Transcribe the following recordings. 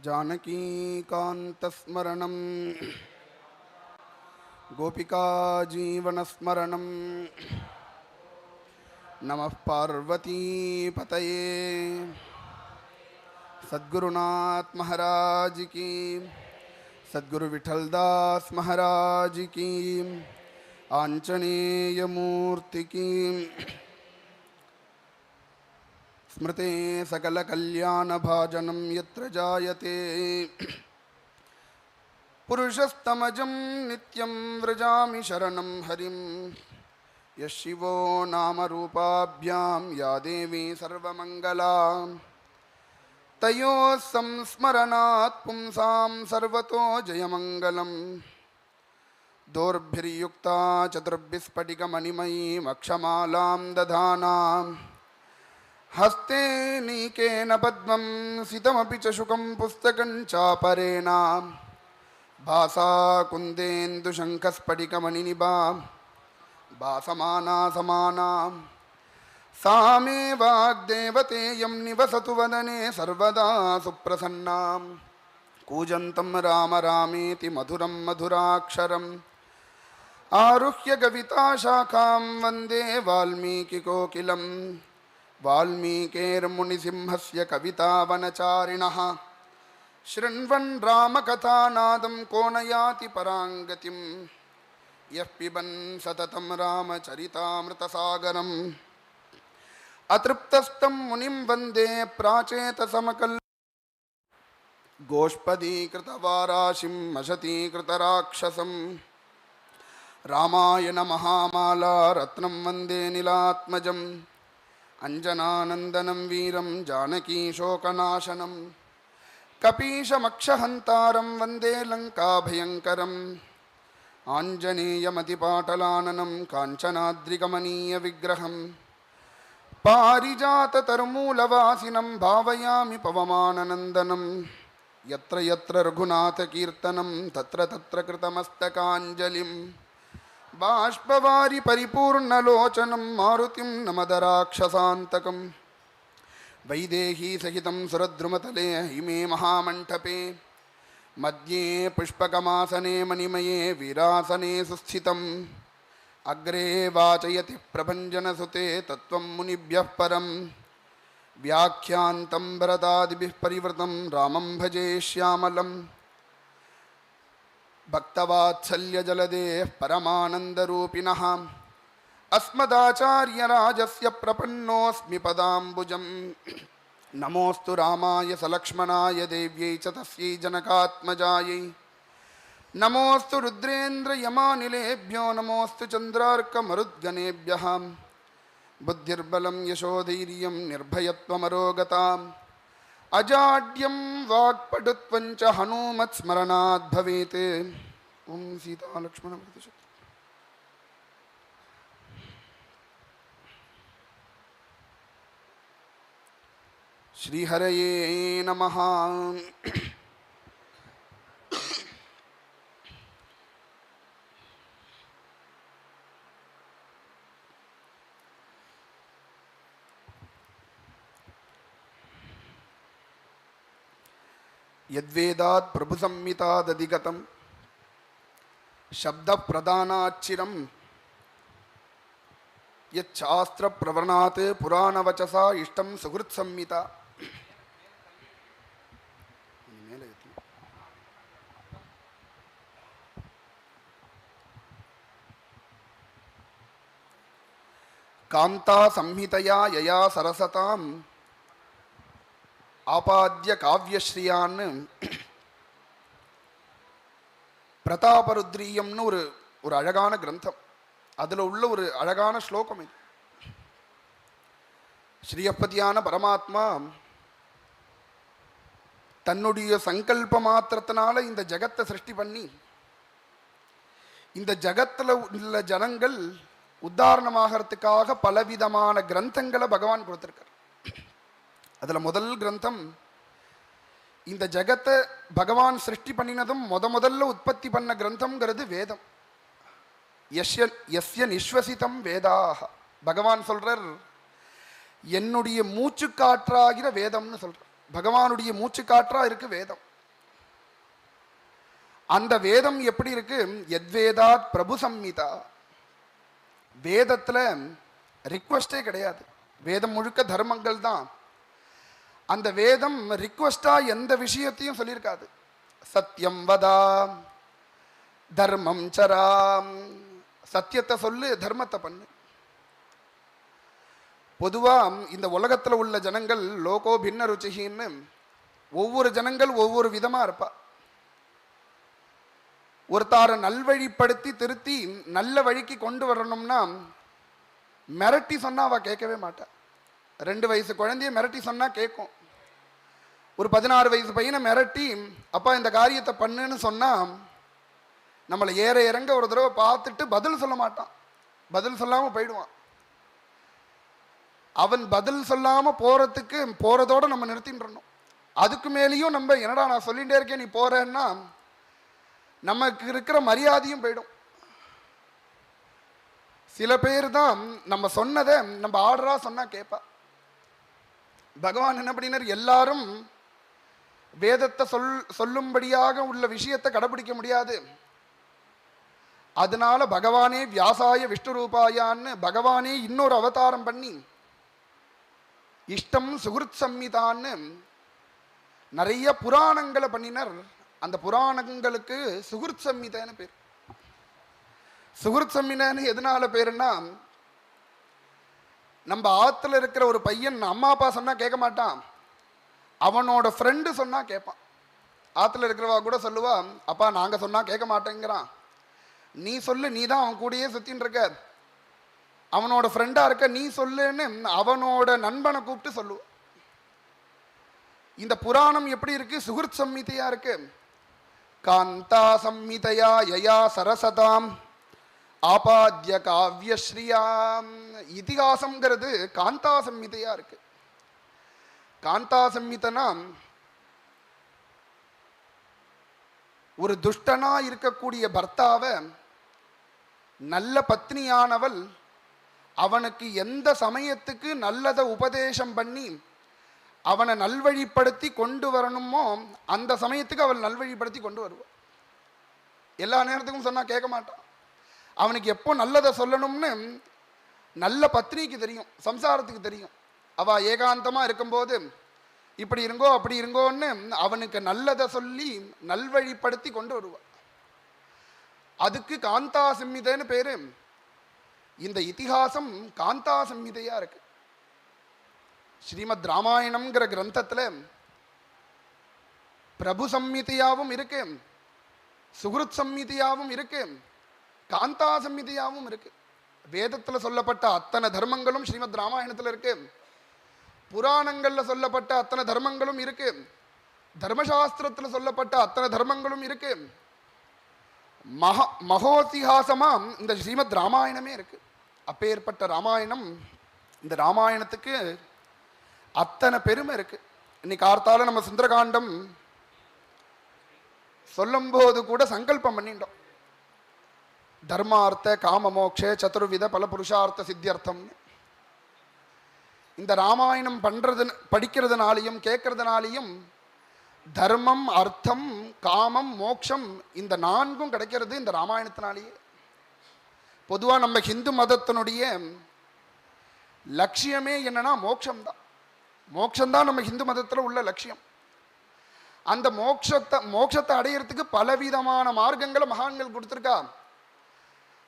जानकीकान्तस्मरणं गोपिका जीवनस्मरणं नमः पार्वतीपतये। सद्गुरुनाथ महाराज की, सद्गुरु विठलदास महाराज की, आंजनेय मूर्ति की। स्मृते सकल कल्याण भाजनम यत्र जायते पुरुषस्तमजं नित्यं व्रजामि शरणं हरिं। यः शिवो नाम रूपाभ्यां या देवी सर्वमंगला तयोः संस्मरणात् पुंसां सर्वतो जयमंगलम्। दोर्भिर्युक्ता चतुर्भिस्फटिकमणिमयीम् अक्षमालां दधाना हस्ते नीकेन पद्मं सितमपि च शुकं पुस्तकं चापरेण भासा कुन्देन्दुशङ्खस्फटिकमणिनिभा भासमाना समाना सा मे वाग्देवतेयं निवसतु वदने सर्वदा सुप्रसन्ना। कूजन्तं राम रामेति मधुरं मधुराक्षरम् आरुह्य कविताशाखां वन्दे वाल्मीकिकोकिलम्। वाल्मीकिर्मुनिसिंहस्य कवितावनचारिणः शृण्वन् रामकथानादं को न याति पराङ्गतिं। यः पिबन् सततं रामचरितामृतसागरम् अतृप्तस्तं मुनिं वन्दे प्राचेतसमकल् गोष्पदीकृतवाराशिं मशतीकृतराक्षसम्। रामायण महामाला रत्नं वन्दे नीलात्मजम् अंजनानंदनं वीरं जानकीशोकनाशनं कपीशमक्षहन्तारं वन्दे लङ्काभयङ्करम्। आञ्जनेयमतिपाटलाननं काञ्चनाद्रिकमनीयविग्रहं पारिजाततरुमूलवासिनं भावयामि पवमाननन्दनं। यत्र यत्र रघुनाथकीर्तनं तत्र तत्र कृतमस्तकाञ्जलिं बाष्पवारि परिपूर्णलोचनं मारुतिं नमद राक्षसान्तकं। वैदेही सहितं सुरद्रुमतले हिमे महामण्टपे मध्ये पुष्पकमासने मणिमये वीरासने सुस्थितम्। अग्रे वाचयति प्रभञ्जनसुते तत्त्वं मुनिभ्यः परं व्याख्यान्तं भरतादिभिः परिवृतं रामं भजे श्यामलम्। भक्तवात्सल्यजलदेः परमानन्दरूपिणः अस्मदाचार्यराजस्य प्रपन्नोऽस्मि पदाम्बुजं। नमोऽस्तु रामाय सलक्ष्मणाय देव्यै च तस्यै जनकात्मजायै। नमोऽस्तु रुद्रेन्द्रयमानिलेभ्यो नमोऽस्तु चन्द्रार्कमरुद्गणेभ्यः। बुद्धिर्बलं यशोधैर्यं निर्भयत्वमरोगता अजाड्यं वाक्पटुत्वं च हनूमत्स्मरणात् भवेत्। ओम सीता लक्ष्मण श्रीहरये नमः। यद्वेदात् प्रभुसंहितादधिगतं शब्दप्रधानाच्चिरं यच्छास्त्रप्रवरणात् पुराणवचसा इष्टं सुहृत्संहिता। कांता संहितया यया सरसतां आपाद्य काव्यश्रियान् பிரதாபருத்ரீயம்னு ஒரு அழகான கிரந்தம். அதில் உள்ள ஒரு அழகான ஸ்லோகம் இது. ஸ்ரீயப்பதியான பரமாத்மா தன்னுடைய சங்கல்ப மாத்திரத்தினால இந்த ஜகத்தை சிருஷ்டி பண்ணி இந்த ஜகத்தில் உள்ள ஜனங்கள் உத்தாரணமாகறதுக்காக பலவிதமான கிரந்தங்களை பகவான் கொடுத்திருக்கார். அதில் முதல் கிரந்தம் இந்த ஜகத்தை பகவான் சிருஷ்டி பண்ணினதும் முதல்ல உற்பத்தி பண்ண கிரந்தம்ங்கிறது வேதம். யஸ்ய நிஸ்வசிதம் வேதாக. பகவான் சொல்றார், என்னுடைய மூச்சு காற்றாகிற வேதம்னு சொல்றார். பகவானுடைய மூச்சு காற்றா இருக்கு வேதம். அந்த வேதம் எப்படி இருக்கு? யத்வேதாத் பிரபு சம்மிதா. வேதத்துல ரிக்வெஸ்டே கிடையாது. வேதம் முழுக்க தர்மங்கள் தான். அந்த வேதம் ரிக்வெஸ்டா எந்த விஷயத்தையும் சொல்லியிருக்காது. சத்தியம் வதா, தர்மம் சராம், சத்தியத்தை சொல்லு, தர்மத்தை பண்ணு. பொதுவா இந்த உலகத்துல உள்ள ஜனங்கள் லோகோ பின்ன ருச்சிகின்னு ஒவ்வொரு ஜனங்கள் ஒவ்வொரு விதமா இருப்பா. ஒருத்தாரை நல்வழிப்படுத்தி திருத்தி நல்ல வழிக்கு கொண்டு வரணும்னா மிரட்டி சொன்னா அவ கேட்கவே மாட்டா. 2 வயசு குழந்தைய மிரட்டி சொன்னா கேட்கும். ஒரு 16 வயசு பையனை மிரட்டி அப்பா இந்த காரியத்தை பண்ணுன்னு சொன்னா நம்மளை ஏற இறங்க ஒரு தடவை பார்த்துட்டு பதில் சொல்ல மாட்டான். பதில் சொல்லாம போயிடுவான். அவன் பதில் சொல்லாம போறதோட நம்ம நிறுத்தின்றணும். அதுக்கு மேலேயும் நம்ம என்னடா நான் சொல்லிகிட்டே இருக்கேன் நீ போறேன்னா நமக்கு இருக்கிற மரியாதையும் போயிடும். சில பேர் தான் நம்ம சொன்னதை நம்ம ஆர்டரா சொன்னா கேட்பா. பகவான் என்ன பண்ணினார்? எல்லாரும் வேதத்தை சொல்லும்படியாக உள்ள விஷயத்தை கடைபிடிக்க முடியாது. அதனால பகவானே வியாசாய விஷ்ணு ரூபாயான்னு பகவானே இன்னொரு அவதாரம் பண்ணி இஷ்டம் சுகிருத் சம்மிதான்னு நிறைய புராணங்களை பண்ணினர். அந்த புராணங்களுக்கு சுகிருத் சம்மிதான்னு பேர். சுகிருத் சம்மிதான்னு எதனால பேருன்னா, நம்ம ஆத்துல இருக்கிற ஒரு பையன் அம்மா அப்பா சொன்னா கேட்க மாட்டான், அவனோட ஃப்ரெண்டு சொன்னா கேட்பான். ஆத்துல இருக்கிறவா கூட சொல்லுவா, அப்பா நாங்க சொன்னா கேட்க மாட்டேங்கிறான், நீ சொல்லு, நீ தான் அவன் கூடயே சுத்தின்னு இருக்க, அவனோட ஃப்ரெண்டா இருக்க, நீ சொல்லுன்னு அவனோட நண்பனை கூப்பிட்டு சொல்லுவான். இந்த புராணம் எப்படி இருக்கு? சுகிருத் சம்மிதையா இருக்கு. காந்தா சம்மிதையா யயா சரசதாம் ஆபாத்ய காவ்யஸ்ரீயாம். இதிகாசம்ங்கிறது காந்தா சம்மிதையா இருக்கு. காந்தா சம்மிதனா ஒரு துஷ்டனா இருக்கக்கூடிய பர்த்தாவை நல்ல பத்னியானவள் அவனுக்கு எந்த சமயத்துக்கு நல்லதை உபதேசம் பண்ணி அவனை நல்வழிப்படுத்தி கொண்டு வரணுமோ அந்த சமயத்துக்கு அவள் நல்வழிப்படுத்தி கொண்டு வருவாள். எல்லா நேரத்துக்கும் சொன்னா கேட்க மாட்டான். அவனுக்கு எப்போ நல்லதை சொல்லணும்னு நல்ல பத்னிக்கு தெரியும், சம்சாரத்துக்கு தெரியும். அவ ஏகாந்தமா இருக்கும்போது இப்படி இருங்கோ அப்படி இருங்கோன்னு அவனுக்கு நல்லதை சொல்லி நல்வழிப்படுத்தி கொண்டு வருவாள். அதுக்கு காந்தா சம்மிதைன்னு பேரு. இந்த இதிகாசம் காந்தா சம்மிதையா இருக்கு. ஸ்ரீமத் ராமாயணம்ங்கிற கிரந்தத்துல பிரபு சம்மிதியாவும் இருக்கு, சுகிருத் சம்மிதியாவும் இருக்கு, காந்தா சம்மிதியாவும் இருக்கு. வேதத்துல சொல்லப்பட்ட அத்தனை தர்மங்களும் ஸ்ரீமத் ராமாயணத்துல இருக்கு. புராணங்கள்ல சொல்லப்பட்ட அத்தனை தர்மங்களும் இருக்கு. தர்மசாஸ்திரத்துல சொல்லப்பட்ட அத்தனை தர்மங்களும் இருக்கு. மகோதிஹாசமா இந்த ஸ்ரீமத் ராமாயணமே இருக்கு. அப்பேற்பட்ட ராமாயணம், இந்த ராமாயணத்துக்கு அத்தனை பெருமை இருக்கு. இன்னைக்கு ஆர்த்தால நம்ம சுந்தரகாண்டம் சொல்லும்போது கூட சங்கல்பம் பண்ணிட்டோம், தர்மார்த்த காம மோக்ஷ சதுர்வித பல புருஷார்த்த சித்தியர்த்தம். இந்த ராமாயணம் படிக்கிறதுனாலையும் கேட்கறதுனாலையும் தர்மம், அர்த்தம், காமம், மோக்ஷம் இந்த 4ம் கிடைக்கிறது இந்த ராமாயணத்தினாலேயே. பொதுவா நம்ம ஹிந்து மதத்தினுடைய லட்சியமே என்னன்னா மோட்சம்தான். மோட்சம்தான் நம்ம ஹிந்து மதத்துல உள்ள லட்சியம். அந்த மோட்சத்தை அடையிறதுக்கு பலவிதமான மார்க்கங்களை மகான்கள் கொடுத்துருக்கா.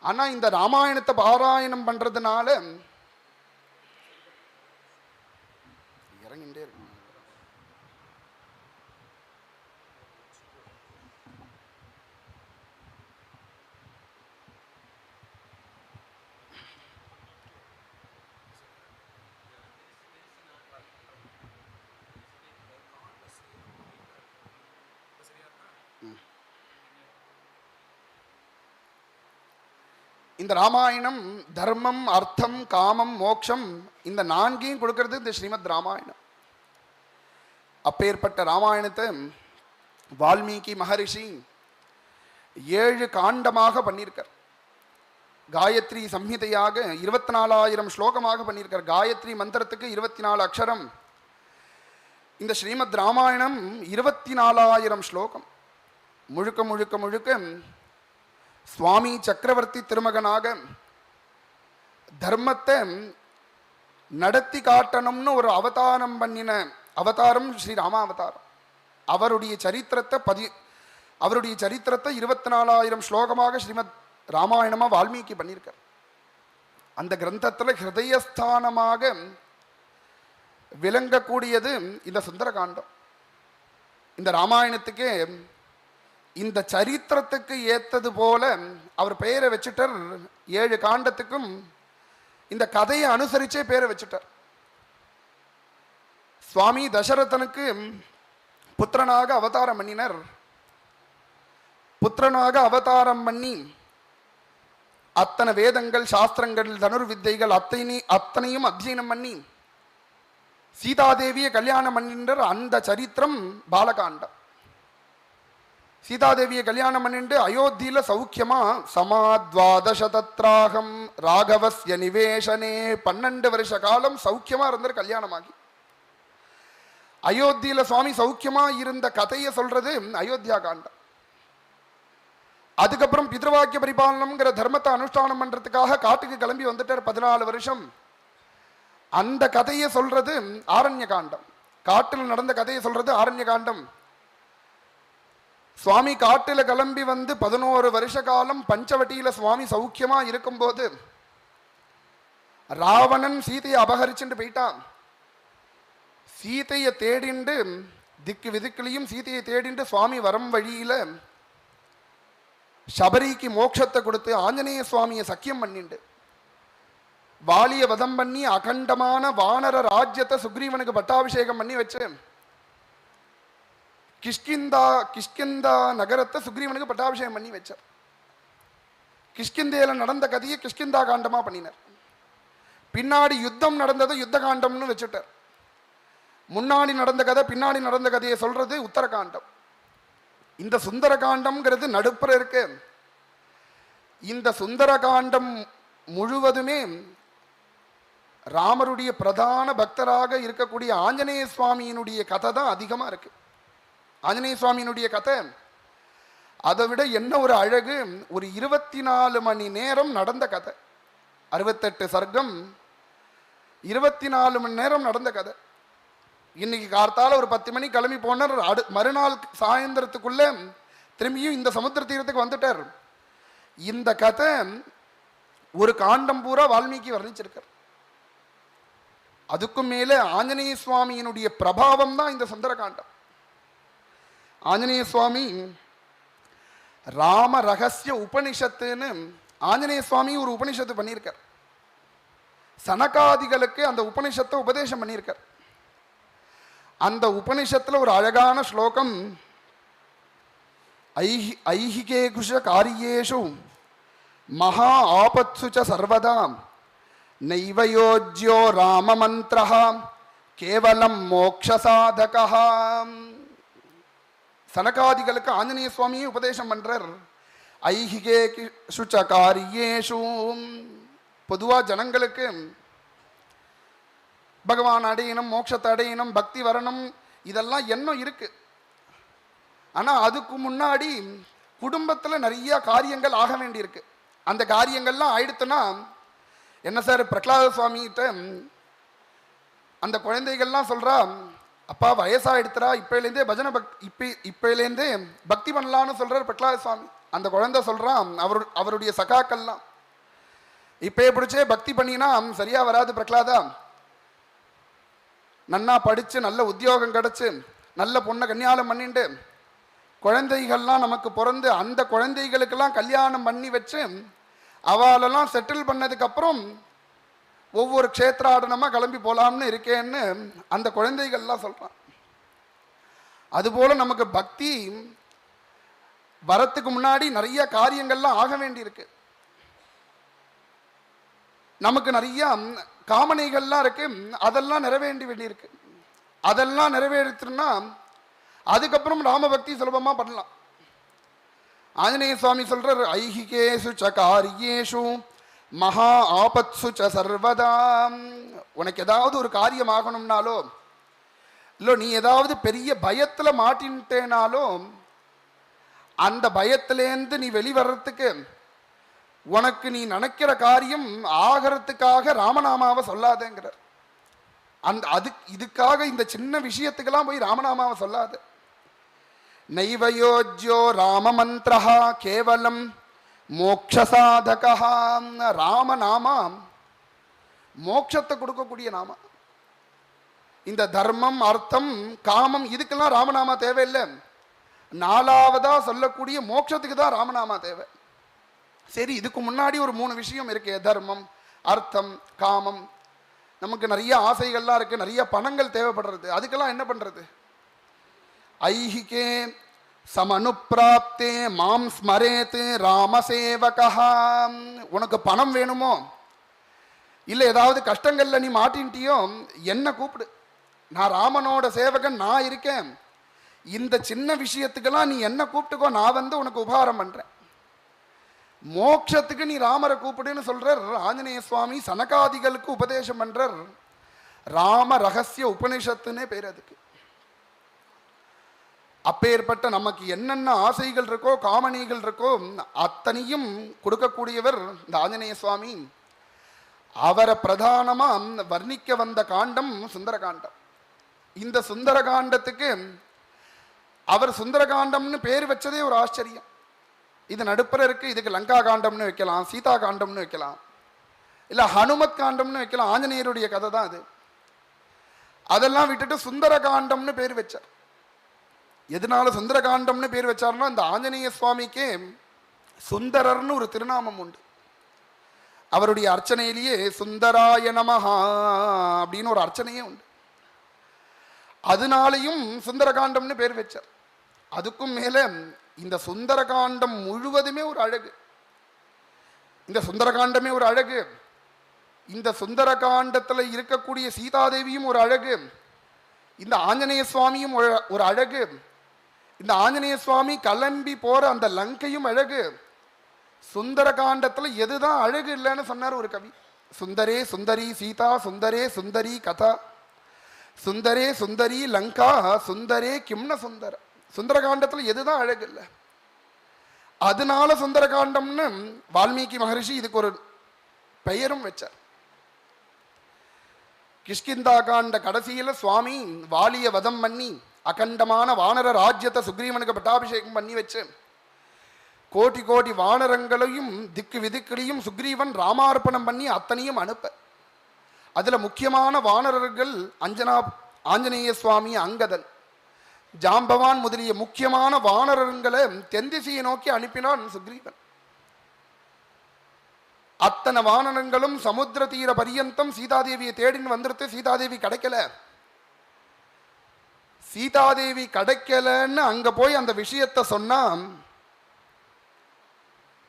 ஆனா இந்த ராமாயணத்தை பாராயணம் பண்றதுனால இறங்கிட்டே இருக்கு. இந்த ராமாயணம் தர்மம், அர்த்தம், காமம், மோக்ஷம் இந்த 4ஐயும் கொடுக்கிறது இந்த ஸ்ரீமத் ராமாயணம். அப்பேற்பட்ட ராமாயணத்தை வால்மீகி மகரிஷி 7 காண்டமாக பண்ணியிருக்கார். காயத்ரி சம்ஹிதையாக 24,000 ஸ்லோகமாக பண்ணியிருக்கார். காயத்ரி மந்திரத்துக்கு 24 அக்ஷரம். இந்த ஸ்ரீமத் ராமாயணம் 24,000 ஸ்லோகம். முழுக்க முழுக்க முழுக்க சுவாமி சக்கரவர்த்தி திருமகனாக தர்மத்தை நடத்தி காட்டணும்னு ஒரு அவதாரம் பண்ணின அவதாரம் ஸ்ரீ ராமாவதாரம். அவருடைய சரித்திரத்தை 24,000 ஸ்லோகமாக ஸ்ரீமத் ராமாயணமா வால்மீகி பண்ணியிருக்கார். அந்த கிரந்தத்தில் ஹிருதயஸ்தானமாக விளங்கக்கூடியது இந்த சுந்தரகாண்டம். இந்த ராமாயணத்துக்கு இந்த சரித்திரத்துக்கு ஏத்தது போல அவர் பெயரை வச்சுட்டார். 7 காண்டத்துக்கும் இந்த கதையை அனுசரிச்சே பேரை வச்சுட்டார். சுவாமி தசரதனுக்கு புத்திரனாக அவதாரம் பண்ணினர். புத்திரனாக அவதாரம் பண்ணி அத்தனை வேதங்கள், சாஸ்திரங்கள், தனுர்வித்தைகள் அத்தனையும் அத்தியனம் பண்ணி சீதாதேவியை கல்யாணம் பண்ணின்ற அந்த சரித்திரம் பாலகாண்டம். சீதாதேவியை கல்யாணம் பண்ணிட்டு அயோத்தியில சௌக்கியமா சமாத்வாதசதத்ராகம் ராகவஸ்ய நிவேசனே 12 வருஷ காலம் சௌக்கியமா இருந்தார் கல்யாணமாகி. அயோத்தியில சுவாமி சௌக்கியமா இருந்த கதையை சொல்றது அயோத்தியா காண்டம். அதுக்கப்புறம் பித்ருவாக்கிய பரிபாலனம்ங்கிற தர்மத்தை அனுஷ்டானம் பண்றதுக்காக காட்டுக்கு கிளம்பி வந்துட்டார் 14 வருஷம். அந்த கதையை சொல்றது ஆரண்ய காண்டம். காட்டில் நடந்த கதையை சொல்றது ஆரண்ய காண்டம். சுவாமி காட்டில கிளம்பி வந்து 11 வருஷ காலம் பஞ்சவட்டியில சுவாமி சௌக்கியமா இருக்கும்போது ராவணன் சீதையை அபகரிச்சுட்டு போயிட்டான். சீதையை தேடிண்டு திக்கு விதிக்குலையும் சீதையை தேடிண்டு சுவாமி வரும் வழியில சபரிக்கு மோட்சத்தை கொடுத்து ஆஞ்சநேய சுவாமியை சக்கியம் பண்ணிண்டு வாலிய வதம் பண்ணி அகண்டமான வானர ராஜ்யத்தை சுக்ரீவனுக்கு பட்டாபிஷேகம் பண்ணி வச்சு கிஷ்கிந்தா நகரத்தை சுக்ரீவனுக்கு பட்டாபிஷேகம் பண்ணி வச்சார். கிஷ்கிந்தேல நடந்த கதையை கிஷ்கிந்தா காண்டமா பண்ணினார். பின்னாடி யுத்தம் நடந்ததை யுத்த காண்டம்னு வச்சுட்டார். முன்னாடி நடந்த கதை பின்னாடி நடந்த கதையை சொல்றது உத்தரகாண்டம். இந்த சுந்தர காண்டம்ங்கிறது நடுப்புற இருக்கு. இந்த சுந்தர காண்டம் முழுவதுமே ராமருடைய பிரதான பக்தராக இருக்கக்கூடிய ஆஞ்சநேய சுவாமியினுடைய கதை தான் அதிகமா இருக்கு. ஆஞ்சநேய சுவாமியினுடைய கதை அதை விட என்ன ஒரு அழகு, ஒரு 24 மணி நேரம் நடந்த கதை. 68 சர்க்கம் 24 மணி நேரம் நடந்த கதை. இன்னைக்கு கார்த்தால ஒரு 10 மணி கிளம்பி போனார். மறுநாள் சாயந்தரத்துக்குள்ள திரும்பியும் இந்த சமுத்திர தீரத்துக்கு வந்துட்டார். இந்த கதை ஒரு காண்டம் பூரா வால்மீகி வர்ணிச்சிருக்கார். அதுக்கும் மேல ஆஞ்சநேய சுவாமியினுடைய பிரபாவம் தான் இந்த சுந்தர காண்டம். ஆஞ்சநேய சுவாமி ராம ரகசிய உபனிஷத்துன்னு ஆஞ்சநேய சுவாமி ஒரு உபனிஷத்து பண்ணியிருக்கார். சனகாதிகளுக்கு அந்த உபனிஷத்தை உபதேசம் பண்ணியிருக்கார். அந்த உபனிஷத்துல ஒரு அழகான ஸ்லோகம், ஐஹிகே குஷ காரியேஷு மகா ஆபத்சு ச சர்வதா நைவயோஜ்யோ ராம மந்திரஹ கேவலம் மோக்ஷ சாதகஹ. சனகாதிகளுக்கு ஆஞ்சநேய சுவாமியே உபதேசம் பண்றார். ஐஹிகே சுச்ச காரியேஷு, பொதுவா ஜனங்களுக்கு பகவான் அடையணும், மோட்சத்தை அடையணும், பக்தி வரணும், இதெல்லாம் எண்ணம் இருக்கு. ஆனா அதுக்கு முன்னாடி குடும்பத்துல நிறைய காரியங்கள் ஆக வேண்டி இருக்கு. அந்த காரியங்கள்லாம் ஆயிடுத்துன்னா என்ன சார், பிரகலாத சுவாமிகிட்ட அந்த குழந்தைகள்லாம் சொல்றா, அப்பா வயசாயிடுத்துறா, இப்பயிலேருந்தே பஜனை இப்பயிலேருந்தே பக்தி பண்ணலான்னு சொல்றார் பிரகலாத சுவாமி. அந்த குழந்தை சொல்றான், அவருடைய சகாக்கள்லாம், இப்பயே பிடிச்சே பக்தி பண்ணினா சரியா வராது பிரகலாதா, நன்னா படிச்சு நல்ல உத்தியோகம் கிடைச்சு நல்ல பொண்ணை கல்யாணம் பண்ணிட்டு குழந்தைகள்லாம் நமக்கு பிறந்து அந்த குழந்தைகளுக்கெல்லாம் கல்யாணம் பண்ணி வச்சு அவளெல்லாம் செட்டில் பண்ணதுக்கு அப்புறம் ஒவ்வொரு க்ஷேத்ராடனமா கிளம்பி போலாம்னு இருக்கேன்னு அந்த குழந்தைகள்லாம் சொல்றான். அதுபோல நமக்கு பக்தி வரத்துக்கு முன்னாடி நிறைய காரியங்கள்லாம் ஆக வேண்டி இருக்கு. நமக்கு நிறைய காமனைகள்லாம் இருக்கு, அதெல்லாம் நிறைவேண்டி வேண்டியிருக்கு. அதெல்லாம் நிறைவேற்றுனா அதுக்கப்புறம் ராம பக்தி சுலபமா பண்ணலாம். ஆஞ்சநேய சுவாமி சொல்றார், ஐஹிகேஷு ச காரியேஷு மகா ஆபத்சு ச சர்வதா. உனக்கு ஏதாவது ஒரு காரியம் ஆகணும்னாலோ இல்லை நீ ஏதாவது பெரிய பயத்துல மாட்டின்ட்டேனாலோ அந்த பயத்திலேருந்து நீ வெளிவரத்துக்கு உனக்கு நீ நினைக்கிற காரியம் ஆகிறதுக்காக ராமநாமாவை சொல்லாதேங்கிறார். இதுக்காக இந்த சின்ன விஷயத்துக்கெல்லாம் போய் ராமநாமாவை சொல்லாத. நைவயோஜ்யோ ராம மந்திரஹா கேவலம் மோக்ஷசாதகா. ராமநாமா மோட்சத்தை கொடுக்கக்கூடிய நாமா. இந்த தர்மம் அர்த்தம் காமம் இதுக்கெல்லாம் ராமநாமா தேவையில்லை. நாலாவதா சொல்லக்கூடிய மோட்சத்துக்கு தான் ராமநாமா தேவை. சரி, இதுக்கு முன்னாடி ஒரு 3 விஷயம் இருக்கு. தர்மம் அர்த்தம் காமம். நமக்கு நிறைய ஆசைகள்லாம் இருக்கு, நிறைய பணங்கள் தேவைப்படுறது. அதுக்கெல்லாம் என்ன பண்றது? ஐஹிகே சமனுப்பிராப்தே மாம் ஸ்மரேத் ராமசேவகா. உனக்கு பணம் வேணுமோ இல்லை ஏதாவது கஷ்டங்கள்ல நீ மாட்டின்ட்டியோ என்ன கூப்பிடு, நான் ராமனோட சேவகன், நான் இருக்கேன். இந்த சின்ன விஷயத்துக்கெல்லாம் நீ என்ன கூப்பிட்டுக்கோ, நான் வந்து உனக்கு உபகாரம் பண்றேன். மோட்சத்துக்கு நீ ராமரை கூப்பிடுன்னு சொல்றார் ஆஞ்சநேய சுவாமி. சனகாதிகளுக்கு உபதேசம் பண்றார். ராம ரகசிய உபனிஷத்துன்னே பேர் அதுக்கு. அப்பேற்பட்ட நமக்கு என்னென்ன ஆசைகள் இருக்கோ காமணிகள் இருக்கோ அத்தனையும் கொடுக்கக்கூடியவர் இந்த ஆஞ்சநேய சுவாமி. அவரை பிரதானமா வர்ணிக்க வந்த காண்டம் சுந்தரகாண்டம். இந்த சுந்தரகாண்டத்துக்கு அவர் சுந்தரகாண்டம்னு பேர் வச்சதே ஒரு ஆச்சரியம். இது நடுப்புற இருக்கு. இதுக்கு லங்கா காண்டம்னு வைக்கலாம், சீதா காண்டம்னு வைக்கலாம், இல்ல ஹனுமத் காண்டம்னு வைக்கலாம். ஆஞ்சநேயருடைய கதை தான் அது. அதெல்லாம் விட்டுட்டு சுந்தரகாண்டம்னு பேர் வச்சார். எதனால சுந்தரகாண்டம்னு பேர் வச்சார்னா, இந்த ஆஞ்சநேய சுவாமிக்கே சுந்தரர்னு ஒரு திருநாமம் உண்டு. அவருடைய அர்ச்சனையிலேயே சுந்தராய நமஹா அப்படின்னு ஒரு அர்ச்சனையே உண்டு. அதனாலையும் சுந்தரகாண்டம்னு பேர் வச்சார். அதுக்கும் மேல இந்த சுந்தரகாண்டம் முழுவதுமே ஒரு அழகு. இந்த சுந்தரகாண்டமே ஒரு அழகு. இந்த சுந்தரகாண்டத்தில் இருக்கக்கூடிய சீதாதேவியும் ஒரு அழகு. இந்த ஆஞ்சநேய சுவாமியும் ஒரு அழகு. இந்த ஆஞ்சநேய சுவாமி கிளம்பி போற அந்த லங்கையும் அழகு. சுந்தரகாண்டத்தில் எதுதான் அழகு இல்லைன்னு சொன்னார் ஒரு கவி. சுந்தரே சுந்தரி சீதா, சுந்தரே சுந்தரி கதா, சுந்தரே சுந்தரி லங்கா, சுந்தரே கிம்ன சுந்தர. சுந்தரகாண்டத்தில் எதுதான் அழகு இல்லை. அதனால சுந்தரகாண்டம்னு வால்மீகி மகரிஷி இதுக்கு ஒரு பெயரும் வச்சார். கிஷ்கிந்தா காண்ட கடைசியில சுவாமி வாலிய வதம் பண்ணி அகண்டமான வானர ராஜ்யத்தை சுக்ரீவனுக்கு பட்டாபிஷேகம் பண்ணி வச்சு கோட்டி கோட்டி வானரங்களையும் திக்கு விதிக்களையும் சுக்ரீவன் ராமார்ப்பணம் பண்ணி அத்தனையும் அனுப்ப, அதுல முக்கியமான வானரர்கள் ஆஞ்சநேய சுவாமி, அங்கதன், ஜாம்பவான் முதலிய முக்கியமான வானரங்களை தென்திசையை நோக்கி அனுப்பினான் சுக்ரீவன். அத்தனை வானரங்களும் சமுத்திர தீர பரியந்தம் சீதாதேவியை தேடின்னு வந்துருத்து. சீதாதேவி கிடைக்கல. சீதாதேவி கிடைக்கலன்னு அங்க போய் அந்த விஷயத்தை சொன்னா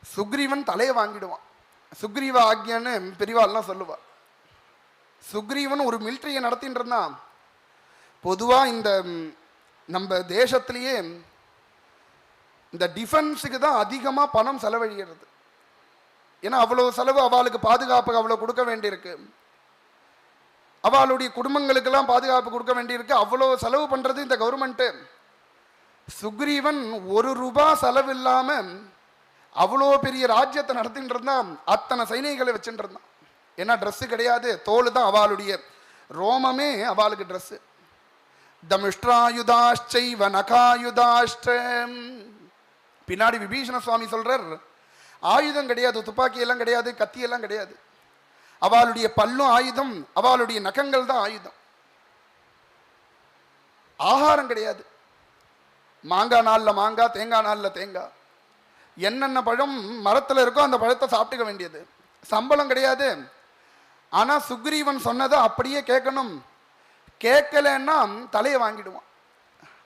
சுக்ரீவன் தலையை வாங்கிடுவான். சுக்ரீவ ஆக்ஞன்னு பெரியவாள்லாம் சொல்லுவா. சுக்ரீவன் ஒரு மிலிட்டரியை நடத்தின்னு இருந்தான். பொதுவா இந்த நம்ம தேசத்திலேயே இந்த டிஃபென்ஸுக்கு தான் அதிகமா பணம் செலவழிகிறது. ஏன்னா அவ்வளவு செலவு, அவளுக்கு பாதுகாப்பு அவ்வளவு கொடுக்க வேண்டியிருக்கு, அவளுடைய குடும்பங்களுக்கெல்லாம் பாதுகாப்பு கொடுக்க வேண்டியிருக்கு. அவ்வளவு செலவு பண்றது இந்த கவர்மெண்ட். சுக்ரீவன் ₹1 செலவு இல்லாம அவ்வளோ பெரிய ராஜ்யத்தை நடத்திட்டு இருந்தான். அத்தனை சைனிகளை வச்சுட்டு இருந்தான். ஏன்னா ட்ரெஸ்ஸு கிடையாது, தோல் தான் அவளுடைய ரோமமே அவளுக்கு ட்ரெஸ்ஸு. தமிஷ்டாயுதாஷ்சைவ நகாயுதாஷ்ட. பின்னாடி விபீஷண சுவாமி சொல்றார், ஆயுதம் கிடையாது, துப்பாக்கி எல்லாம் கிடையாது, கத்தி எல்லாம் கிடையாது. அவளுடைய பல்லும் ஆயுதம், அவளுடைய நகங்கள் தான் ஆயுதம். ஆகாரம் கிடையாது. மாங்காய் நாளில் மாங்காய், தேங்காய் நாளில் தேங்காய், என்னென்ன பழம் மரத்தில் இருக்கோ அந்த பழத்தை சாப்பிட்டுக்க வேண்டியது. சம்பளம் கிடையாது. ஆனா சுக்ரீவன் சொன்னதை அப்படியே கேட்கணும். கேட்கலன்னா தலையை வாங்கிடுவான்.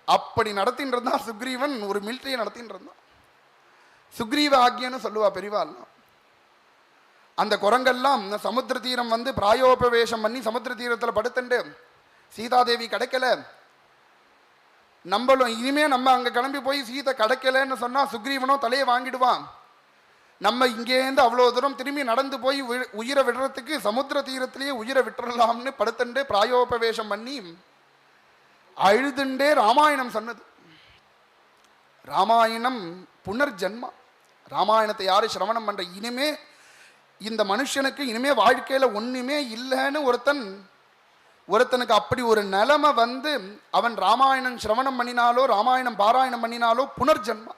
அப்படி நடத்தின்னு இருந்தான் சுக்ரீவன். ஒரு மிலிட்டரியை நடத்தின்னு இருந்தான். சுக்ரீவ ஆக்ஞன்னு சொல்லுவா பெரிவாள்லாம். அந்த குரங்கெல்லாம் சமுத்திர தீரம் வந்து பிராயோபவேஷம் பண்ணி சமுத்திர தீரத்தில் படுத்துண்டு சீதாதேவி கிடைக்கல, நம்மளும் இனிமே நம்ம அங்க கிளம்பி போய் சீதை கிடைக்கலன்னு சொன்னா சுக்ரீவனோ தலையை வாங்கிடுவான். நம்ம இங்கேருந்து அவ்வளோ தூரம் திரும்பி நடந்து போய் உயிரை விடுறதுக்கு சமுத்திர தீரத்திலேயே உயிரை விட்டுறலாம்னு படுத்துண்டு பிராயோபவேஷம் பண்ணி அழுதுண்டே ராமாயணம் சொன்னது. ராமாயணம் புனர்ஜன்மா. ராமாயணத்தை யாரு சிரவணம் பண்ற, இனிமே இந்த மனுஷனுக்கு இனிமே வாழ்க்கையில ஒண்ணுமே இல்லைன்னு ஒருத்தனுக்கு அப்படி ஒரு நிலைமை வந்து அவன் ராமாயணம் சிரவணம் பண்ணினாலோ ராமாயணம் பாராயணம் பண்ணினாலோ புனர்ஜன்மா.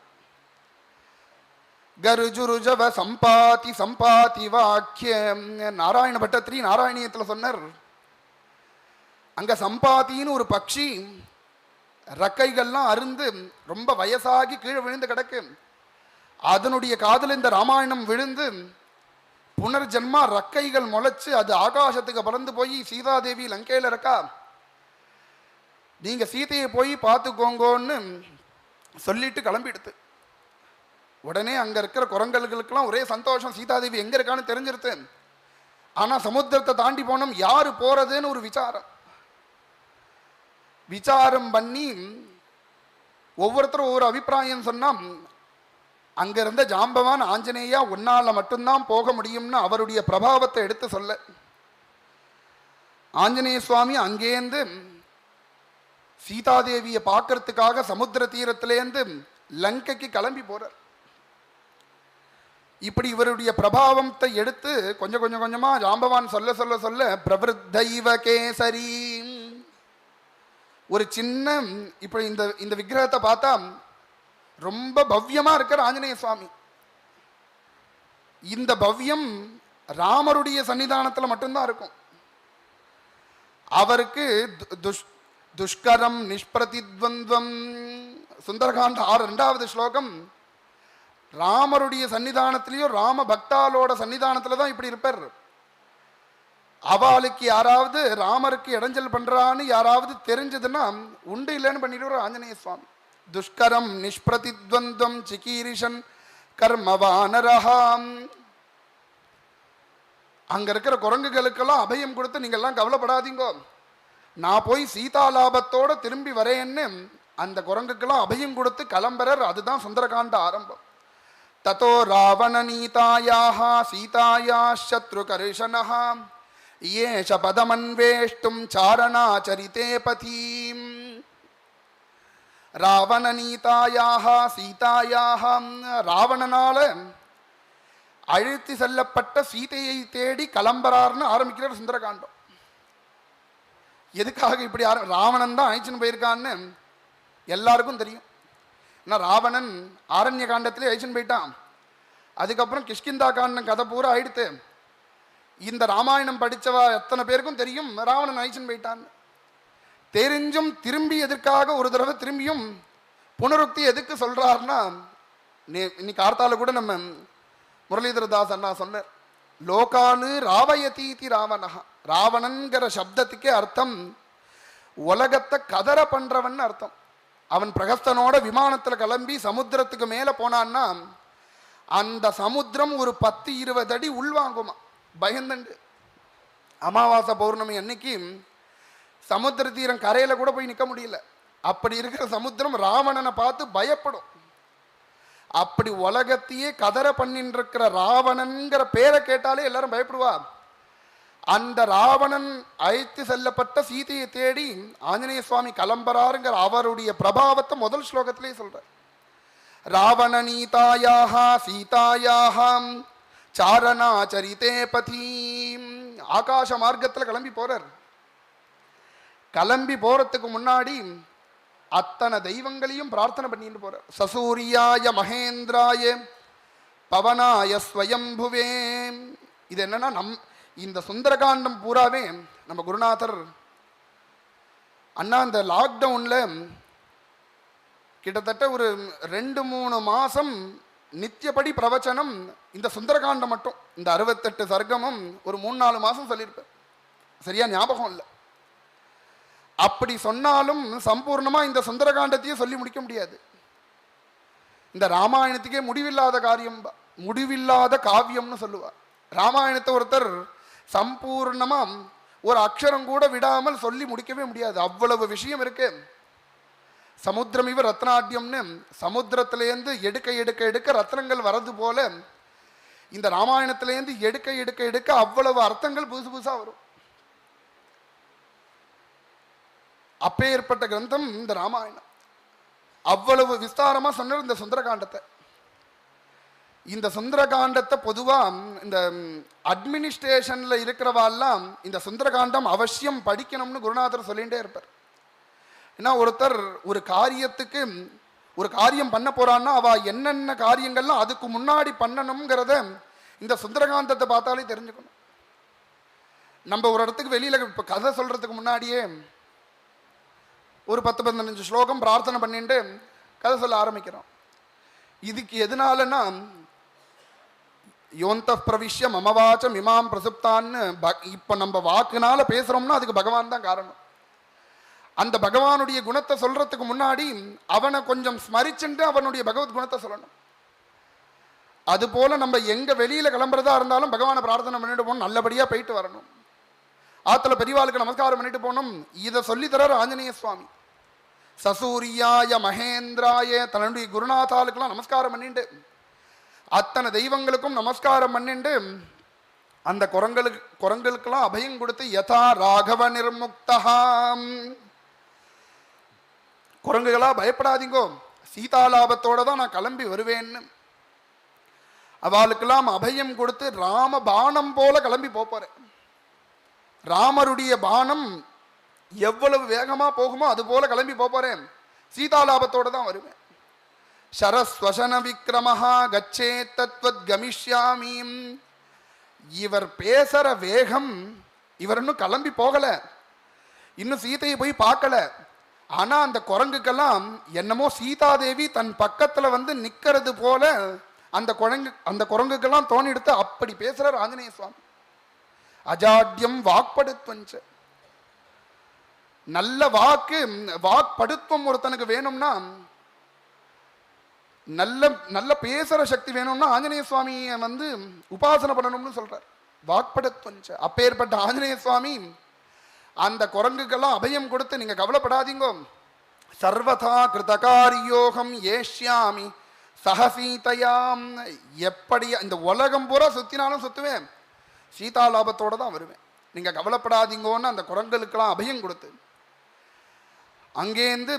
கருஜுருஜவ சம்பாதி சம்பாதி வாக்கியம் நாராயண பட்டத்திரி நாராயணியத்தில் சொன்னார். அங்க சம்பாத்தின்னு ஒரு பட்சி ரக்கைகள்லாம் அருந்து ரொம்ப வயசாகி கீழே விழுந்து கிடக்கு. அதனுடைய காதில் இந்த ராமாயணம் விழுந்து புனர்ஜன்மா ரக்கைகள் முளைச்சு அது ஆகாசத்துக்கு பறந்து போய் சீதாதேவி லங்கையில் இருக்கா, நீங்க சீதையை போய் பார்த்துக்கோங்கன்னு சொல்லிட்டு கிளம்பிடுது. உடனே அங்க இருக்கிற குரங்கல்களுக்கெல்லாம் ஒரே சந்தோஷம், சீதாதேவி எங்க இருக்கான்னு தெரிஞ்சிருது. ஆனா சமுத்திரத்தை தாண்டி போனோம், யாரு போறதுன்னு ஒரு விசாரம் பண்ணி ஒவ்வொருத்தரும் ஒவ்வொரு அபிப்பிராயம் சொன்னா, அங்க இருந்த ஜாம்பவான் ஆஞ்சநேயா உன்னால மட்டும்தான் போக முடியும்னு அவருடைய பிரபாவத்தை எடுத்து சொல்ல, ஆஞ்சநேய சுவாமி அங்கேருந்து சீதாதேவியை பார்க்கறதுக்காக சமுத்திர தீரத்திலேருந்து லங்கைக்கு கிளம்பி போறார். இப்படி இவருடைய பிரபாவத்தை எடுத்து கொஞ்சம் கொஞ்சமா ஜாம்பவான் சொல்ல சொல்ல சொல்ல பிரவருத்தைவ கேசரி ஒரு சின்ன இப்ப இந்த விக்கிரகத்தை பார்த்தா ரொம்ப பவ்யமா இருக்கிற ஆஞ்சநேய சுவாமி. இந்த பவ்யம் ராமருடைய சன்னிதானத்தில் மட்டும்தான் இருக்கும். அவருக்கு துஷ்கரம் நிஷ்பிரதித்வந்த்வம் சுந்தரகாண்ட 2வது ஸ்லோகம். ராமருடைய சன்னிதானத்திலேயோ ராம பக்தாலோட சன்னிதானத்துல தான் இப்படி இருப்பார். அவளுக்கு யாராவது ராமருக்கு இடைஞ்சல் பண்றான்னு யாராவது தெரிஞ்சதுன்னா உண்டு இல்லைன்னு பண்ணிடுவார் ஆஞ்சநேய சுவாமி. துஷ்கரம் நிஷ்பிரதித்வந்த்வம் சிகீரிஷன் கர்மவானரஹாம். அங்க இருக்கிற குரங்குகளுக்கெல்லாம் அபயம் கொடுத்து நீங்க எல்லாம் கவலைப்படாதீங்கோ, நான் போய் சீதாலாபத்தோட திரும்பி வரேன்னு அந்த குரங்குக்கெல்லாம் அபயம் கொடுத்து கிளம்புறார். அதுதான் சுந்தரகாண்ட ஆரம்பம். ததோ ராவண நீதாயாஹ சீதாயா சத்ருகர்ஷனஹ ஏஷ பதமன்வேஷ்டும் சாரணாச்சரிதே பதீம். ராவண நீதாயாக சீதாயாக ராவணனால அழுத்தி செல்லப்பட்ட சீதையை தேடி கிளம்புறார்னு ஆரம்பிக்கிறார் சுந்தரகாண்டம். எதுக்காக இப்படி ராவணன் தான் அழைச்சுன்னு போயிருக்கான்னு எல்லாருக்கும் தெரியும். ஏன்னா ராவணன் ஆரண்ய காண்டத்திலே அழைச்சுன்னு போயிட்டான். அதுக்கப்புறம் கிஷ்கிந்தா காண்டம் கதை பூரா ஆயிடுத்து. இந்த ராமாயணம் படித்தவா எத்தனை பேருக்கும் தெரியும் ராவணன் அழைச்சுன்னு போயிட்டான். தெரிஞ்சும் திரும்பி எதற்காக ஒரு தடவை திரும்பியும் புனருக்தி எதுக்கு சொல்றாருன்னா, இன்னைக்கு ஆர்த்தால கூட நம்ம முரளிதரதாஸ் அண்ணா சொன்னார், லோகானு ராவயதீதி ராவணஹா. ராவணன்கிற சப்தத்துக்கே அர்த்தம் உலகத்தை கதற பண்றவன் அர்த்தம். அவன் பிரகஸ்தனோட விமானத்துல கிளம்பி சமுத்திரத்துக்கு மேல போனான்னா அந்த சமுத்திரம் ஒரு 10-20 அடி உள்வாங்குமா பயந்தண்டு. அமாவாசை பௌர்ணமி அன்னைக்கு சமுத்திர தீரம் கரையில கூட போய் நிற்க முடியல. அப்படி இருக்கிற சமுத்திரம் ராவணனை பார்த்து பயப்படும். அப்படி உலகத்தையே கதற பண்ணிட்டு இருக்கிற ராவணன்கிற பேரை கேட்டாலே எல்லாரும் பயப்படுவா. அந்த ராவணன் அழைத்து செல்லப்பட்ட சீதையை தேடி ஆஞ்சநேய சுவாமி கிளம்புறாருங்கிற அவருடைய பிரபாவத்தை முதல் ஸ்லோகத்திலே சொல்றார். ராவண நீதாயாக சீதாயாக சாரணாச்சரிதே பதீம். ஆகாச மார்க்கத்தில் கிளம்பி போறார். கிளம்பி போறதுக்கு முன்னாடி அத்தனை தெய்வங்களையும் பிரார்த்தனை பண்ணிட்டு போறார். சசூரியாய மகேந்திராய பவனாய ஸ்வயம்புவே. இது என்னன்னா இந்த சுந்தரகாண்டம் பூராவே நம்ம குருநாதர் அண்ணா இந்த லாக்டவுன்ல கிட்டத்தட்ட ஒரு 2-3 மாசம் நித்தியப்படி பிரவச்சனம் இந்த சுந்தரகாண்டம் மட்டும். இந்த 68 சர்க்கமும் ஒரு 3-4 மாசம் சொல்லியிருப்பேன், சரியா ஞாபகம் இல்லை. அப்படி சொன்னாலும் சம்பூர்ணமா இந்த சுந்தரகாண்டத்தையே சொல்லி முடிக்க முடியாது. இந்த ராமாயணத்துக்கே முடிவில்லாத காரியம், முடிவில்லாத காவியம்னு சொல்லுவார். ராமாயணத்தை ஒருத்தர் சம்பூர்ணமா ஒரு அக்ஷரம் கூட விடாமல் சொல்லி முடிக்கவே முடியாது, அவ்வளவு விஷயம் இருக்கு. சமுத்திரம் இவ ரத்னாட்யம்னு சமுத்திரத்திலேருந்து எடுக்க எடுக்க எடுக்க ரத்னங்கள் வரது போல இந்த ராமாயணத்திலேருந்து எடுக்க எடுக்க எடுக்க அவ்வளவு அர்த்தங்கள் புதுசு புதுசா வரும். அப்பேற்பட்ட கிரந்தம் இந்த ராமாயணம். அவ்வளவு விஸ்தாரமா சொன்னார் இந்த சுந்தரகாண்டத்தை. இந்த சுந்தரகாண்டத்தை பொதுவா இந்த அட்மினிஸ்ட்ரேஷன்ல இருக்கிறவாள்லாம் இந்த சுந்தரகாண்டம் அவசியம் படிக்கணும்னு குருநாதர் சொல்லிகிட்டே இருப்பார். ஏன்னா ஒருத்தர் ஒரு காரியத்துக்கு ஒரு காரியம் பண்ண போறான்னா அவ என்னென்ன காரியங்கள்லாம் அதுக்கு முன்னாடி பண்ணணுங்கிறத இந்த சுந்தரகாண்டத்தை பார்த்தாலே தெரிஞ்சுக்கணும். நம்ம ஒரு இடத்துக்கு வெளியில இப்ப கதை சொல்றதுக்கு முன்னாடியே ஒரு 10-15 ஸ்லோகம் பிரார்த்தனை பண்ணிட்டு கதை சொல்ல ஆரம்பிக்கிறோம். இதுக்கு எதனாலன்னா யோந்த பிரவிஷ்ய மமவாச்சம் இமாம் பிரசுப்தான்னு இப்ப நம்ம வாக்குனால பேசுறோம்னா அதுக்கு பகவான் தான் காரணம். அந்த பகவானுடைய குணத்தை சொல்றதுக்கு முன்னாடி அவனை கொஞ்சம் ஸ்மரிச்சுட்டு அவனுடைய பகவத் குணத்தை சொல்லணும். அது போல நம்ம எங்க வெளியில கிளம்புறதா இருந்தாலும் பகவானை பிரார்த்தனை பண்ணிட்டு போகணும், நல்லபடியா போயிட்டு வரணும். ஆத்துல பெரியவாளுக்கு நமஸ்காரம் பண்ணிட்டு போகணும். இதை சொல்லித்தரார் ஆஞ்சநேய சுவாமி. சசூரியாய மகேந்திராய தன்னுடைய குருநாதாளுக்கெல்லாம் நமஸ்காரம் பண்ணிட்டு அத்தனை தெய்வங்களுக்கும் நமஸ்காரம் பண்ணிட்டு அந்த குரங்களுக்கெல்லாம் அபயம் கொடுத்து யதா ராகவ நிர்முக்தஹாம், குரங்குகளா பயப்படாதீங்கோ, சீதாலாபத்தோட தான் நான் கிளம்பி வருவேன்னு அவளுக்கெல்லாம் அபயம் கொடுத்து ராம பானம் போல கிளம்பி போறேன். ராமருடைய பானம் எவ்வளவு வேகமா போகுமோ அது போல கிளம்பி போறேன், சீதாலாபத்தோட தான் வருவேன். சரஸ்வசன விக்ரமஹா கச்சே தத்வத் கமிஷ்யாமீம். இவர் பேசுற வேகம், இவர் இன்னும் கிளம்பி போகல, இன்னும் சீதையை போய் பார்க்கல. ஆனா அந்த குரங்குக்கெல்லாம் என்னமோ சீதாதேவி தன் பக்கத்துல வந்து நிக்கிறது போல அந்த குரங்குக்கெல்லாம் தோணி எடுத்து அப்படி பேசுறார் ஆஞ்சநேய சுவாமி. அஜாட்யம் வாக்படுத்வஞ்ச, நல்ல வாக்படுத்துவம் ஒருத்தனுக்கு வேணும்னா, நல்ல நல்ல பேசுற சக்தி வேணும்னா ஆஞ்சநேய சுவாமியை வந்து உபாசனை பண்ணணும்னு சொல்றார். வாக்படுத்வஞ்ச, அப்பேற்பட்ட ஆஞ்சநேய சுவாமி அந்த குரங்குக்கெல்லாம் அபயம் கொடுத்து நீங்க கவலைப்படாதீங்கோ, சர்வதா கிருதகாரியோகம் ஏஷ்யாமி சஹசீதையாம். எப்படி இந்த உலகம் பூரா சுத்தினாலும் சுத்துவேன், சீதாலாபத்தோட தான் வருவேன், நீங்க கவலைப்படாதீங்கன்னு அந்த குரங்களுக்கெல்லாம் அபயம் கொடுத்து அங்கேருந்து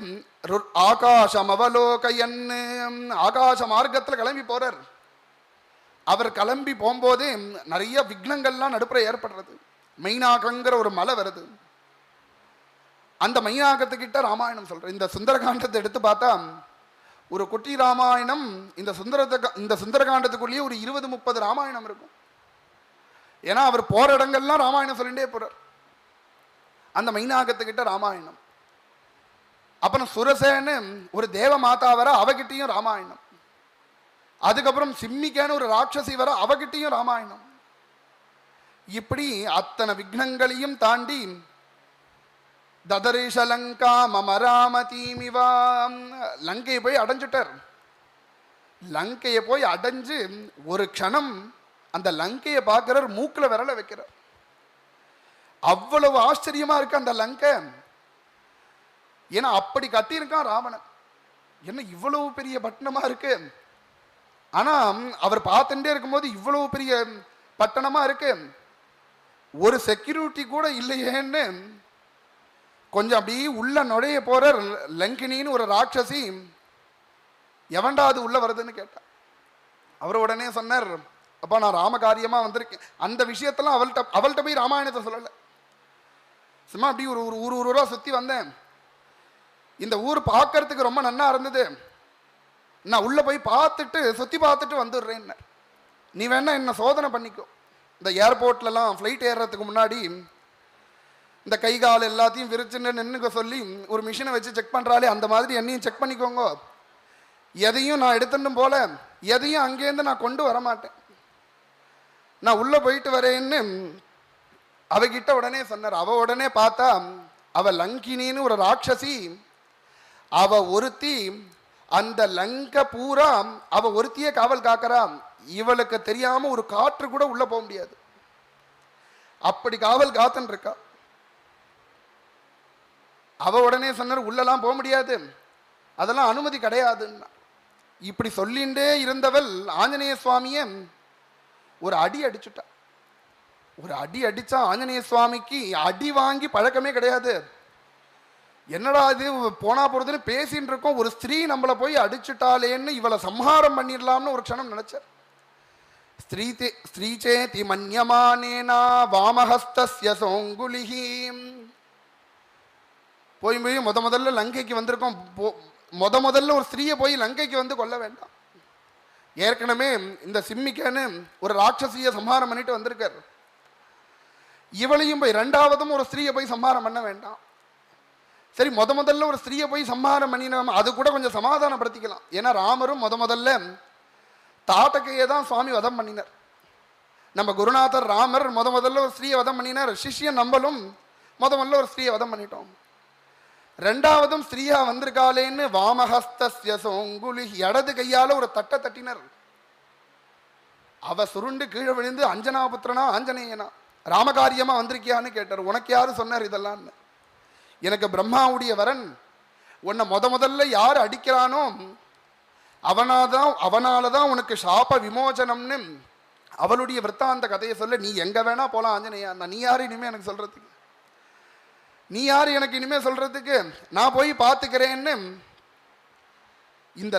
ஆகாசம் அவலோகையன் ஆகாச மார்க்கத்தில் கிளம்பி போறார். அவர் கிளம்பி போகும்போது நிறைய விக்னங்கள்லாம் நடுப்புற ஏற்படுறது. மைனாகங்கிற ஒரு மலை வருது. அந்த மைனாகத்துக்கிட்ட ராமாயணம் சொல்ற. இந்த சுந்தரகாண்டத்தை எடுத்து பார்த்தா ஒரு குட்டி ராமாயணம் இந்த சுந்தரகாண்டத்துக்குள்ளேயே ஒரு 20-30 ராமாயணம் இருக்கும். ஏன்னா அவர் போற இடங்கள்லாம் ராமாயணம் சொல்லிட்டே போறார். அந்த மைனாகத்துக்கிட்ட ராமாயணம். அப்புறம் சுரசேன்னு ஒரு தேவ மாதா வர, அவகிட்டையும் ராமாயணம். அதுக்கப்புறம் சிம்மிக்கேன்னு ஒரு ராட்சசி வர, அவகிட்டையும் ராமாயணம். இப்படி அத்தனை விக்னங்களையும் தாண்டி ததரிஷ லங்கா மம ராமதீமிவா, லங்கையை போய் அடைஞ்சிட்டார். லங்கையை போய் அடைஞ்சு ஒரு க்ஷணம் அந்த லங்கையை பார்க்கிறார், மூக்கில் விரல வைக்கிறார். அவ்வளவு ஆச்சரியமா இருக்கு அந்த லங்கை. ஏன்னா அப்படி கட்டியிருக்கான் ராவணன். என்ன இவ்வளவு பெரிய பட்டணமா இருக்கு, ஆனா அவர் பார்த்துட்டே இருக்கும்போது இவ்வளவு பெரிய பட்டணமா இருக்கு, ஒரு செக்யூரிட்டி கூட இல்லையேன்னு கொஞ்சம் அப்படியே உள்ள நுழைய போற லங்கினின்னு ஒரு ராட்சசி எவன்டா அது உள்ள வருதுன்னு கேட்டா. அவர் உடனே சொன்னார், அப்பா நான் ராமகாரியமா வந்திருக்கேன். அந்த விஷயத்தெல்லாம் அவள்கிட்ட போய் ராமாயணத்தை சொல்லலை, சும்மா அப்படி ஒரு ஊரா சுத்தி வந்தேன், இந்த ஊர் பார்க்கறதுக்கு ரொம்ப நன்னா இருந்தது, நான் உள்ள போய் பார்த்துட்டு சுத்தி பார்த்துட்டு வந்துடுறேன், நீ வேணா என்ன சோதனை பண்ணிக்கோ. இந்த ஏர்போர்ட்லலாம் ஃப்ளைட் ஏறுறதுக்கு முன்னாடி இந்த கை கால் எல்லாத்தையும் விரிச்சுன்னு நின்னுக்க சொல்லி ஒரு மிஷினை வச்சு செக் பண்றாலே, அந்த மாதிரி என்னையும் செக் பண்ணிக்கோங்க. எதையும் நான் எடுத்துட்டும் போல எதையும் அங்கேருந்து நான் கொண்டு வர மாட்டேன், நான் உள்ள போயிட்டு வரேன்னு அவகிட்ட உடனே சொன்னார். அவ உடனே பார்த்தா அவ லங்கினின்னு ஒரு ராட்சசி, அவ ஒருத்தி அந்த லங்க பூரா அவ ஒருத்தியே காவல் காக்கிறா. இவளுக்கு தெரியாம ஒரு காற்று கூட உள்ள போக முடியாது, அப்படி காவல் காத்துன்னு இருக்கா. அவ உடனே சொன்னார், உள்ளெல்லாம் போக முடியாது, அதெல்லாம் அனுமதி கிடையாதுன்னா. இப்படி சொல்லிண்டே இருந்தவள் ஆஞ்சநேய சுவாமிய ஒரு அடி அடிச்சுட்டா. ஒரு அடி அடிச்சா ஆஞ்சநேய சுவாமிக்கு அடி வாங்கி பழக்கமே கிடையாது. என்னடா இது போனா போறதுன்னு பேசின்னு இருக்கோம், ஒரு ஸ்திரீ நம்மளை போய் அடிச்சுட்டாலேன்னு இவளை சம்ஹாரம் பண்ணிடலாம்னு ஒரு க்ஷணம் நினைச்சார். ஸ்திரீச்சேதி மன்யமானேனா வாமஹஸ்தஸ்ய சோங்குலிஹி. போய் முதல்ல லங்கைக்கு வந்திருக்கோம், முதல்ல ஒரு ஸ்திரீயை போய் லங்கைக்கு வந்து கொல்ல வேண்டாம். ஏற்கனவே இந்த சிம்மிக்கன்னு ஒரு ராட்சசிய சம்ஹாரம் பண்ணிட்டு வந்திருக்கார். இவளையும் போய் ரெண்டாவதும் ஒரு ஸ்திரீயை போய் சம்ஹாரம் பண்ண வேண்டாம். சரி, முதல்ல ஒரு ஸ்திரீயை போய் சம்ஹாரம் பண்ணினோம், அது கூட கொஞ்சம் சமாதானப்படுத்திக்கலாம். ஏன்னா ராமரும் முதல்ல தாட்டகையை தான் சுவாமி வதம் பண்ணினார். நம்ம குருநாதர் ராமர் முதல்ல ஒரு ஸ்திரீயை வதம் பண்ணினார். சிஷ்யன் நம்மளும் முதல்ல ஒரு ஸ்திரீயை வதம் பண்ணிட்டோம். ரெண்டாவதும் ஸ்திரீயா வந்திருக்காளேன்னு வாமஹஸ்தஸ்ய சோங்குலி, இடது கையால ஒரு தட்டை தட்டினர். அவ சுருண்டு கீழே விழுந்து அஞ்சனாபுத்திரனா ஆஞ்சநேயனா ராமகாரியமா வந்திருக்கியான்னு கேட்டார். உனக்கு யாரு சொன்னார் இதெல்லாம்? எனக்கு பிரம்மாவுடைய வரன், உன்னை முதல்ல யார் அடிக்கிறானோ அவனாலதான் உனக்கு சாப விமோசனம்னு அவளுடைய விற்த்தாந்த கதையை சொல்ல, நீ எங்க வேணா போலாம் ஆஞ்சநேயா, நீ யாரு இனிமே எனக்கு சொல்றதுக்கு, நீ யாரு எனக்கு இனிமே சொல்றதுக்கு, நான் போய் பார்த்துக்கிறேன்னு இந்த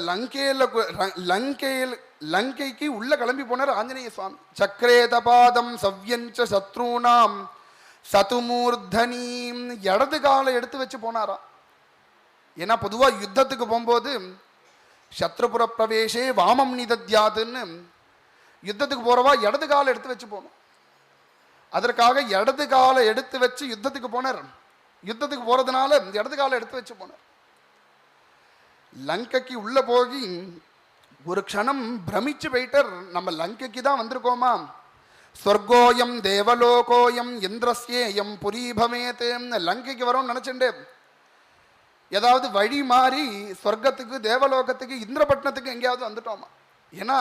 லங்கைக்கு உள்ள கிளம்பி போனார் ஆஞ்சநேய சுவாமி. சக்கரேதபாதம் சவ்யஞ்ச சத்ருணாம் சதுமூர்தனீம், இடது காலை எடுத்து வச்சு போனாரா. ஏன்னா பொதுவா யுத்தத்துக்கு போகும்போது சத்ருபுர பிரவேசே வாமம் நிதத்யாதுன்னு யுத்தத்துக்கு போறவா இடது காலை எடுத்து வச்சு போகணும். அதற்காக இடது காலை எடுத்து வச்சு யுத்தத்துக்கு போனார். யுத்தத்துக்கு போறதுனால இடது காலை எடுத்து வச்சு போனார். லங்கைக்கு உள்ள போய் ஒரு க்ஷணம் பிரமிச்சு போயிட்டார். நம்ம லங்கைக்கு தான் வந்திருக்கோமா, ஸ்வர்கோயம் தேவலோகோயம் இந்திரஸ்யேயம் புரீபமேத், லங்கைக்கு வரோம்னு நினைச்சுட்டு ஏதாவது வழி மாறி ஸ்வர்க்கத்துக்கு தேவலோகத்துக்கு இந்திரபட்னத்துக்கு எங்கேயாவது வந்துட்டோமா. ஏன்னா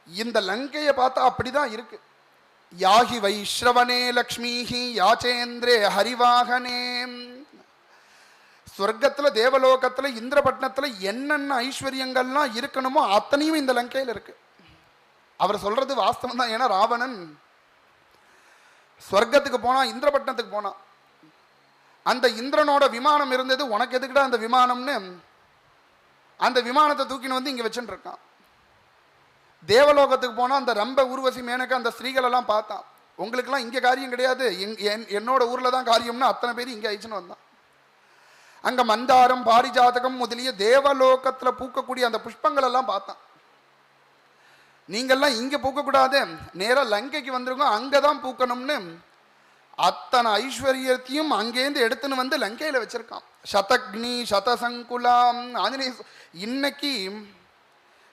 இந்த லங்கையை பார்த்தா அப்படிதான் இருக்கு. யாகி வைஸ்ரவனே லக்ஷ்மிஹி யாச்சேந்திரே ஹரிவாகனே, ஸ்வர்க்கத்துல தேவலோகத்துல இந்திரபட்னத்துல என்னென்ன ஐஸ்வர்யங்கள்லாம் இருக்கணுமோ அத்தனையும் இந்த லங்கையில் இருக்கு. அவர் சொல்றது வாஸ்தவம் தான். ஏன்னா ராவணன் ஸ்வர்க்கத்துக்கு போனா, இந்திரபட்னத்துக்கு போனா, அந்த இந்திரனோட விமானம் இருந்தது, உனக்கு எதுக்குடா அந்த விமானம்னு அந்த விமானத்தை தூக்கின்னு வந்து இங்க வச்சுட்டு இருக்கான். தேவலோகத்துக்கு போனா அந்த ரம்ப ஊர்வசி மேனக்க அந்த ஸ்திரீகள் எல்லாம் பார்த்தான். உங்களுக்கெல்லாம் இங்க காரியம் கிடையாது, என்னோட ஊர்ல தான் காரியம்னு அத்தனை பேர் இங்க அழிச்சுன்னு வந்தான். அங்க மந்தாரம் பாரிஜாதகம் முதலிய தேவலோகத்துல பூக்கக்கூடிய அந்த புஷ்பங்கள் எல்லாம் பார்த்தான். நீங்கெல்லாம் இங்க பூக்கக்கூடாது, நேரா லங்கைக்கு வந்துருங்க, அங்கதான் பூக்கணும்னு அத்தனை ஐஸ்வர்யத்தையும் அங்கேருந்து எடுத்துன்னு வந்து லங்கையில வச்சிருக்கான். சதக்னி சதசங்குலாம் ஆஞ்சநேய. இன்னைக்கு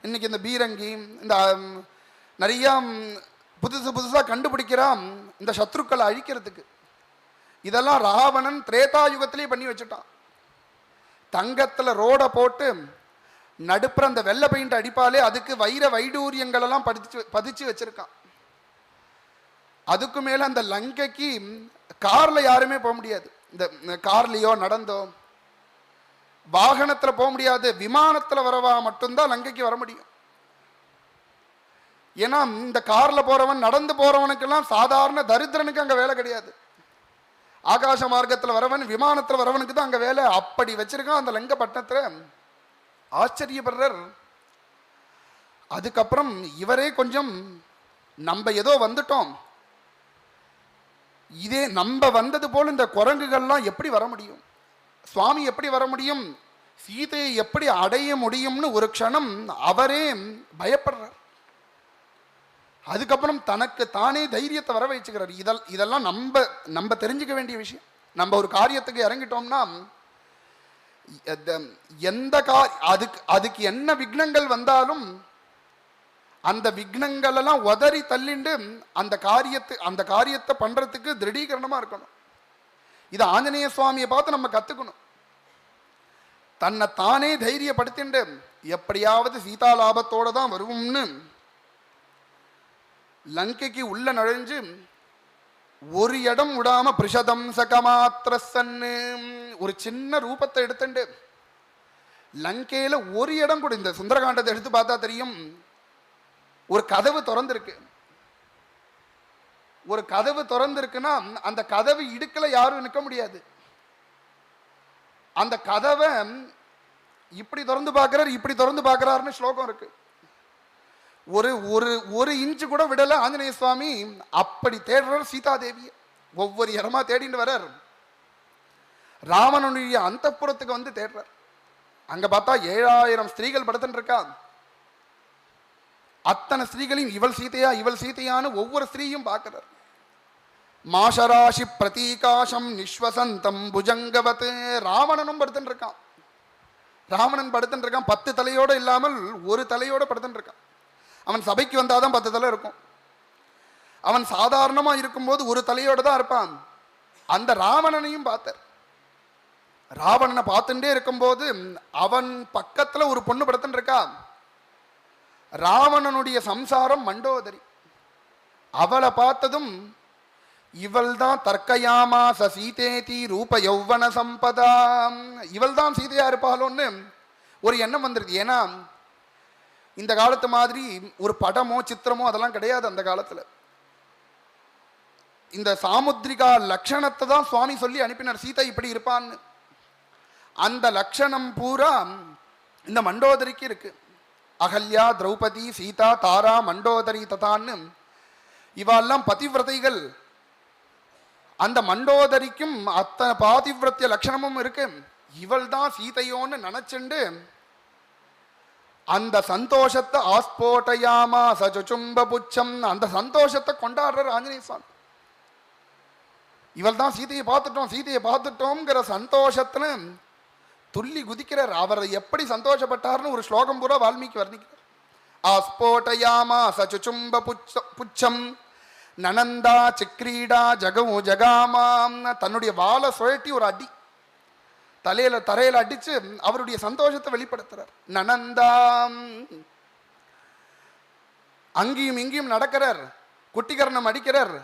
இந்த பீரங்கி, இந்த நிறைய புதுசா கண்டுபிடிக்கிறான் இந்த சத்ருக்களை அழிக்கிறதுக்கு. இதெல்லாம் ராவணன் திரேதாயுகத்திலேயே பண்ணி வச்சுட்டான். தங்கத்துல ரோட போட்டு நடுப்புற அந்த வெள்ளை பெயிண்ட் அடிப்பாலே அதுக்கு வைர வைடூரியங்கள் எல்லாம் பதிச்சு வச்சிருக்கான். அதுக்கு மேல அந்த லங்கைக்கு கார்ல யாருமே போக முடியாது. இந்த கார்லயோ நடந்தோ வாகனத்துல போக முடியாது, விமானத்துல வரவா மட்டும்தான் லங்கைக்கு வர முடியும். ஏன்னா இந்த கார்ல போறவன் நடந்து போறவனுக்கெல்லாம் சாதாரண தரித்திரனுக்கு அங்க வேலை கிடையாது. ஆகாச மார்க்கத்துல வரவன் விமானத்துல வரவனுக்கு தான் அங்க வேலை. அப்படி வச்சிருக்கான் அந்த லங்கப்பட்டினத்துல. ஆச்சரியப்படுறார். அதுக்கப்புறம் இவரே கொஞ்சம் நம்ம ஏதோ வந்துட்டோம், இதே நம்ம வந்தது போல இந்த குரங்குகள்லாம் எப்படி வர முடியும், சுவாமி எப்படி வர முடியும், சீதையை எப்படி அடைய முடியும்னு ஒரு க்ஷணம் அவரே பயப்படுறார். அதுக்கப்புறம் தனக்கு தானே தைரியத்தை வர வச்சுக்கிறார். இதெல்லாம் நம்ம தெரிஞ்சுக்க வேண்டிய விஷயம். நம்ம ஒரு காரியத்துக்கு இறங்கிட்டோம்னா எந்த அதுக்கு என்ன விக்னங்கள் வந்தாலும் அந்த விக்னங்கள் எல்லாம் உதறி தள்ளிண்டு அந்த காரியத்தை பண்றதுக்கு திருடீகரணமா இருக்கணும். இது ஆஞ்சநேய சுவாமியை பார்த்து நம்ம கத்துக்கணும். தன்னை தானே தைரியப்படுத்திண்டு எப்படியாவது சீதா லாபத்தோட தான் வருவோம்னு லங்கைக்கு உள்ள நுழைஞ்சு ஒரு இடம் விடாம பிரிஷதம் சகமாத்திரசன்னு ஒரு சின்ன ரூபத்தை எடுத்துண்டு லங்கையில ஒரு இடம் கூட, இந்த சுந்தரகாண்டத்தை எடுத்து பார்த்தா தெரியும், ஒரு கதவு திறந்திருக்கு. ஒரு கதவு திறந்திருக்குன்னா அந்த கதவு இடுக்கல யாரும் நிற்க முடியாது. அந்த கதவை இப்படி திறந்து பார்க்கிறார், இப்படி திறந்து பார்க்கிறாருன்னு ஸ்லோகம் இருக்கு. ஒரு ஒரு ஒரு இன்ச்சு கூட விடல ஆஞ்சநேய சுவாமி. அப்படி தேடுறார் சீதாதேவியை. ஒவ்வொரு இடமா தேடிட்டு வர்றார். ராவணனுடைய அந்தப்புறத்துக்கு வந்து தேடுறார். அங்க பார்த்தா 7000 ஸ்திரீகள் படுத்துட்டு இருக்கா. அத்தனை ஸ்திரீகளையும் இவள் சீதையா இவள் சீதையான்னு ஒவ்வொரு ஸ்திரீயும் பார்க்கிறார். மாஷராசி பிரதீகாசம் நிஸ்வசந்தம் புஜங்கவத். ராவணனும் படுத்துட்டு இருக்கான். ராவணன் படுத்துட்டு இருக்கான். 10 தலையோட இல்லாமல் ஒரு தலையோட படுத்துட்டு இருக்கான். அவன் சபைக்கு வந்தாதான் 10 தலை இருக்கும். அவன் சாதாரணமா இருக்கும்போது ஒரு தலையோட தான் இருப்பான். அந்த ராவணனையும் பார்த்தார். ராவணனை பார்த்துட்டே இருக்கும்போது அவன் பக்கத்துல ஒரு பொண்ணு படுத்துட்டு இருக்கா. ராவணனுடைய சம்சாரம் மண்டோதரி. அவளை பார்த்ததும் இவள் தான் தர்க்கயாமா சீதேதி ரூப யௌவன சம்பதா, இவள் தான் சீதையா இருப்பாளோன்னு ஒரு எண்ணம் வந்துருது. ஏன்னா இந்த காலத்து மாதிரி ஒரு படமோ சித்திரமோ அதெல்லாம் கிடையாது. அந்த காலத்துல இந்த சாமுத்ரிகா லட்சணத்தை தான் சுவாமி சொல்லி அனுப்பினார். சீதை இப்படி இருப்பான்னு. அந்த லட்சணம் பூரா இந்த மண்டோதரிக்கு இருக்கு. அகல்யா, திரௌபதி, சீதா, தாரா, மண்டோதரி ததான்னு இவெல்லாம் பதிவிரதைகள். அந்த மண்டோதரிக்கும் அத்தனை பாதிவிரத்திய லட்சணமும் இருக்கு. இவள் தான் சீதையோன்னு நினைச்சுண்டு அந்த சந்தோஷத்தை ஆஸ்போட்டயாமா சச்சும்ப புச்சம், அந்த சந்தோஷத்தை கொண்டாடுற ஆஞ்சநேய சுவாமி. இவள் தான் சீதையை பார்த்துட்டோம் சீதையை பார்த்துட்டோம்ங்கிற சந்தோஷத்துல துள்ளி குதிக்கிறார். அவர் எப்படி சந்தோஷப்பட்டார்னு ஒரு ஸ்லோகம் பூரா வால்மீகி வர்ணிக்கிறார். ஆஸ்போட்டயாமா சச்சும்ப புச்சம் நனந்தா சிக்ரீடா ஜகவு ஜகாமாம். தன்னுடைய வாளை சுழட்டி ஒரு அடி தரையில அடிச்சு அவருடைய சந்தோஷத்தை வெளிப்படுத்துறார். நனந்தாம், அங்கேயும் இங்கேயும் நடக்கிறார். குட்டிகரணம் அடிக்கிறார்.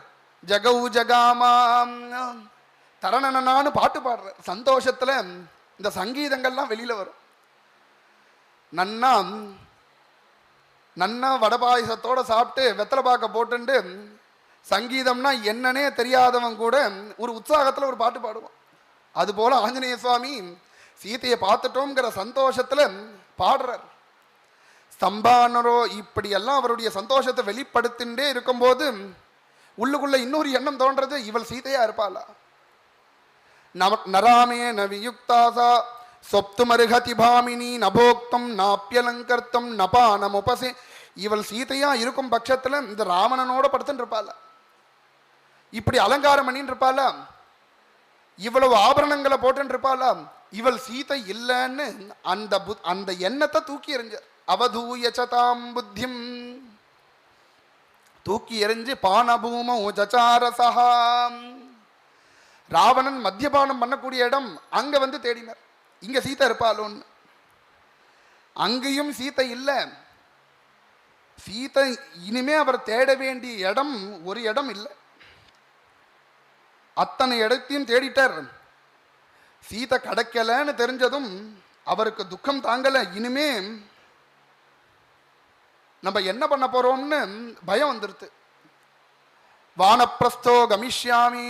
ஜகவு ஜகாமாம், தரணனான்னு பாட்டு பாடுறார். சந்தோஷத்துல இந்த சங்கீதங்கள்லாம் வெளியில வரும். நன்னா நன்னா வடபாயசத்தோட சாப்பிட்டு வெத்தலை பாக்க போட்டுண்டு சங்கீதம்னா என்னன்னே தெரியாதவன் கூட ஒரு உற்சாகத்துல ஒரு பாட்டு பாடுவான். அதுபோல ஆஞ்சநேய சுவாமி சீதையை பார்த்துட்டோங்கிற சந்தோஷத்துல பாடுறார். ஸ்தம்பானரோ இப்படி எல்லாம் அவருடைய சந்தோஷத்தை வெளிப்படுத்தின்றே இருக்கும்போது உள்ளுக்குள்ள இன்னொரு எண்ணம் தோன்றது, இவள் சீதையா இருப்பாளா? நராமே நவியுக்தாசா சொப்து மருகதி பாமினி நபோக்தம் நாப்பியலங்கர்த்தம் நபானம் உபசே. இவள் சீதையா இருக்கும் பட்சத்துல இந்த ராவணனோட படுத்துட்டு இருப்பாளா? இப்படி அலங்காரம் பண்ணிட்டு இருப்பாளா? இவ்வளவு ஆபரணங்களை போட்டு இருப்பாளா? இவள் சீதை இல்லைன்னு அந்த எண்ணத்தை தூக்கி எறிஞ்சார். அவதூயச்சதாம் புத்திம், தூக்கி எறிஞ்சு பானபூமோ ஜச்சாரசஹாம். ராவணன் மத்தியபானம் பண்ணக்கூடிய இடம் அங்க வந்து தேடினார். இங்க சீதை இருப்பாளோன்னு. அங்கேயும் சீதை இல்லை. சீதை இனிமே அவர் தேட வேண்டிய இடம் ஒரு இடம் இல்லை. அத்தனை இடத்தையும் தேடிட்டார். சீதை கிடைக்கலன்னு தெரிஞ்சதும் அவருக்கு துக்கம் தாங்கல. இனிமே நம்ம என்ன பண்ண போறோம்னு பயம் வந்துருது. வானப்பிரஸ்தோ கமிஷ்யாமி,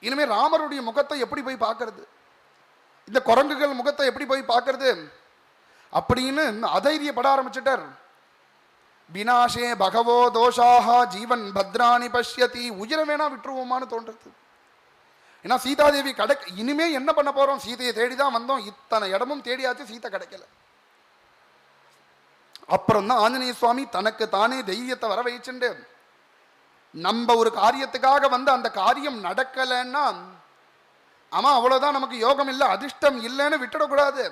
இனிமே ராமருடைய முகத்தை எப்படி போய் பார்க்கறது, இந்த குரங்குகள் முகத்தை எப்படி போய் பார்க்கறது அப்படின்னு அதைரியப்பட ஆரம்பிச்சிட்டார். வினாசே பகவோ தோஷாக ஜீவன் பத்ராணி பஷ்யதி, உயிரை வேணா விட்டுருவோமான்னு தோன்றது. ஏன்னா சீதாதேவி இனிமே என்ன பண்ண போறோம்? சீதையை தேடிதான் வந்தோம். இத்தனை இடமும் தேடியாச்சு, சீதை கிடைக்கல. அப்புறம் தான் ஆஞ்சநேய சுவாமி தனக்கு தானே தைரியத்தை வர வச்சுண்டு, நம்ம ஒரு காரியத்துக்காக வந்து அந்த காரியம் நடக்கலைன்னா ஆமா அவ்வளவுதான், நமக்கு யோகம் இல்லை அதிர்ஷ்டம் இல்லைன்னு விட்டுடக்கூடாது.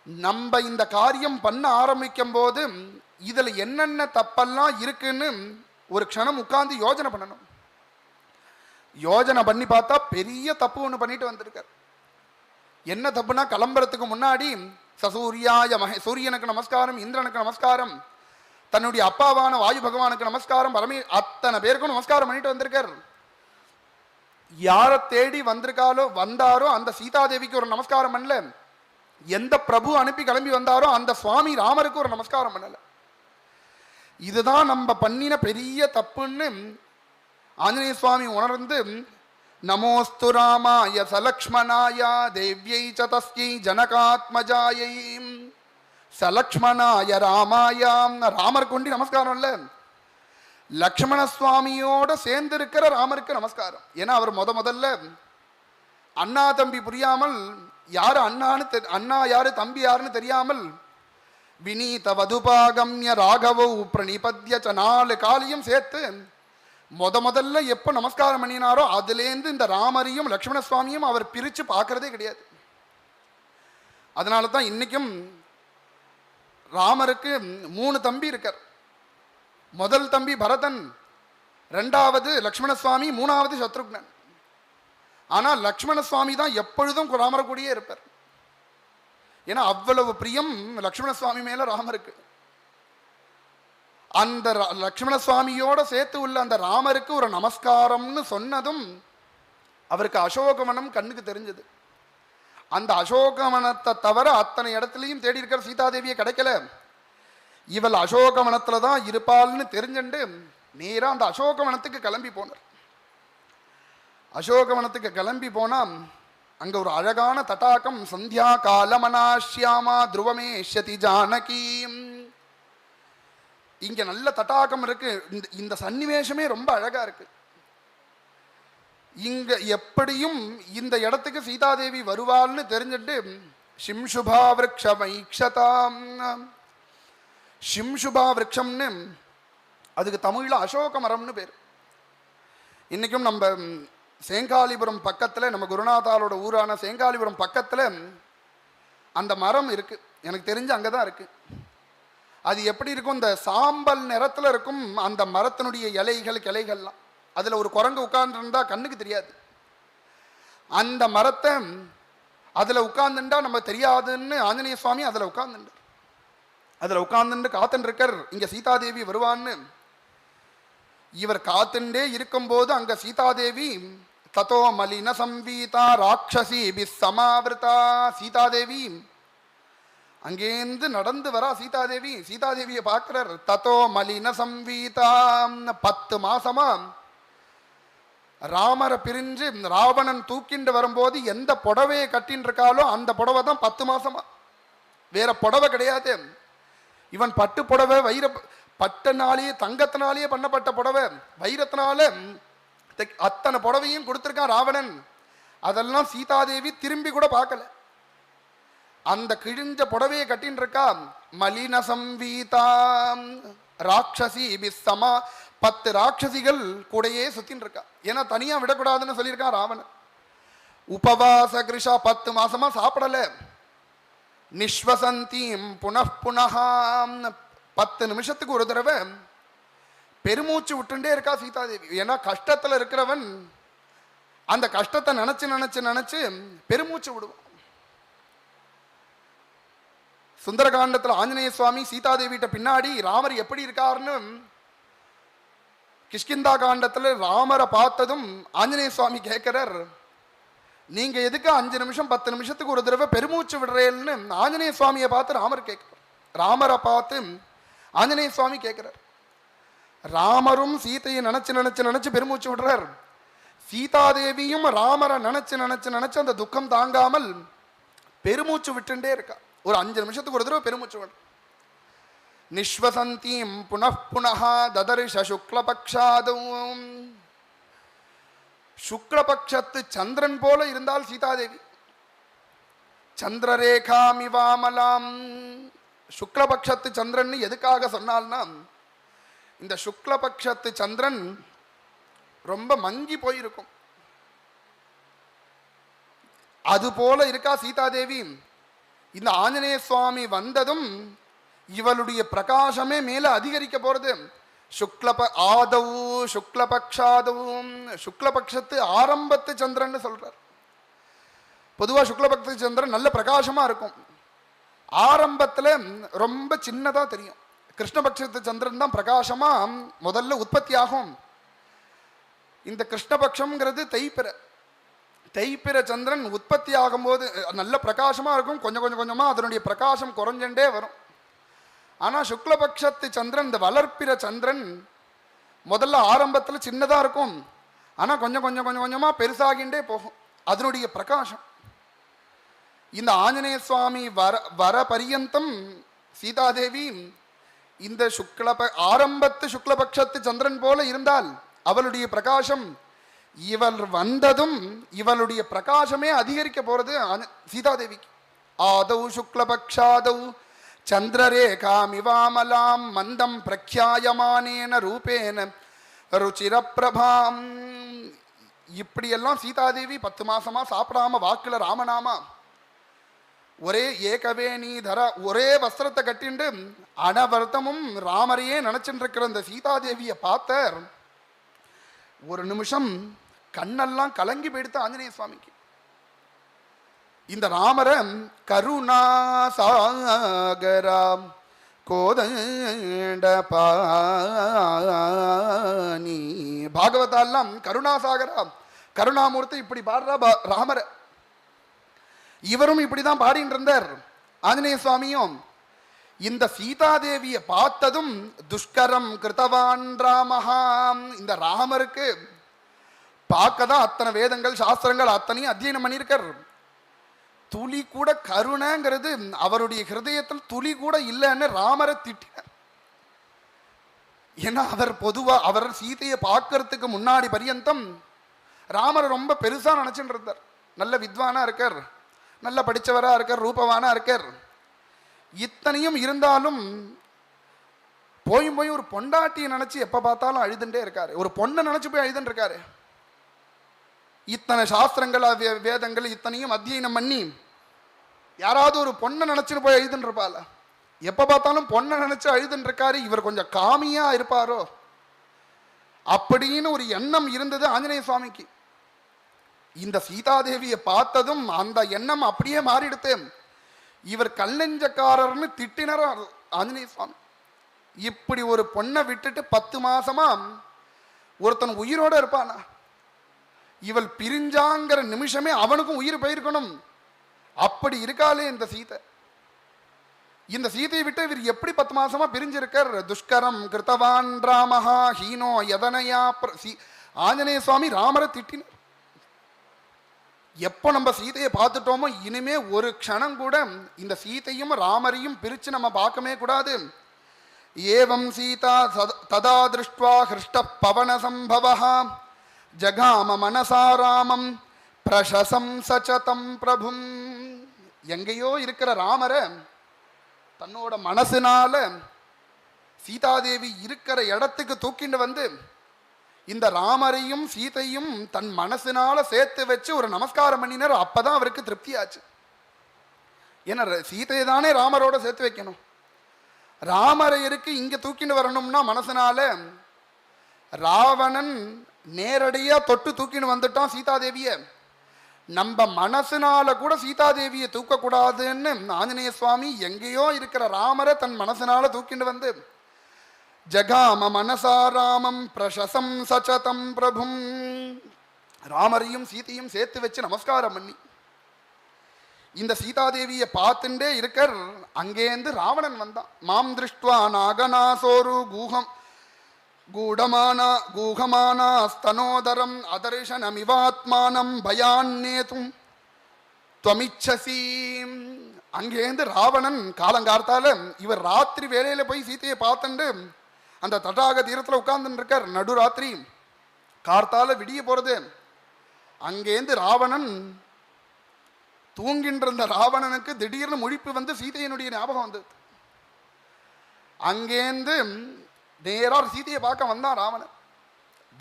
நம்ம இந்த காரியம் பண்ண ஆரம்பிக்கும் போது இதுல என்னென்ன தப்பெல்லாம் இருக்குன்னு ஒரு க்ஷணம் உட்கார்ந்து யோஜனை பண்ணணும். யோஜனை பண்ணி பார்த்தா பெரிய தப்பு ஒன்று பண்ணிட்டு வந்திருக்கார். என்ன தப்புனா, கிளம்புறதுக்கு முன்னாடி சசூரியாய சூரியனுக்கு நமஸ்காரம், இந்திரனுக்கு நமஸ்காரம், தன்னுடைய அப்பாவான வாயு பகவானுக்கு நமஸ்காரம், அத்தனை பேருக்கும் நமஸ்காரம் பண்ணிட்டு வந்திருக்கார். யாரை தேடி வந்தாரோ அந்த சீதாதேவிக்கு ஒரு நமஸ்காரம் பண்ணல. எந்த பிரபு அனுப்பி கிளம்பி வந்தாரோ அந்த சுவாமி ராமருக்கு ஒரு நமஸ்காரம் பண்ணல. இதுதான் நம்ம பண்ணின பெரிய தப்புன்னு ஆஞ்சநேய சுவாமி உணர்ந்து நமோஸ்து ராமாய சலக்ஷ்மணாய தேவ்யை ச தஸ்யை ஜனகாத்மஜாயை சலக்ஷ்மணாய ராமாயாம். ராமர் கொண்டு நமஸ்காரம் இல்ல, லக்ஷ்மண சுவாமியோட சேர்ந்து இருக்கிற ராமருக்கு நமஸ்காரம். ஏன்னா அவர் முதல்ல அண்ணா தம்பி புரியாமல் யாரு அண்ணா யாரு தம்பி யாருன்னு தெரியாமல் வினீத வதுபாகம்ய ராகவோ பிரணிபத்ய ச 4 காலியும் சேர்த்து முதல்ல எப்போ நமஸ்காரம் பண்ணினாரோ அதுலேருந்து இந்த ராமரையும் லக்ஷ்மண சுவாமியும் அவர் பிரித்து பார்க்கறதே கிடையாது. அதனால தான் இன்னைக்கும் ராமருக்கு 3 தம்பி இருக்கார். முதல் தம்பி பரதன், 2வது லக்ஷ்மண சுவாமி, 3வது சத்ருக்னன். ஆனால் லக்ஷ்மண சுவாமி தான் எப்பொழுதும் ராமர் கூடயே இருப்பார். ஏன்னா அவ்வளவு பிரியம் லக்ஷ்மண சுவாமி மேல ராமருக்கு. அந்த லக்ஷ்மண சுவாமியோட சேர்த்து உள்ள அந்த ராமருக்கு ஒரு நமஸ்காரம்னு சொன்னதும் அவருக்கு அசோகவனம் கண்ணுக்கு தெரிஞ்சது. அந்த அசோகவனத்தை தவிர அத்தனை இடத்துலையும் தேடி இருக்கிற சீதாதேவியை கிடைக்கல. இவள் அசோகவனத்துல தான் இருப்பாள்னு தெரிஞ்சுண்டு நேரா அந்த அசோகவனத்துக்கு கிளம்பி போனார். அசோகவனத்துக்கு கிளம்பி போனா அங்க ஒரு அழகான தடாகம், சந்தியா காலமனாஷ்யாமா துருவமேஷ்யதி ஜானகி. இங்க நல்ல தடாகம் இருக்கு. இந்த சன்னிவேஷமே ரொம்ப அழகா இருக்கு. இங்க எப்படியும் இந்த இடத்துக்கு சீதாதேவி வருவாள்னு தெரிஞ்சுட்டு சிம்சுபா விரக்ஷமைக்ஷதாம். சிம்சுபா விரக்ஷம்னு அதுக்கு தமிழ்ல அசோக மரம்னு பேர். இன்னைக்கும் நம்ம சேங்காலிபுரம் பக்கத்தில், நம்ம குருநாதாலோட ஊரான சேங்காலிபுரம் பக்கத்தில் அந்த மரம் இருக்கு. எனக்கு தெரிஞ்சு அங்கே தான் இருக்கு. அது எப்படி இருக்கும், இந்த சாம்பல் நிறத்தில் இருக்கும் அந்த மரத்தினுடைய இலைகள் கிளைகள்லாம். அதில் ஒரு குரங்கு உட்கார்ந்துருந்தா கண்ணுக்கு தெரியாது. அந்த மரத்தை அதில் உட்கார்ந்துட்டா நம்ம தெரியாதுன்னு ஆஞ்சநேய சுவாமி அதில் உட்கார்ந்துட்டார். அதில் உட்கார்ந்துட்டு காத்துட்டு இருக்கார் இங்கே சீதாதேவி வருவான்னு. இவர் காத்துண்டே இருக்கும்போது அங்கே சீதாதேவி ததோ மலின சம்வீதா ராட்சசி சமாவிருதா. சீதாதேவி அங்கேருந்து நடந்து வரா. சீதாதேவியை பார்க்கிறார். ததோ மலின சம்வீதா. 10 மாசமா ராமரை பிரிஞ்சு ராவணன் தூக்கிண்டு வரும்போது எந்த புடவையை கட்டின்னு இருக்காலோ அந்த புடவை தான் 10 மாசமா. வேற புடவை கிடையாது. இவன் பட்டு புடவை, பட்டனாலேயே தங்கத்தினாலேயே பண்ணப்பட்ட புடவை, வைரத்தினால அத்தனை புடவையும் கொடுத்திருக்கான் ராவணன். அதெல்லாம் சீதாதேவி திரும்பி கூட பார்க்கல. அந்த கிழிஞ்ச புடவையை கட்டின்னு இருக்கா. மலின சம்வீதாம் ராட்சசி பிஸ்ஸமா. 10 ராட்சசிகள் கூடையே சுத்தின்னு இருக்கா. ஏன்னா தனியா விடக்கூடாதுன்னு சொல்லியிருக்கான் ராவணன். உபவாச கிருஷா 10 மாசமா சாப்பிடல. நிஸ்வசந்தீம் புனః 10 நிமிஷத்துக்கு ஒரு தடவை பெருமூச்சு விட்டுண்டே இருக்கா சீதாதேவி. ஏன்னா கஷ்டத்துல இருக்கிறவன் அந்த கஷ்டத்தை நினைச்சு நினைச்சு நினைச்சு பெருமூச்சு விடுவான். சுந்தரகாண்டத்துல ஆஞ்சநேய சுவாமி சீதாதேவிட்ட பின்னாடி ராமர் எப்படி இருக்காருன்னு, கிஷ்கிந்தா காண்டத்துல ராமரை பார்த்ததும் ஆஞ்சநேய சுவாமி கேட்கிறார், நீங்க எதுக்கு 5 நிமிஷம் 10 நிமிஷத்துக்கு ஒரு தடவை பெருமூச்சு விடுறேன்னு ஆஞ்சநேய சுவாமியை பார்த்து ராமர் கேட்கிறார். ராமரை பார்த்து ஆஞ்சநேய சுவாமி கேட்கிறார். ராமரும் சீதையை நினைச்சு நினைச்சு நினைச்சு பெருமூச்சு விடுறார். சீதாதேவியும் ராமரை நினைச்சு நினைச்சு நினைச்சு அந்த துக்கம் தாங்காமல் பெருமூச்சு விட்டுண்டே இருக்கா. ஒரு 5 நிமிஷத்துக்கு ஒரு தடவை பெருமூச்சு விடு. நிஸ்வசந்தீம் புனః ததர்ஷ சுக்லபக்ஷாதும். சுக்லபக்ஷத்து சந்திரன் போல இருந்தால் சீதாதேவி. சந்திரரேகாமிவாமலாம். சுக்லபக்ஷத்து சந்திரன் எதுக்காக சொன்னால்னா, இந்த சுக்லபக்ஷத்து சந்திரன் ரொம்ப மங்கி போயிருக்கும். அது போல இருக்கா சீதாதேவி. இந்த ஆஞ்சநேய சுவாமி வந்ததும் இவளுடைய பிரகாசமே மேல அதிகரிக்க போறது. சுக்லபக்ஷாதவும். சுக்லபக்ஷத்து ஆரம்பத்து சந்திரன் சொல்றார். பொதுவா சுக்லபக்ஷ சந்திரன் நல்ல பிரகாசமா இருக்கும். ஆரம்பத்துல ரொம்ப சின்னதா தெரியும். கிருஷ்ணபக்ஷத்து சந்திரன் தான் பிரகாசமா முதல்ல உற்பத்தி ஆகும். இந்த கிருஷ்ணபக்ஷம்ங்கிறது தைப்பிற சந்திரன் உற்பத்தி ஆகும்போது நல்ல பிரகாசமா இருக்கும். கொஞ்சம் கொஞ்சமா அதனுடைய பிரகாசம் குறைஞ்சுட்டே வரும். ஆனா சுக்லபக்ஷத்து சந்திரன், இந்த வளர்ப்பிற சந்திரன் முதல்ல ஆரம்பத்துல சின்னதா இருக்கும். ஆனா கொஞ்சம் கொஞ்சம் கொஞ்சம் கொஞ்சமா பெருசாகின்றே போகும் அதனுடைய பிரகாசம். இந்த ஆஞ்சநேய சுவாமி வர பரியந்தம் சீதாதேவி இந்த ஆரம்பத்து சுக்லபக்ஷத்து சந்திரன் போல இருந்தால் அவளுடைய பிரகாசம் இவள் வந்ததும் இவளுடைய பிரகாசமே அதிகரிக்க போறது சீதாதேவிக்கு. ஆதௌ சுக்லபக்ஷாதௌ சந்திரரேகாமிவாமலாம் மந்தம் பிரக்யாயமானேன ரூபேன ருச்சிரப்பிரபாம். இப்படியெல்லாம் சீதாதேவி 10 மாசமா சாப்பிடாம வாக்குல ராமநாமா ஒரே ஏகவேணீதர ஒரே வஸ்திரத்தை கட்டிண்டு அனவர்த்தமும் ராமரையே நினைச்சுட்டு இருக்கிற இந்த சீதாதேவியை பார்த்த ஒரு நிமிஷம் கண்ணெல்லாம் கலங்கி போயிடுத்து ஆஞ்சநேய சுவாமிக்கு. இந்த ராமரை கருணாசாகராம் கோதண்ட பாணி பாகவதாலாம் கருணாசாகரா கருணாமூர்த்தி இப்படி பாடுறா ராமரை. இவரும் இப்படிதான் பாடிட்டு இருந்தார் ஆஞ்சநேய சுவாமியும். இந்த சீதாதேவியை பார்த்ததும் துஷ்கரம் கிருத்தவான் ராமஹாம். இந்த ராமருக்கு பார்க்கதான் அத்தனை வேதங்கள் சாஸ்திரங்கள் அத்தனையும் அத்தியனம் பண்ணியிருக்கார். துளி கூட கருணைங்கிறது அவருடைய ஹிருதயத்தில் துளி கூட இல்லைன்னு ராமரை திட்டினார். ஏன்னா அவர் பொதுவா அவர் சீதையை பார்க்கறதுக்கு முன்னாடி பரியந்தம் ராமரை ரொம்ப பெருசா நினைச்சுட்டு இருந்தார். நல்ல வித்வானா இருக்கார், நல்ல படிச்சவரா இருக்கார், ரூபவானா இருக்கார். இத்தனையும் இருந்தாலும் போய் ஒரு பொண்டாட்டியை நினைச்சு எப்ப பார்த்தாலும் அழுதுண்டே இருக்காரு. ஒரு பொண்ணை நினைச்சு போய் அழுதுன்னு இருக்காரு. இத்தனை சாஸ்திரங்கள் வேதங்கள் இத்தனையும் அத்தியனம் பண்ணி யாராவது ஒரு பொண்ணை நினைச்சுன்னு போய் அழுதுன்னு இருப்பாள். எப்ப பார்த்தாலும் பொண்ணை நினைச்சு அழுதுன்னு இருக்காரு. இவர் கொஞ்சம் காமியா இருப்பாரோ அப்படின்னு ஒரு எண்ணம் இருந்தது ஆஞ்சநேய சுவாமிக்கு. இந்த சீதாதேவியை பார்த்ததும் அந்த எண்ணம் அப்படியே மாறிடுத்து. இவர் கல்லெஞ்சக்காரர்னு திட்டினார் ஆஞ்சநேய சுவாமி. இப்படி ஒரு பொண்ணை விட்டுட்டு 10 மாசமா ஒருத்தன் உயிரோட இருப்பானா? இவள் பிரிஞ்சாங்கிற நிமிஷமே அவனுக்கும் உயிர் போயிருக்கணும். அப்படி இருக்காளே இந்த சீதை. இந்த சீதையை விட்டு இவர் எப்படி 10 மாசமா பிரிஞ்சிருக்கார்? துஷ்கரம் கிருத்தவான் ராமஹா ஹீனோ யதனையா. ஆஞ்சநேய சுவாமி ராமரை திட்டினார். எப்போ நம்ம சீதையை பார்த்துட்டோமோ இனிமே ஒரு க்ஷணம் கூட இந்த சீதையும் ராமரையும் பிரிச்சு நம்ம பார்க்கவே கூடாது. ஏவம் சீதா ததா திருஷ்டுவா ஹிருஷ்ட பவன சம்பவஹா ஜகாம மனசாராமம் பிரசசம்சதம் பிரபும். எங்கேயோ இருக்கிற ராமரை தன்னோட மனசுனால சீதாதேவி இருக்கிற இடத்துக்கு தூக்கிண்டு வந்து இந்த ராமரையும் சீதையும் தன் மனசுனால சேர்த்து வச்சு ஒரு நமஸ்காரம் பண்ணினார். அப்பதான் அவருக்கு திருப்தி ஆச்சு. ஏன்னா சீதையை தானே ராமரோட சேர்த்து வைக்கணும். ராமரையருக்கு இங்க தூக்கிட்டு வரணும்னா மனசுனால ராவணன் நேரடியா தொட்டு தூக்கின்னு வந்துட்டான் சீதாதேவிய. நம்ம மனசுனால கூட சீதாதேவியை தூக்கக்கூடாதுன்னு ஆஞ்சநேய சுவாமி எங்கேயோ இருக்கிற ராமரை தன் மனசுனால தூக்கிட்டு வந்து ஜகாம மனசாராமம் பிரசசம் சச்சதம் பிரபும். ராமரையும் சீதையும் சேர்த்து வச்சு நமஸ்காரம் பண்ணி இந்த சீதாதேவியை பார்த்துட்டே இருக்கர். அங்கேருந்து ராவணன் வந்தான். மாம் திருஷ்டுவா நாகநாசோரு கூகமானா ஸ்தனோதரம் அதர்ஷனமிவாத்மானம் பயான்னேதும் துவமிச்சசி. அங்கேருந்து ராவணன் காலங்கார்த்தால இவர் ராத்திரி வேலையில போய் சீதையை பார்த்துட்டு அந்த தடாக தீரத்தில் உட்கார்ந்துட்டு இருக்கார். நடுராத்திரி கார்த்தால விடிய போறது. அங்கேருந்து ராவணன் தூங்கின்ற இருந்த ராவணனுக்கு திடீர்னு முழிப்பு வந்து சீதையினுடைய ஞாபகம் வந்தது. அங்கேருந்து நேராக சீதையை பார்க்க வந்தான் ராவணன்.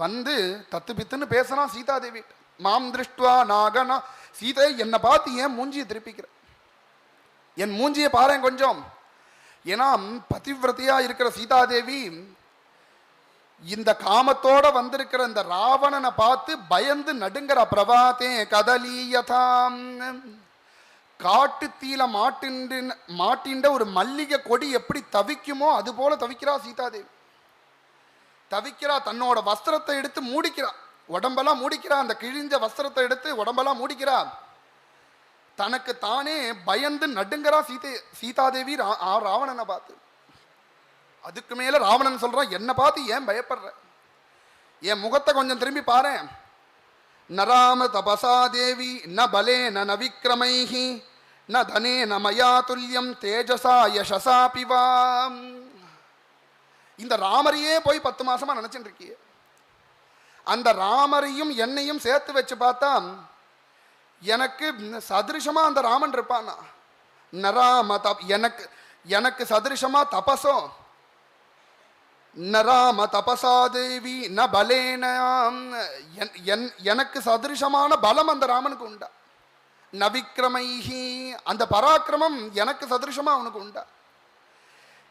வந்து தத்து பித்துன்னு பேசுறான் சீதாதேவி. மாம் திருஷ்டுவா நாகனா, சீதை என்னை பார்த்து ஏன் மூஞ்சியை திருப்பிக்கிற? என் மூஞ்சியை பாரு கொஞ்சம். ஏன்னா பதிவிரதையா இருக்கிற சீதாதேவி இந்த காமத்தோட வந்திருக்கிற இந்த ராவணனை பார்த்து பயந்து நடுங்கிற. பிரபாத்தே கதலீயதாம், காட்டு தீல மாட்டின்ற ஒரு மல்லிகை கொடி எப்படி தவிக்குமோ அது போல தவிக்கிறா சீதாதேவி. தவிக்கிறா. தன்னோட வஸ்திரத்தை எடுத்து மூடிக்கிறா, உடம்பெல்லாம் மூடிக்கிறா. அந்த கிழிஞ்ச வஸ்திரத்தை எடுத்து உடம்பெல்லாம் மூடிக்கிறா. தனக்கு தானே பயந்து நடுங்கிறா சீதாதேவி ராவணனை பார்த்து. அதுக்கு மேல ராவணன் சொல்றான், என்னை பார்த்து ஏன் பயப்படுற? என் முகத்தை கொஞ்சம் திரும்பி பாரு. ந ராம தபசா தேவி ந பலேன ந விக்ரமைஹி ந தனேன மயா துல்லியம் தேஜசா யசசா பிவாம். இந்த ராமரையே போய் 10 மாசமா நினைச்சுட்டு இருக்கிய. அந்த ராமரையும் என்னையும் சேர்த்து வச்சு பார்த்தா எனக்கு சதிருஷமா அந்த ராமன் இருப்பானா? நராம எனக்கு எனக்கு சதிருஷமா தபசோ நராம தபசா தேவி ந பலேன எனக்கு சதிருஷமான பலம் அந்த ராமனுக்கு உண்டா? நவிக்ரமைஹி அந்த பராக்கிரமம் எனக்கு சதிருஷமா அவனுக்கு உண்டா?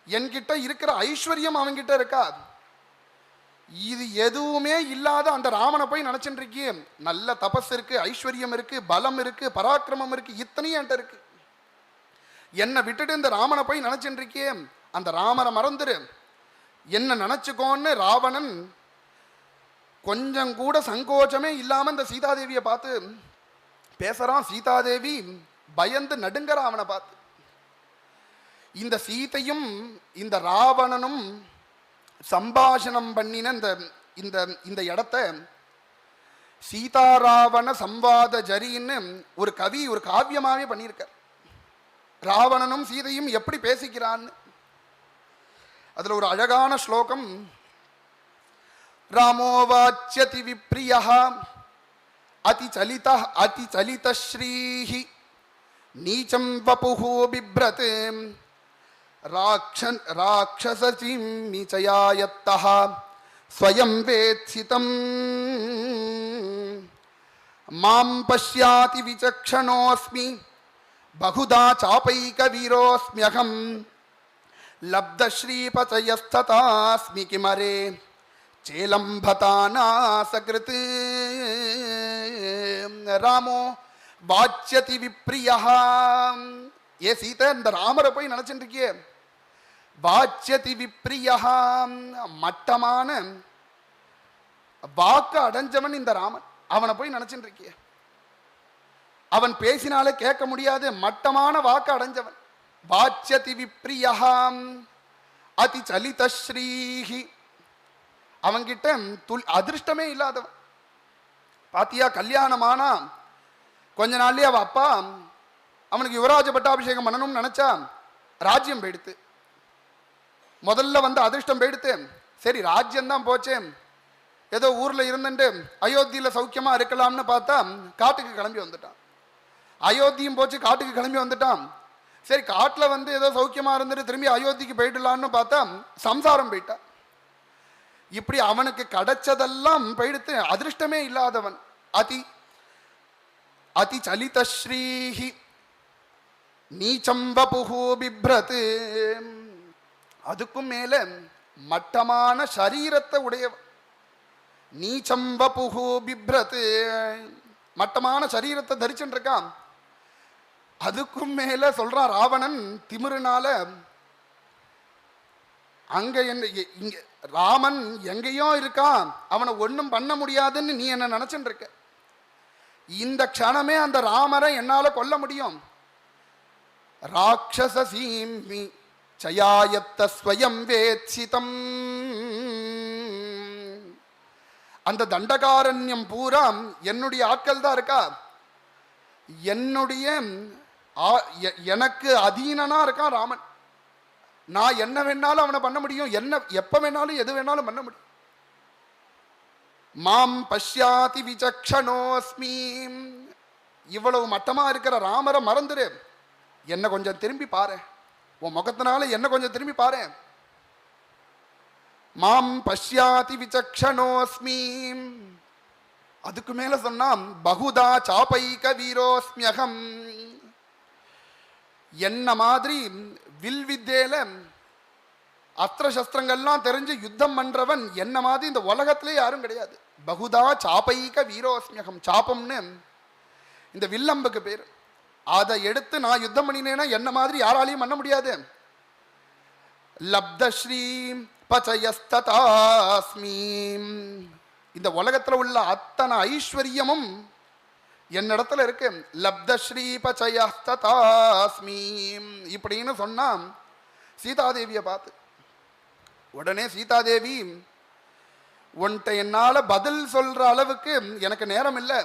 என்கிட்ட இருக்கிற ஐஸ்வர்யம் அவன்கிட்ட இருக்கா? இது எதுவுமே இல்லாத அந்த ராமனை போய் நினைச்சுட்டு இருக்கியே. நல்ல தபஸ் இருக்கு, ஐஸ்வர்யம் இருக்கு, பலம் இருக்கு, பராக்கிரமம் இருக்கு, இத்தனையும் என்கிட்ட இருக்கு. என்னை விட்டுட்டு இந்த ராமனை போய் நினைச்சுட்டு இருக்கியே, அந்த ராமரை மறந்துரு, என்ன நினைச்சுக்கோன்னு ராவணன் கொஞ்சம் கூட சங்கோச்சமே இல்லாம இந்த சீதாதேவியை பார்த்து பேசுறான். சீதாதேவி பயந்து நடுங்கற அவனை பார்த்து. இந்த சீதையும் இந்த ராவணனும் சம்பாஷணம் பண்ணின இந்த இந்த இடத்த சீதாராவண சம்வாத ஜரின்னு ஒரு கவி ஒரு காவியமாவே பண்ணியிருக்கார். ராவணனும் சீதையும் எப்படி பேசிக்கிறான்னு அதுல ஒரு அழகான ஸ்லோகம். ராமோவாச்யதி விப்ரியஹ அதி சலித ஸ்ரீஹி நீச்சம் வபுஹு பிப்ரத் ராட்சசீம் நீச்சயாயத்தஹ ஸ்வயம் வேத்சிதம் மாம் பஷ்யாதி விசக்ஷணோஸ்மி பகுதா சாபைக வீரோஸ்ம்யகம் லப்த ஸ்ரீபதயஸ்ததாஸ்மி கிமரே சேலம்பதானாசகிருத். ராமோ வாச்யதி விப்ரியஹ. ஏ சீதை, இந்த ராமரை போய் நினைச்சுட்டு இருக்கியே. வாச்யதி விப்ரியஹ, மட்டமான வாக்கு அடைஞ்சவன் இந்த ராமன். அவனை போய் நினைச்சுட்டு இருக்கியே. அவன் பேசினாலே கேட்க முடியாது, மட்டமான வாக்கு அடைஞ்சவன். வாச்யதி விப்ரியஹ அதி சலித ஸ்ரீஹி. அவன்கிட்ட அதிர்ஷ்டமே இல்லாதவன். பாத்தியா, கல்யாணமானா கொஞ்ச நாள்லயே அவ அப்பா அவனுக்கு யுவராஜ பட்டாபிஷேகம் பண்ணணும்னு நினைச்சா ராஜ்யம் போயிடுத்து. முதல்ல வந்து அதிர்ஷ்டம் போயிடுத்து. சரி, ராஜ்யம்தான் போச்சே, ஏதோ ஊர்ல இருந்துட்டு அயோத்தியில சௌக்கியமா இருக்கலாம்னு பார்த்தா காட்டுக்கு கிளம்பி வந்துட்டான். அயோத்தியும் போச்சு, காட்டுக்கு கிளம்பி வந்துட்டான். சரி, காட்டுல வந்து ஏதோ சௌக்கியமா இருந்துட்டு திரும்பி அயோத்திக்கு போயிடலான்னு பார்த்தா சம்சாரம் போயிட்டான். இப்படி அவனுக்கு கிடைச்சதெல்லாம் போயிடுத்து. அதிர்ஷ்டமே இல்லாதவன். அதி சலித ஸ்ரீஹி நீச்சம் வபுஹு பிப்ரத். அதுக்கும் மேல மட்டமான சரீரத்தை உடையவன். நீச்சம் வபுஹு பிப்ரத், மட்டமான சரீரத்தை தரிச்சுட்டு இருக்கான். அதுக்கும் மேல சொல்றான் ராவணன் திமிருனால, அங்க இங்க ராமன் எங்கேயோ இருக்கான், அவனை ஒன்றும் பண்ண முடியாதுன்னு நீ என்ன நினைச்சுட்டு இருக்க. இந்த க்ஷணமே அந்த ராமரை என்னால கொல்ல முடியும். ராட்சசீமி சயாயத்த ஸ்வயம் வேத்சிதம். அந்த தண்டகாரண்யம் பூரா என்னுடைய ஆட்கள் தான் இருக்கா. என்னுடைய எனக்கு அதீனனா இருக்கான் ராமன். நான் என்ன வேணாலும் அவனை பண்ண முடியும், என்ன எப்ப வேணாலும் எது வேணாலும் பண்ண முடியும். மாம் பஷ்யாதி விசக்ஷணோஸ்மி. இவ்வளவு மட்டமா இருக்கிற ராமரை மறந்துரு, என்ன கொஞ்சம் திரும்பி பாரு, உன் முகத்தினால என்ன கொஞ்சம் திரும்பி பாரு. மாம் பஷ்யாதி விசக்ஷணோஸ்மி. அதுக்கு மேல சொன்னான் பகுதா சாபைக வீரோஸ்மியகம். என்ன மாதிரி வில் வித்தேல அஸ்திர சஸ்திரங்கள்லாம் தெரிஞ்சு யுத்தம் பண்றவன் என்ன மாதிரி இந்த உலகத்திலே யாரும் கிடையாது. பகுதா சாபைக வீரோஸ்மியகம். சாபம்னு இந்த வில்லம்புக்கு பேர். அதை எடுத்து நான் யுத்தம் பண்ணினேன்னா என்ன மாதிரி யாராலையும் பண்ண முடியாது. லப்த ஸ்ரீ பச்சயஸ்ததாஸ்மி. இந்த உலகத்துல உள்ள அத்தனை ஐஸ்வர்யமும் என்னிடத்துல இருக்கு. லப்த ஸ்ரீ பச்சயஸ்ததாஸ்மி இப்படின்னு சொன்னான் சீதாதேவியை பார்த்து. உடனே சீதாதேவி உன்கிட்ட என்னால பதில் சொல்ற அளவுக்கு எனக்கு நேரம் இல்லை.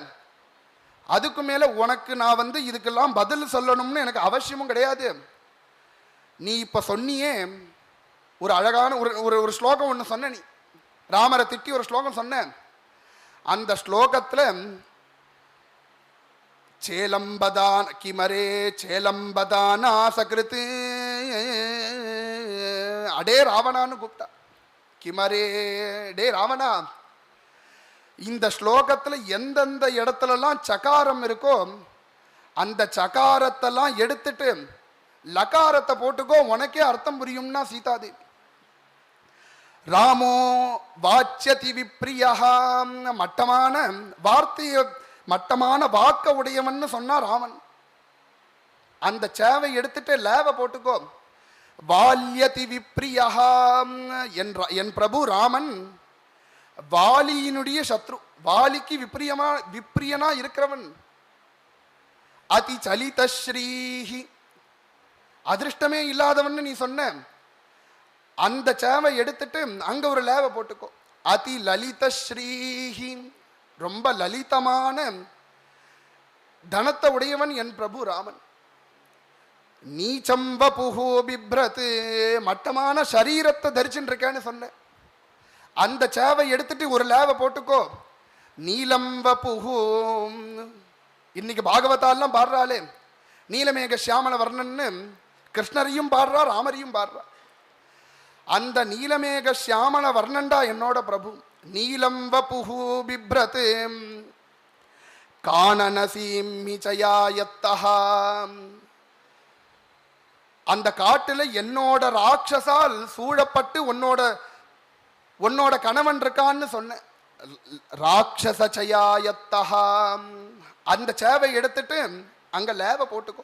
அதுக்கு மேல உனக்கு நான் இதுக்கெல்லாம் பதில் சொல்லணும்னு எனக்கு அவசியமும் கிடையாது. நீ இப்ப சொன்னியே ஒரு அழகான ஒரு ஒரு ஸ்லோகம் ஒன்று சொன்ன. நீ ராமரை திட்டி ஒரு ஸ்லோகம் சொன்ன. அந்த ஸ்லோகத்துல சேலம்பதான் கிமரே சேலம்பதானா சகிருத்து அடே ராவணான்னு கூப்பிட்டா. கிமரே டே ராவணா, இந்த ஸ்லோகத்துல எந்தெந்த இடத்துலலாம் சகாரம் இருக்கோ அந்த சகாரத்தெல்லாம் எடுத்துட்டு லகாரத்தை போட்டுக்கோ, உனக்கே அர்த்தம் புரியும்னா சீதாதேவி. ராமோ வாச்சியதி விப்ரியா, மட்டமான வார்த்தைய மட்டமான வாக்க உடையவன் சொன்னா ராமன். அந்த சேவை எடுத்துட்டு லேவ போட்டுக்கோ. வால்யதி விப்ரியா, என் பிரபு ராமன் வாலியினுடைய சத்ரு, வாலிக்கு விப்ரியனா இருக்கிறவன். அதி சலித ஸ்ரீஹி, அதிர்ஷ்டமே இல்லாதவன் நீ சொன்ன. அந்த சேவை எடுத்துட்டு அங்க ஒரு லேவ போட்டுக்கோ. அதி லலித ஸ்ரீஹி, ரொம்ப லலிதமான தனத்தை உடையவன் என் பிரபு ராமன். நீச்சம்ப புகு பிப்ரத்து, மட்டமான சரீரத்தை தரிச்சுட்டு இருக்கேன்னு சொன்ன. அந்த சேவை எடுத்துட்டு ஒரு லேவ போட்டுக்கோ. நீலம்ப புகு, இன்னைக்கு பாகவதாலாம் பாடுறாளே, நீலமேக சியாமல வர்ணன்னு கிருஷ்ணரையும் பாடுறா ராமரையும் பாடுறா. அந்த நீலமேக சியாமல வர்ணண்டா என்னோட பிரபு. நீலம்ப புகு பிப்ரத்து காணனசீமிச்சயாயத்தஹா, அந்த காட்டுல என்னோட ராட்சசால் சூழப்பட்டு உன்னோட கணவன் இருக்கான்னு சொன்ன. ராட்சசயாயத்தஹா, அந்த சேவை எடுத்துட்டு அங்க லேவ போட்டுக்கோ.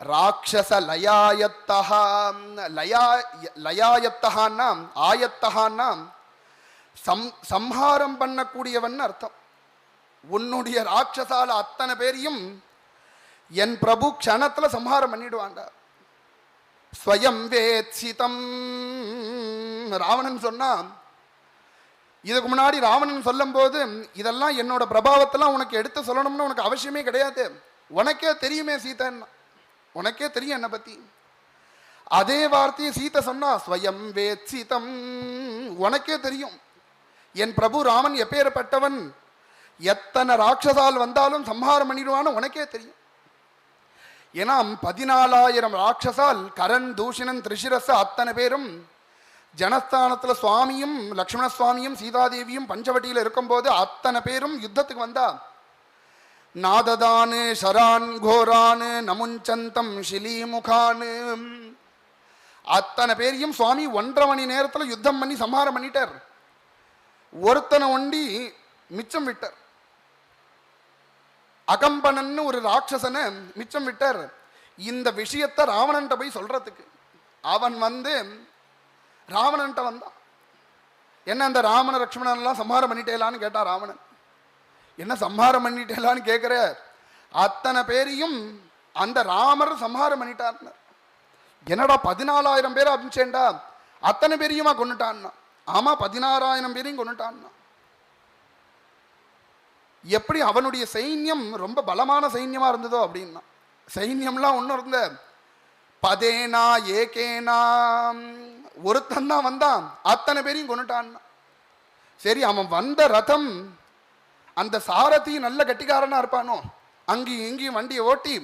ராட்சச லயாயத்தஹா, லயாயத்தஹான்னா ஆயத்தஹான்னா சம்ஹாரம் பண்ணக்கூடியவன் அர்த்தம். உன்னுடைய ராட்சசால அத்தனை பேரையும் என் பிரபு க்ஷணத்துல சம்ஹாரம் பண்ணிடுவாங்க. ஸ்வயம் வேத்சிதம், ராவணன் சொன்னா. இதுக்கு முன்னாடி ராவணன் சொல்லும் போது இதெல்லாம் என்னோட பிரபாவத்தெல்லாம் உனக்கு எடுத்து சொல்லணும்னு உனக்கு அவசியமே கிடையாது, உனக்கே தெரியுமே சீதன், உனக்கே தெரியும் என்னை பத்தி. அதே வார்த்தையை சீதை சொன்னா, ஸ்வயம் வேத்சிதம், உனக்கே தெரியும் என் பிரபு ராமன் எப்பேற்பட்டவன், எத்தனை ராட்சசால் வந்தாலும் சம்ஹாரம் பண்ணிடுவான்னு உனக்கே தெரியும். ஏன்னா 14,000 ராட்சசால் கரண் தூஷணன் திரிசிரச அத்தனை பேரும் ஜனஸ்தானத்துல சுவாமியும் லக்ஷ்மண சுவாமியும் சீதாதேவியும் பஞ்சவட்டியில இருக்கும்போது அத்தனை பேரும் யுத்தத்துக்கு வந்தா. நாததானு ஷரான் கோரானு நமுஞ்சந்தம் ஷிலிமுகானு, அத்தனை பேரையும் சுவாமி 1.5 மணி நேரத்துல யுத்தம் பண்ணி சம்ஹாரம் பண்ணிட்டார். ஒருத்தனை ஒண்டி மிச்சம் விட்டார். அகம்பனன்னு ஒரு ராட்சசனை மிச்சம் விட்டார். இந்த விஷயத்தை ராவணன்ட்ட போய் சொல்றதுக்கு அவன் ராவணன்ட்ட வந்தான். என்ன அந்த ராமன லக்ஷ்மணன் எல்லாம் சம்ஹாரம் பண்ணிட்டேலான்னு கேட்டா ராவணன். என்ன சம்ஹாரம் பண்ணிட்டேலான்னு கேட்கிற, அத்தனை பேரையும் அந்த ராமர் சம்ஹாரம் பண்ணிட்டார். என்னடா 14,000 பேரை அனுப்பிச்சேன்டா, அத்தனை பேரையுமா கொண்டுட்டான்னா? ஆமா 16,000 பேரையும் கொண்டுட்டான்னா. எப்படி அவனுடைய சைன்யம் ரொம்ப பலமான சைன்யமா இருந்ததோ அப்படின்னா, சைன்யம்லாம் ஒன்றும் இருந்த பதேனா ஏகேனா, ஒருத்தன் தான் வந்தான், அத்தனை பேரையும் கொண்டுட்டான். சரி, அவன் வந்த ரதம் அந்த சாரதி நல்ல கட்டிக்காரனா இருப்பானோ, அங்கேயும் இங்கேயும் வண்டியை ஓட்டி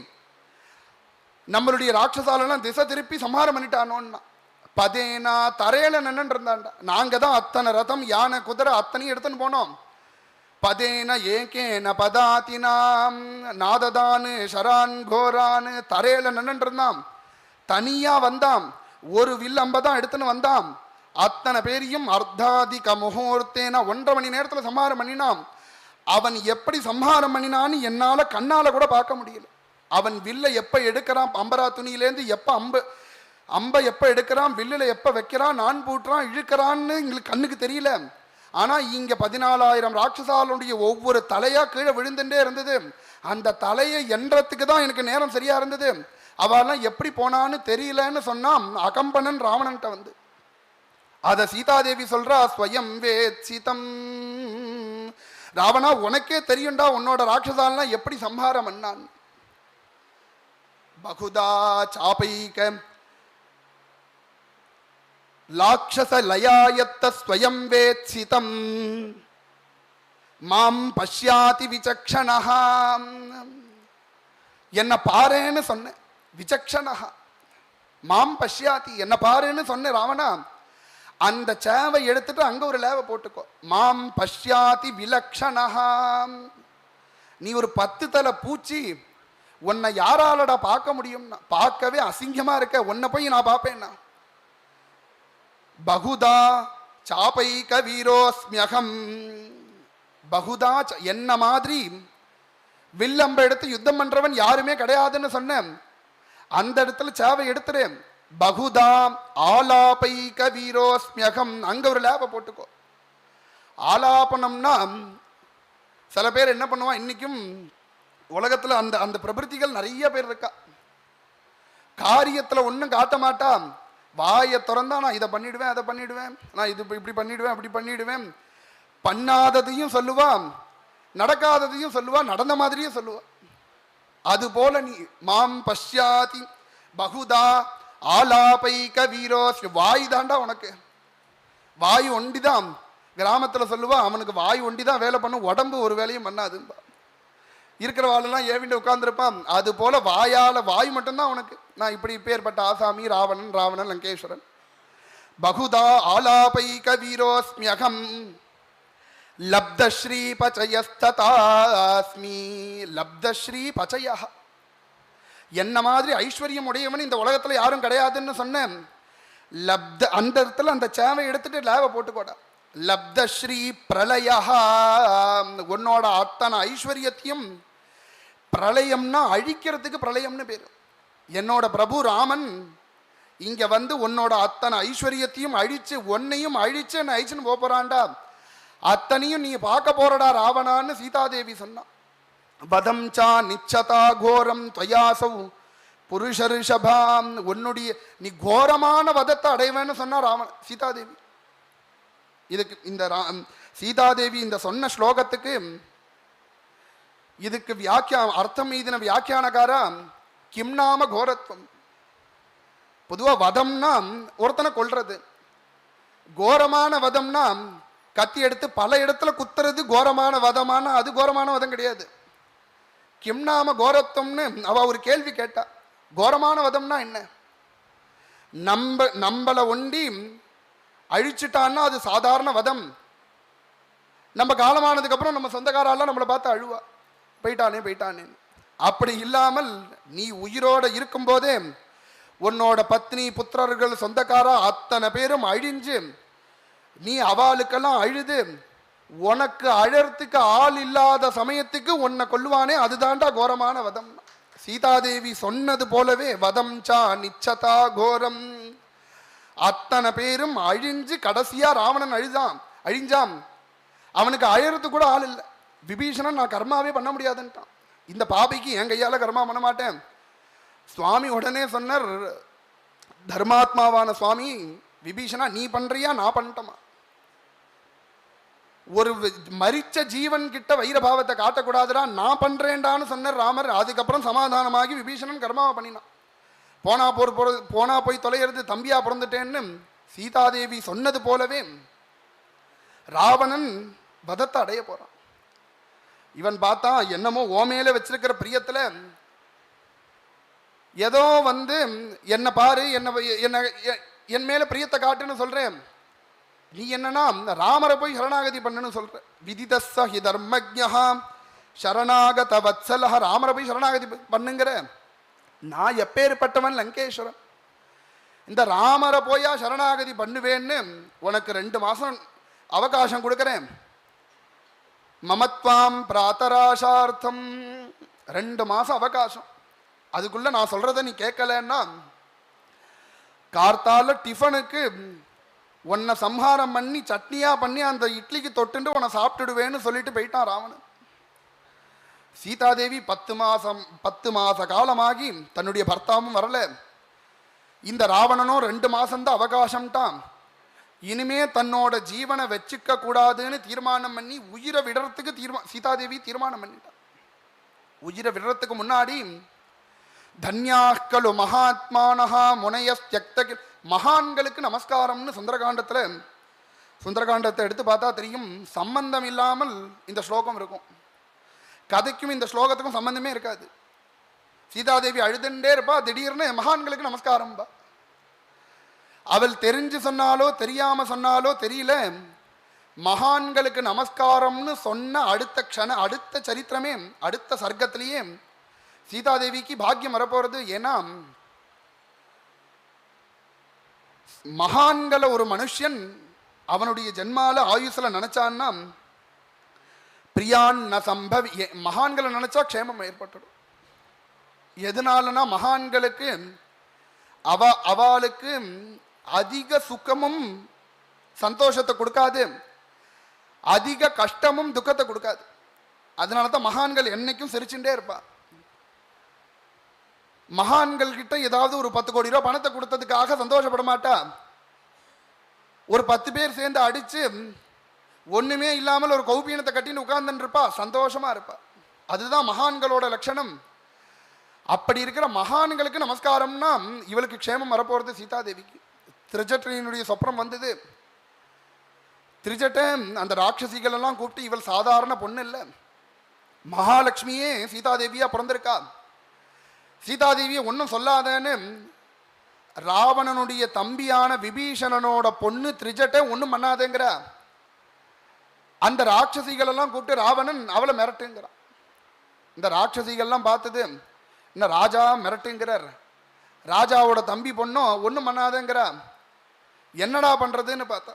நம்மளுடைய ராட்சசாலெல்லாம் திசை திருப்பி சம்ஹாரம் பண்ணிட்டானோன்னா. பதேனா தரையில நின்று இருந்தான்டா. நாங்க தான் அத்தனை ரதம் யானை குதிரை அத்தனையும் எடுத்துன்னு போனோம். பதேன ஏகேன பதாதினாம் நாததானு ஷரான் கோரானு, தரையில நின்று இருந்தான். தனியா வந்தான், ஒரு வில் அம்ப தான் எடுத்துன்னு வந்தான். அத்தனை பேரையும் அர்த்தாதிக முகூர்த்தேனா 1.5 மணி நேரத்துல சம்ஹாரம் பண்ணினான். அவன் எப்படி சம்ஹாரம் பண்ணினான்னு என்னால கண்ணால கூட பார்க்க முடியல. அவன் வில்லை எப்ப எடுக்கிறான், அம்பரா துணியிலேருந்து எப்ப அம்ப எப்ப எடுக்கிறான், வில்லுல எப்ப வைக்கிறான், நான் பூட்டுறான், இழுக்கிறான்னு எங்களுக்கு கண்ணுக்கு தெரியல. ஆனா இங்க 14,000 ராட்சசாலுடைய ஒவ்வொரு தலையா கீழே விழுந்துட்டே இருந்தது. அந்த தலையை எண்றதுக்கு தான் எனக்கு நேரம் சரியா இருந்தது. அவெல்லாம் எப்படி போனான்னு தெரியலன்னு சொன்னா அகம்பனன் ராவணன்ட்ட அத சீதாதேவி சொல்றா, ஸ்வயம் வேத்சிதம். ராவணா, உனக்கே தெரியும்டா உன்னோட ராட்சசாலாம் எப்படி சம்ஹாரம் பண்ணான். பகுதா சாபைக லாக்ஷச லயாயத்த ஸ்வயம் வேத்சிதம் மாம் பஷ்யாதி விசக்ஷணஹா. என்ன பாருன்னு சொன்ன, விசக்ஷணஹா மாம் பஷ்யாதி, என்ன பாருன்னு சொன்ன ராவணா. அந்த சேவை எடுத்துட்டு அங்க ஒரு லேவை போட்டுக்கோ. மாம் பஷ்யாதி விலக்ஷணஹா. நீ ஒரு 10 தலை பூச்சி, உன்னை யாராலடா பார்க்க முடியும்னா, பார்க்கவே அசிங்கமா இருக்க, உன்னை போய் நான் பார்ப்பேன்னா. பகுதா சாபைக வீரோஸ்மியகம். பகுதா, என்ன மாதிரி வில்லம்ப எடுத்து யுத்தம் பண்றவன் யாருமே கிடையாதுன்னு சொன்னேன். அந்த இடத்துல சேவை எடுத்துறேன். பகுதா ஆலாபைக வீரோஸ்மியகம், அங்க ஒரு லேப போட்டுக்கோ. ஆலாபனம்னா சில பேர் என்ன பண்ணுவான், இன்னைக்கும் உலகத்துல அந்த அந்த பிரபுத்திகள் நிறைய பேர் இருக்கா. காரியத்துல ஒன்றும் காட்ட மாட்டான், வாயை திறந்தா நான் இதை பண்ணிடுவேன், அதை பண்ணிடுவேன், நான் இது இப்படி பண்ணிடுவேன், அப்படி பண்ணிடுவேன். பண்ணாததையும் சொல்லுவான், நடக்காததையும் சொல்லுவான், நடந்த மாதிரியும் சொல்லுவான். அது போல நீ மாம் பஷ்யாதி பகுதா ஆலாபைக வீரோஸ். வாய் தாண்டா உனக்கு, வாய் ஒண்டிதான். கிராமத்தில் சொல்லுவா, அவனுக்கு வாய் ஒண்டிதான் வேலை பண்ணும், உடம்பு ஒரு வேலையும் பண்ணாதுன்பா. இருக்கிற வாழெல்லாம் ஏவிண்டு உட்கார்ந்துருப்பான். அது போல வாயால, வாய் மட்டும்தான் உனக்கு. நான் இப்படி பேர்பட்ட ஆசாமி, ராவணன் லங்கேஸ்வரன். பகுதா ஆலாபைக வீரோஸ்மியகம் லப்தஸ்ரீ பச்சயஸ்ததாஸ்மி. லப்தஸ்ரீ பச்சய, என்ன மாதிரி ஐஸ்வர்யம் உடையவன் இந்த உலகத்துல யாரும் கிடையாதுன்னு சொன்னேன். லப்த, அந்த இடத்துல அந்த சேவை எடுத்துட்டு லேவை போட்டுக்கோடா. லப்தஸ்ரீ பிரளயா, உன்னோட அத்தனை ஐஸ்வர்யத்தையும், பிரளயம்னா அழிக்கிறதுக்கு பிரளயம்னு பேரு. என்னோட பிரபு ராமன் இங்க வந்து உன்னோட அத்தனை ஐஸ்வர்யத்தையும் அழிச்சு, உன்னையும் அழிச்சு என்ன அழிச்சுன்னு போறான்டா. அத்தனையும் நீ பார்க்க போறடா ராவணான்னு சீதாதேவி சொன்னான். வதம் சா நிச்சதா கோரம் துவயாசௌ புருஷ ரிஷபாம். உன்னுடைய நீ கோரமான வதத்தை அடைவேன்னு சொன்னா சீதாதேவி. இதுக்கு இந்த சீதாதேவி இந்த சொன்ன ஸ்லோகத்துக்கு இதுக்கு அர்த்தம் எழுதின வியாக்கியானகாரா கிம் நாம கோரத்துவம். பொதுவா வதம்னா ஒருத்தனை கொல்றது, கோரமான வதம்னா கத்தி எடுத்து பல இடத்துல குத்துறது கோரமான வதமான, அது கோரமான வதம் கிடையாது. கிம் நாம கோரத்துவம்னு அவ ஒரு கேள்வி கேட்டா. கோரமான வதம்னா என்ன? நம்மளை ஒண்டி அழிச்சுட்டான்னா அது சாதாரண வதம். நம்ம காலமானதுக்கு அப்புறம் நம்ம சொந்தக்காரெல்லாம் நம்மளை பார்த்து அழுவா, போயிட்டானே. அப்படி இல்லாமல் நீ உயிரோட இருக்கும் போதே உன்னோட பத்னி புத்திரர்கள் சொந்தக்காரா அத்தனை பேரும் அழிஞ்சு நீ அவளுக்கெல்லாம் அழுது உனக்கு அழறதுக்கு ஆள் இல்லாத சமயத்துக்கு உன்னை கொல்லுவானே, அதுதான்டா கோரமான வதம். சீதாதேவி சொன்னது போலவே வதம் சா நிச்சதா கோரம். அத்தனை பேரும் அழிஞ்சு கடைசியா ராவணன் அழிஞ்சான். அவனுக்கு அழறது கூட ஆள் இல்லை. விபீஷணன் நான் கர்மாவே பண்ண முடியாதுன்ட்டான். இந்த பாபிக்கு என் கையால கர்மா பண்ண மாட்டேன். சுவாமி உடனே சொன்னார், தர்மாத்மாவான சுவாமி, விபீஷணா நீ பண்றியா நான் பண்ணிட்டோமா? ஒரு மரிச்ச ஜீவன் கிட்ட வைரபாவத்தை காட்டக்கூடாதுடா, நான் பண்றேன்டான்னு சொன்னார் ராமர். அதுக்கப்புறம் சமாதானமாகி விபீஷணன் கர்மாவை பண்ணினான். போனா போய் தொலைகிறது, தம்பியா பிறந்துட்டேன்னு சீதாதேவி சொன்னது போலவே ராவணன் வதத்தை அடைய போறான். இவன் பார்த்தா என்னமோ ஓமேல வச்சிருக்கிற பிரியத்துல ஏதோ வந்து என்ன பாரு, என் மேல பிரியத்தை காட்டுன்னு சொல்றேன். நீ என்னன்னா ராமரை போய் சரணாகதி பண்ணுன்னு சொல்ற. விதிதஸ்ஸ ஹி தர்மஜ்ஞஹ சரணாகத வத்சலஹ. ராமரை போய் சரணாகதி பண்ணுங்கிற. நான் எப்பேற்பட்டவன் லங்கேஸ்வரன், இந்த ராமரை போயா சரணாகதி பண்ணுவேன்னு உனக்கு 2 மாசம் அவகாசம் கொடுக்கிறேன். மமத்வாம் பிராத்தராசார்த்தம் 2 மாசம் அவகாசம். அதுக்குள்ள நான் சொல்றத நீ கேட்கலன்னா கார்த்தால டிஃபனுக்கு உன்னை சம்ஹாரம் பண்ணி சட்னியா பண்ணி அந்த இட்லிக்கு தொட்டுண்டு உன்னை சாப்பிட்டுடுவேன்னு சொல்லிட்டு போயிட்டான் ராவணன். சீதாதேவி 10 மாச காலமாகி தன்னுடைய பர்த்தாவும் வரல. இந்த ராவணனும் 2 மாசம்தான் அவகாசம்ட்டான். இனிமே தன்னோட ஜீவனை வச்சுக்க கூடாதுன்னு தீர்மானம் பண்ணி உயிரை விடுறதுக்கு சீதாதேவி தீர்மானம் பண்ணிட்டார். உயிரை விடுறதுக்கு முன்னாடி தன்யாக்கலு மகாத்மானஹா முனையஸ்த்யக்த, மகான்களுக்கு நமஸ்காரம்னு சுந்தரகாண்டத்தை எடுத்து பார்த்தா தெரியும், சம்பந்தம் இல்லாமல் இந்த ஸ்லோகம் இருக்கும். கதைக்கும் இந்த ஸ்லோகத்துக்கும் சம்பந்தமே இருக்காது. சீதாதேவி அழுதுண்டே இருப்பா, திடீர்னு மகான்களுக்கு நமஸ்காரம் பா. அவள் தெரிஞ்சு சொன்னாலோ தெரியாம சொன்னாலோ தெரியல, மகான்களுக்கு நமஸ்காரம்னு சொன்ன அடுத்த சரித்திரமே, அடுத்த சர்க்கத்திலேயே சீதாதேவிக்கு பாக்கியம் வரப்போறது. ஏன்னா மகான்களை ஒரு மனுஷன் அவனுடைய ஜென்மால ஆயுசுல நினைச்சான்னா பிரியான் ந சம்பவி, மகான்களை நினைச்சா க்ஷேமம் ஏற்பட்டுடும். எதனாலனா மகான்களுக்கு அவளுக்கு அதிக சுகமும் சந்தோஷத்தை கொடுக்காது, அதிக கஷ்டமும் துக்கத்தை கொடுக்காது. அதனால தான் மகான்கள் என்னைக்கும் சிரிச்சுட்டே இருப்பா. மகான்கள் கிட்ட ஏதாவது ஒரு 10 கோடி ரூபாய் பணத்தை கொடுத்ததுக்காக சந்தோஷப்பட மாட்டா. ஒரு 10 பேர் சேர்ந்து அடிச்சு ஒண்ணுமே இல்லாமல் ஒரு கௌபீனத்தை கட்டின்னு உட்கார்ந்துட்டு இருப்பா, சந்தோஷமா இருப்பா. அதுதான் மகான்களோட லட்சணம். அப்படி இருக்கிற மகான்களுக்கு நமஸ்காரம்னா இவளுக்கு க்ஷேமம் வரப்போறது. சீதாதேவிக்கு திரிஜட்டினுடைய சொப்னம் வந்தது. திரிஜட்ட அந்த ராட்சசிகள் எல்லாம் கூப்பிட்டு, இவள் சாதாரண பொண்ணு இல்லை, மகாலட்சுமியே சீதாதேவியா பிறந்திருக்கா, சீதாதேவியை ஒன்றும் சொல்லாதன்னு ராவணனுடைய தம்பியான விபீஷணனோட பொண்ணு திரிஜட்ட ஒன்றும் பண்ணாதேங்கிற அந்த ராட்சசிகள் எல்லாம் கூப்பிட்டு ராவணன் அவளை மிரட்டுங்கிறான். இந்த ராட்சசிகள்லாம் பார்த்தது, என்ன ராஜா மிரட்டுங்கிறார், ராஜாவோட தம்பி பொண்ணும் ஒன்றும் பண்ணாதேங்கிறா, என்னடா பண்றதுன்னு பார்த்தா,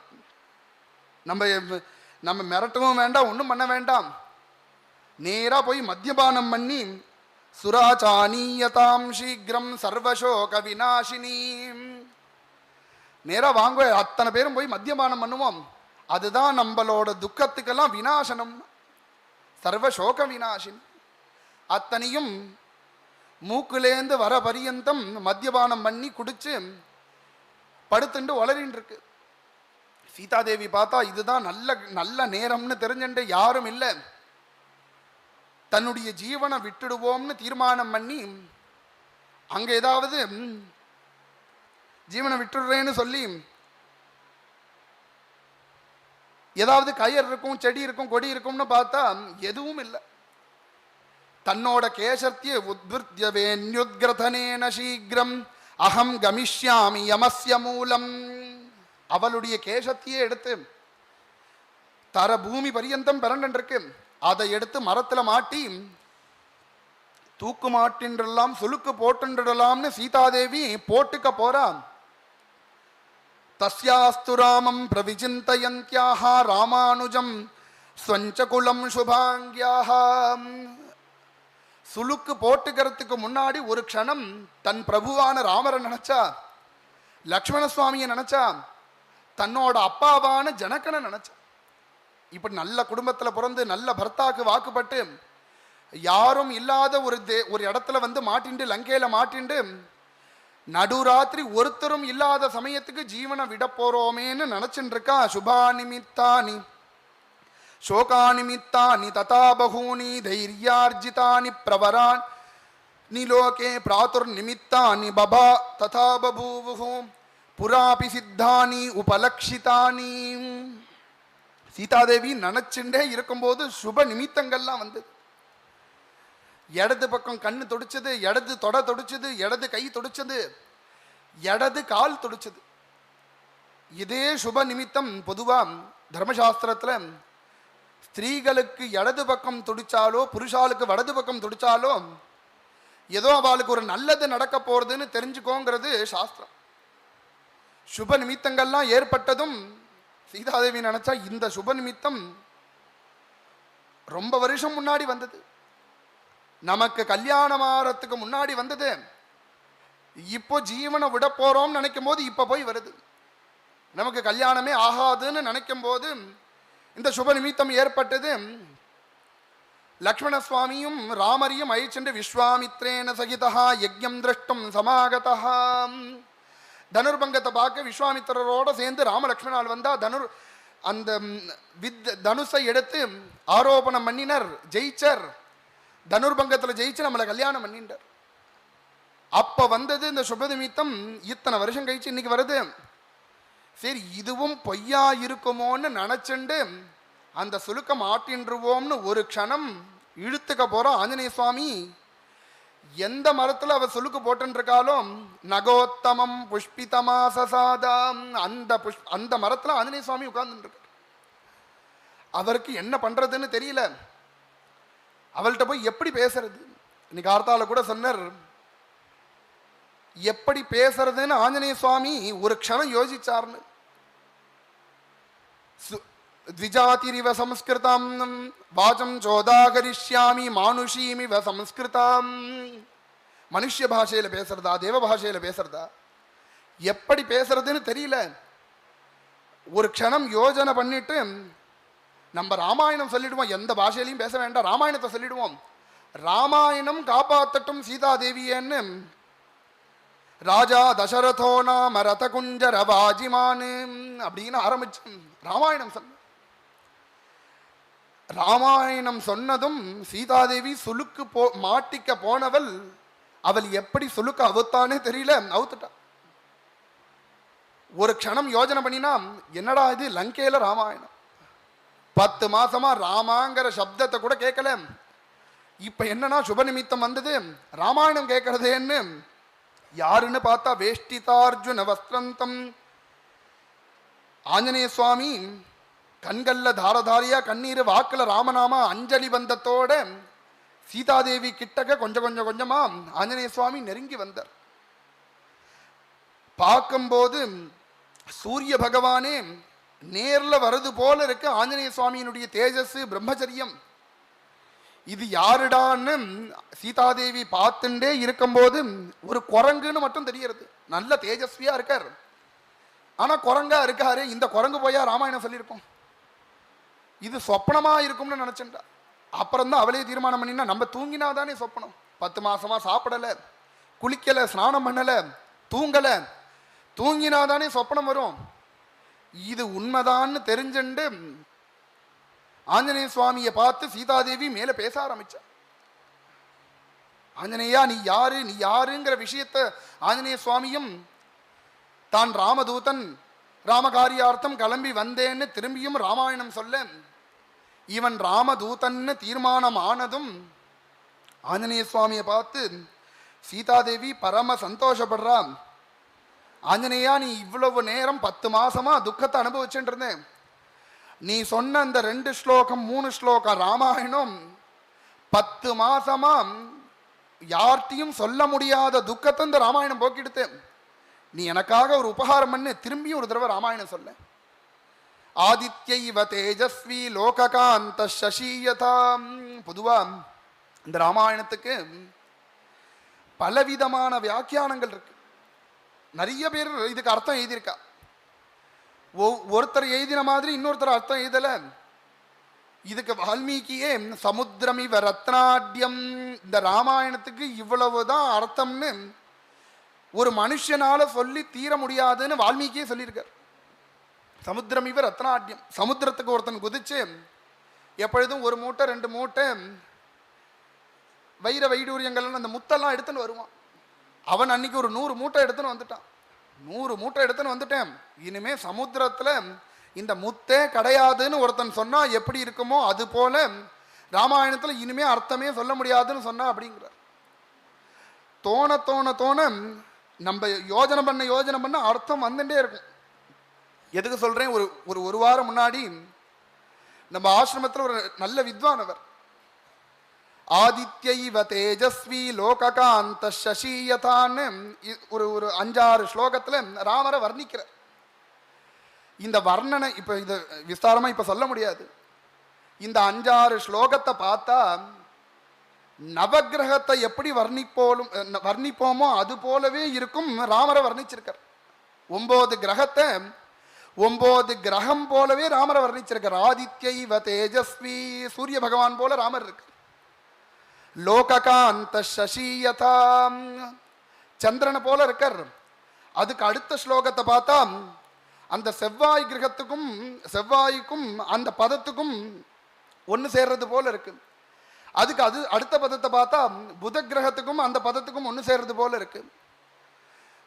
நம்ம மிரட்டவும் வேண்டாம் ஒன்றும் பண்ண வேண்டாம், நேராக போய் மத்தியபானம் பண்ணி சுராச்சானீயதாம் சீக்கிரம் சர்வசோக விநாசினி, நேராக வாங்க அத்தனை பேரும் போய் மத்தியபானம் பண்ணுவோம், அதுதான் நம்மளோட துக்கத்துக்கெல்லாம் விநாசனம், சர்வசோக விநாசினி. அத்தனையும் மூக்குலேந்து வர பரியந்தம் மத்தியபானம் பண்ணி குடிச்சு படுத்துண்டு வளரின்னு இருக்கு. சீதாதேவி பார்த்தா இதுதான் நல்ல நேரம்னு தெரிஞ்சுட்டு யாரும் இல்லை, தன்னுடைய ஜீவனை விட்டுடுவோம்னு தீர்மானம் பண்ணி அங்க ஏதாவது ஜீவனை விட்டுடுறேன்னு சொல்லி ஏதாவது கயிறு இருக்கும், செடி இருக்கும், கொடி இருக்கும்னு பார்த்தா எதுவும் இல்லை. தன்னோட கேசத்திய உத்விருத்யவேன்யுத்கிரதனேன சீக்கிரம் அகம் கமிஷ்யாமி யமஸ்ய மூலம், அவளுடைய கேசத்தையே எடுத்து தர பூமி பரியந்தம் பிறண்டிருக்கு, அதை எடுத்து மரத்துல மாட்டி தூக்கு மாட்டின்றலாம் சுலுக்கு போட்டுன்றலாம்னு சீதாதேவி போட்டுக்க போறா. தஸ்யாஸ்து ராமம் பிரவிசிந்தயந்த்யாஹ ராமானுஜம் ஸ்வஞ்சகுலம் சுபாங்கியாஹ. சுலுக்கு போட்டுக்கிறதுக்கு முன்னாடி ஒரு க்ஷணம் தன் பிரபுவான ராமரை நினைச்சா, லக்ஷ்மண சுவாமியை நினைச்சா, தன்னோட அப்பாவான ஜனகனை நினைச்சா. இப்படி நல்ல குடும்பத்தில் பிறந்து நல்ல பர்த்தாக்கு வாக்குப்பட்டு யாரும் இல்லாத ஒரு இடத்துல வந்து மாட்டிண்டு, லங்கையில மாட்டிண்டு, நடுராத்திரி ஒருத்தரும் இல்லாத சமயத்துக்கு ஜீவனை விட போறோமேன்னு நினைச்சுட்டு இருக்கா. சுபா நிமித்தானி சோகாநிமித்தானி ததா பகூனி தைர்யார்ஜிதானி பிரவரான் நிலோகே பிராதுர் நிமித்தானி பபா ததா பபூவுஹு புராபி சித்தானி உபலக்ஷிதானி. சீதாதேவி நினைச்சுட்டே இருக்கும்போது சுப நிமித்தங்கள்லாம் வந்து, இடது பக்கம் கண்ணு தொடிச்சது, இடது தொட தொடிச்சது, இடது கை தொடிச்சது, இடது கால் தொடிச்சது. இதே சுப நிமித்தம் பொதுவா தர்மசாஸ்திரத்துல ஸ்திரீகளுக்கு இடது பக்கம் துடிச்சாலோ புருஷாளுக்கு வலது பக்கம் துடிச்சாலோ ஏதோ அவளுக்கு ஒரு நல்லது நடக்க போறதுன்னு தெரிஞ்சுக்கோங்கிறது சாஸ்திரம். சுப நிமித்தங்கள்லாம் ஏற்பட்டதும் சீதாதேவி நினைச்சா இந்த சுப நிமித்தம் ரொம்ப வருஷம் முன்னாடி வந்தது, நமக்கு கல்யாணமாகறதுக்கு முன்னாடி வந்தது, இப்போ ஜீவனை விட போறோம் நினைக்கும் போது இப்ப போய் வருது. நமக்கு கல்யாணமே ஆகாதுன்னு நினைக்கும் போது இந்த சுப நிமித்தம் ஏற்பட்டது. லக்ஷ்மண சுவாமியும் ராமரையும் அழிச்சென்று விஸ்வாமித்ரேன சகிதா யஜ்ஞம் திரஷ்டும் சமாகதா. தனுர்பங்கத்தை பார்க்க விஸ்வாமித்திரரோட சேர்ந்து ராமலக்ஷ்மணால் வந்தா அந்த தனுஷை எடுத்து ஆரோபணம் பண்ணினர், ஜெயிச்சர். தனுர்பங்கத்தில் ஜெயிச்சு நம்மளை கல்யாணம் பண்ணிட்டார். அப்ப வந்தது இந்த சுபநிமித்தம். இத்தனை வருஷம் கழிச்சு இன்னைக்கு வருது. சரி, இதுவும் பொய்யா இருக்குமோன்னு நினைச்சுண்டு அந்த சுலுக்கம் ஆட்டின்றுவோம்னு ஒரு க்ஷணம் இழுத்துக்க போறோம். ஆஞ்சநேய சுவாமி எந்த மரத்துல அவ சுலுக்கு போட்டுருக்காலும் நகோத்தமம் புஷ்பிதமா சசாதாம், அந்த மரத்துல ஆஞ்சநேய சுவாமி உட்கார்ந்துட்டு. அவருக்கு என்ன பண்றதுன்னு தெரியல. அவள்கிட்ட போய் எப்படி பேசுறது? இன்னைக்கு ஆர்த்தால கூட சொன்னார், எப்படி பேசுறதுன்னு ஆஞ்சநேய சுவாமி ஒரு க்ஷணம் யோசிச்சார்னு. த்விஜாதிரிவ சம்ஸ்கிருதம் வாசம் சோதாகரிஷ்யாமி மானுஷீமிவ சம்ஸ்கிருதம். மனுஷ பாஷையில பேசுறதா தேவ பாஷையில பேசுறதா எப்படி பேசுறதுன்னு தெரியல. ஒரு க்ஷணம் யோஜனை பண்ணிட்டு நம்ம ராமாயணம் சொல்லிடுவோம், எந்த பாஷையிலையும் பேச வேண்டாம், ராமாயணத்தை சொல்லிடுவோம். ராமாயணம் காப்பாத்தட்டும் சீதாதேவியன்னு ராஜா தசரதோ நாம ரத குஞ்சர வாஜிமானு அப்படின்னு ஆரம்பிச்சு ராமாயணம் சொன்ன. ராமாயணம் சொன்னதும் சீதாதேவி சுலுக்கு மாட்டிக்க போனவள், அவள் எப்படி சுலுக்கு அவுத்தானே தெரியல, அவுத்துட்டா. ஒரு க்ஷணம் யோஜனை பண்ணினா, என்னடா இது லங்கையில ராமாயணம், 10 மாசமா ராமாங்கிற சப்தத்தை கூட கேட்கல, இப்ப என்னன்னா சுப நிமித்தம் வந்தது ராமாயணம் கேட்கறதேன்னு யாருன்னு பார்த்தா வேஷ்டிதார்ஜுன வஸ்திரந்தம் ஆஞ்சநேய சுவாமி கண்கள்ல தாரதாரியா கண்ணீர், வாக்குல ராமநாமா, அஞ்சலி பந்தத்தோட சீதாதேவி கிட்டக்க கொஞ்சம் கொஞ்சம் கொஞ்சமா ஆஞ்சநேய சுவாமி நெருங்கி வந்தார். பார்க்கும்போது சூரிய பகவானே நேர்ல வருது போல இருக்கு. ஆஞ்சநேய சுவாமியினுடைய தேஜஸ், பிரம்மச்சரியம். இது யாருடான்னு சீதாதேவி பார்த்துட்டே இருக்கும்போது ஒரு குரங்குன்னு மட்டும் தெரியறது. நல்ல தேஜஸ்வியா இருக்கார், ஆனா குரங்கா இருக்காரு. இந்த குரங்கு போயா ராமாயணம் சொல்லியிருக்கோம், இது சொப்பனமா இருக்கும்னு நினைச்சுட்டா. அப்புறம் தான் அவளே தீர்மானம் பண்ணினா, நம்ம தூங்கினாதானே சொப்பனம். 10 மாசமா சாப்பிடல, குளிக்கல, ஸ்நானம் பண்ணல, தூங்கல, தூங்கினாதானே சொப்பனம் வரும். இது உண்மைதான்னு தெரிஞ்சுண்டு ஆஞ்சநேய சுவாமியை பார்த்து சீதாதேவி மேல பேச ஆரம்பிச்சா. ஆஞ்சநேயா நீ யாரு, நீ யாருங்கிற விஷயத்த ஆஞ்சநேய சுவாமியும் தான் ராமதூதன் ராமகாரியார்த்தம் கிளம்பி வந்தேன்னு திரும்பியும் ராமாயணம் சொல்ல, இவன் ராமதூதன்னு தீர்மானம் ஆனதும் ஆஞ்சநேய சுவாமியை பார்த்து சீதாதேவி பரம சந்தோஷப்படுறா. ஆஞ்சநேயா நீ இவ்வளவு நேரம் 10 மாசமா துக்கத்தை அனுபவிச்சுட்டு இருந்தேன், நீ சொன்ன அந்த 2 ஸ்லோகம் 3 ஸ்லோகம் ராமாயணம் 10 மாசமா யார்கிட்டையும் சொல்ல முடியாத துக்கத்தை இந்த ராமாயணம் போக்கிடுத்து. நீ எனக்காக ஒரு உபகாரம் பண்ணு, திரும்பி ஒரு தடவை ராமாயணம் சொல்ல. ஆதித்யைவ தேஜஸ்வி லோககாந்த சசியதாம். பொதுவா இந்த ராமாயணத்துக்கு பலவிதமான வியாக்கியானங்கள் இருக்கு. நிறைய பேர் இதுக்கு அர்த்தம் எழுதியிருக்கா. ஒருத்தர் எழுதின மாதிரி இன்னொருத்தர் அர்த்தம் எழுதல. இதுக்கு வால்மீகியே சமுத்திரமிவ ரத்னாட்யம், இந்த ராமாயணத்துக்கு இவ்வளவுதான் அர்த்தம்னு ஒரு மனுஷனால சொல்லி தீர முடியாதுன்னு வால்மீகியே சொல்லியிருக்கார். சமுத்திரமிவ ரத்னாட்யம், சமுத்திரத்துக்கு ஒருத்தன் குதிச்சு எப்பொழுதும் 1 மூட்டை 2 மூட்டை வைர வைடூரியங்கள் அந்த முத்தெல்லாம் எடுத்துன்னு வருவான். அவன் அன்னைக்கு ஒரு 100 மூட்டை எடுத்துன்னு வந்துட்டான். 100 மூட்டை எடுத்துன்னு வந்துட்டேன், இனிமே சமுத்திரத்துல இந்த முத்தே கிடையாதுன்னு ஒருத்தன் சொன்னா எப்படி இருக்குமோ அது போல ராமாயணத்துல இனிமே அர்த்தமே சொல்ல முடியாதுன்னு சொன்னா அப்படிங்கிறார். தோண தோண தோண நம்ம யோஜனை பண்ண அர்த்தம் வந்துட்டே இருக்கும். எதுக்கு சொல்றேன், ஒரு வாரம் முன்னாடி நம்ம ஆசிரமத்தில் ஒரு நல்ல வித்வானவர், ஆதித்யைவ தேஜஸ்வி லோககாந்த சசியதான்னு ஒரு 5-6 ஸ்லோகத்துல ராமரை வர்ணிக்கிற. இந்த வர்ணனை இப்ப இது விஸ்தாரமா இப்ப சொல்ல முடியாது. இந்த 5-6 ஸ்லோகத்தை பார்த்தா நவகிரகத்தை எப்படி வர்ணிப்போமோ அது போலவே இருக்கும். ராமரை வர்ணிச்சிருக்கார். 9 கிரகத்தை 9 கிரகம் போலவே ராமரை வர்ணிச்சிருக்கார். ஆதித்யைவ தேஜஸ்வி, சூரிய பகவான் போல ராமர் இருக்கார். லோககாந்த சசியதாம், சந்திரனை போல இருக்கார். அதுக்கு அடுத்த ஸ்லோகத்தை பார்த்தா அந்த செவ்வாய் கிரகத்துக்கும் செவ்வாய்க்கும் அந்த பதத்துக்கும் ஒன்று சேர்றது போல இருக்கு. அதுக்கு அடுத்த பதத்தை பார்த்தா புத கிரகத்துக்கும் அந்த பதத்துக்கும் ஒன்று சேர்றது போல இருக்கு.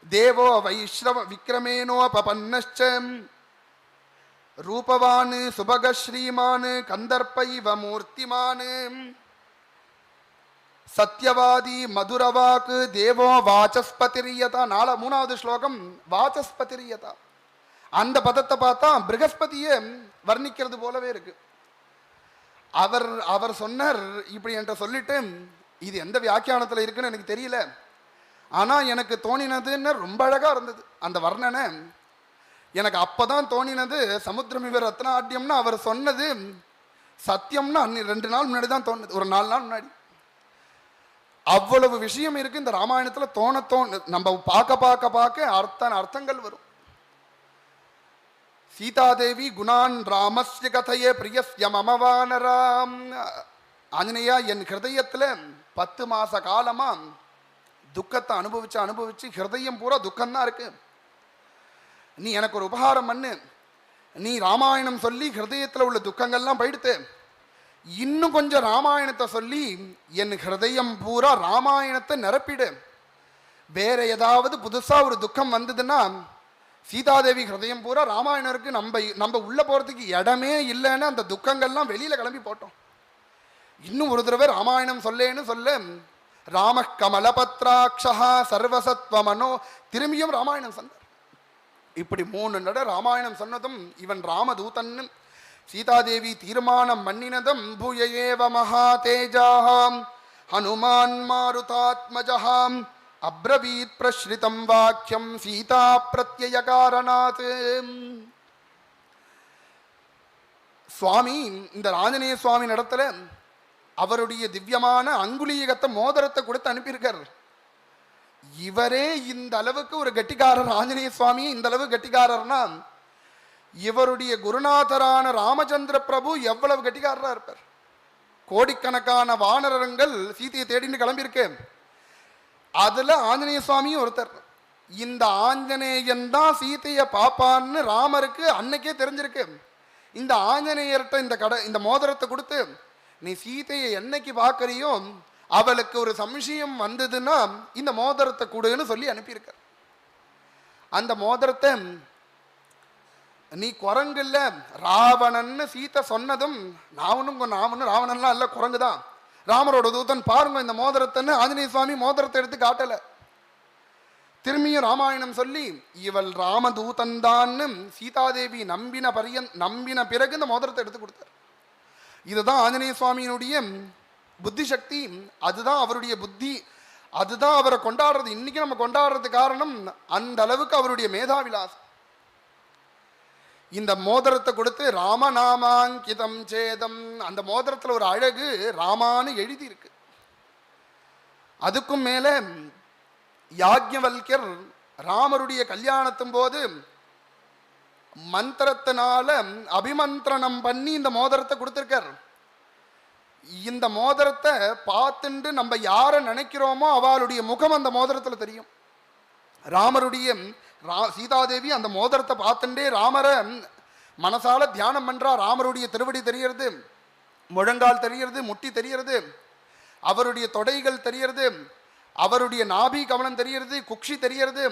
தேவோ வைஷ்ணவ விக்ரமேனோ பபன்னச்சம் ரூபவான் சுபக ஸ்ரீமான் கந்தர்ப்பைவ மூர்த்திமான் சத்யவாதி மதுரவாக்கு தேவோ வாசஸ்பதிரியதா. மூணாவது ஸ்லோகம் வாசஸ்பதிரியதா. அந்த பதத்தை பார்த்தா ப்ரகஸ்பதியை வர்ணிக்கிறது போலவே இருக்கு. அவர் சொன்னார் இப்படி என்ற சொல்லிட்டு, இது எந்த வியாக்கியானத்தில் இருக்குன்னு எனக்கு தெரியல, ஆனால் எனக்கு தோணினதுன்னு ரொம்ப அழகாக இருந்தது அந்த வர்ணனை. எனக்கு அப்போதான் தோணினது சமுத்திரமிவ ரத்னாட்யம்னு அவர் சொன்னது சத்தியம்னு 2 நாள் முன்னாடி தான் தோணுது, ஒரு 4 நாள் முன்னாடி. அவ்வளவு விஷயம் இருக்கு இந்த ராமாயணத்தில். நம்ம பார்க்க அர்த்தங்கள் வரும். சீதாதேவி குணான் ராமஸ்ய கதையே பிரியஸ்ய மமவானராம். ஆஞ்சநேயா, என் ஹிருதயத்தில் 10 மாச காலமா துக்கத்தை அனுபவிச்சு ஹிருதயம் பூரா துக்கம்தான் இருக்கு. நீ எனக்கு ஒரு உபகாரம் பண்ணு, நீ ராமாயணம் சொல்லி ஹிருதயத்தில் உள்ள துக்கங்கள்லாம் போயிடுத்து, இன்னும் கொஞ்சம் ராமாயணத்தை சொல்லி என் ஹிருதயம் பூரா ராமாயணத்தை நிரப்பிடு. வேற ஏதாவது புதுசா ஒரு துக்கம் வந்ததுன்னா சீதாதேவி ஹிருதயம் பூரா ராமாயணம் இருக்கு, நம்ம உள்ள போறதுக்கு இடமே இல்லைன்னு அந்த துக்கங்கள்லாம் வெளியில கிளம்பி போட்டோம். இன்னும் ஒரு தடவை ராமாயணம் சொல்லேன்னு சொல்ல ராம கமலபத்ராட்சா சர்வசத்வ மனோ திரும்பியும் ராமாயணம் சொன்னார். இப்படி 3 நட ராமாயணம் சொன்னதும் இவன் ராமதூதன் சீதாதேவி தீர்மானம் மன்னினதும் பூயேவ மகா தேஜாம் ஹனுமான் மாருதாத்மஜாம் அப்ரவீத் பிரஸ்ரிதம் வாக்கியம் சீதா பிரத்யய காரணாத். சுவாமி இந்த ஆஞ்சநேய சுவாமி நடத்துல அவருடைய திவ்யமான அங்குலீகத்தை மோதிரத்தை கொடுத்து அனுப்பியிருக்கார். இவரே இந்த அளவுக்கு ஒரு கெட்டிக்காரர், ஆஞ்சநேய சுவாமி இந்த அளவு கெட்டிக்காரர்னா இவருடைய குருநாதரான ராமச்சந்திர பிரபு எவ்வளவு கெட்டிக்காரரா இருப்பார். கோடிக்கணக்கான வானரங்கள் சீதையை தேடின்னு கிளம்பியிருக்கேன், அதுல ஆஞ்சநேய சுவாமியும் ஒருத்தர். இந்த ஆஞ்சநேயன் தான் சீதையை பாப்பான்னு ராமருக்கு அன்னைக்கே தெரிஞ்சிருக்கு. இந்த ஆஞ்சநேயர்கிட்ட இந்த மோதிரத்தை கொடுத்து நீ சீதையை என்னைக்கு பார்க்கறியோ அவளுக்கு ஒரு சம்சயம் வந்ததுன்னா இந்த மோதிரத்தை கொடுன்னு சொல்லி அனுப்பியிருக்க. அந்த மோதிரத்தை நீ குரங்குல ராவணன்னு சீதை சொன்னதும் நாவனும் ராவணன்லாம் இல்ல, குரங்குதான் ராமரோட தூதன், பாருங்க இந்த மோதிரத்தைன்னு ஆஞ்சநேய சுவாமி மோதிரத்தை எடுத்து காட்டல. திரும்பியும் ராமாயணம் சொல்லி இவள் ராமதூதன் தான் சீதாதேவி நம்பின பிறகு இந்த மோதிரத்தை எடுத்து கொடுத்தார். இதுதான் ஆஞ்சநேய சுவாமியினுடைய புத்தி சக்தி, அதுதான் அவருடைய புத்தி, அதுதான் அவரை கொண்டாடுறது. இன்னைக்கு நம்ம கொண்டாடுறது காரணம் அந்த அளவுக்கு அவருடைய மேதாவிலாசம். இந்த மோதிரத்தை கொடுத்து ராமநாமாங்கிதம் சேதம், அந்த மோதிரத்தில் ஒரு அழகு ராமான்னு எழுதி இருக்கு. அதுக்கும் மேல யாக்ஞவல்யர் ராமருடைய கல்யாணத்தும் போது மந்திரத்தினால அபிமந்திரணம் பண்ணி இந்த மோதிரத்தை கொடுத்திருக்கார். இந்த மோதிரத்தை பார்த்துட்டு நம்ம யாரை நினைக்கிறோமோ அவளுடைய முகம் அந்த மோதிரத்துல தெரியும். ராமருடைய சீதாதேவி அந்த மோதிரத்தை பார்த்துட்டே ராமரை மனசால தியானம் பண்றா. ராமருடைய திருவடி தெரியறது, முழங்கால் தெரியறது, முட்டி தெரியறது, அவருடைய தொடைகள் தெரியறது, அவருடைய நாபி கவனம் தெரியறது, குக்ஷி தெரியறது,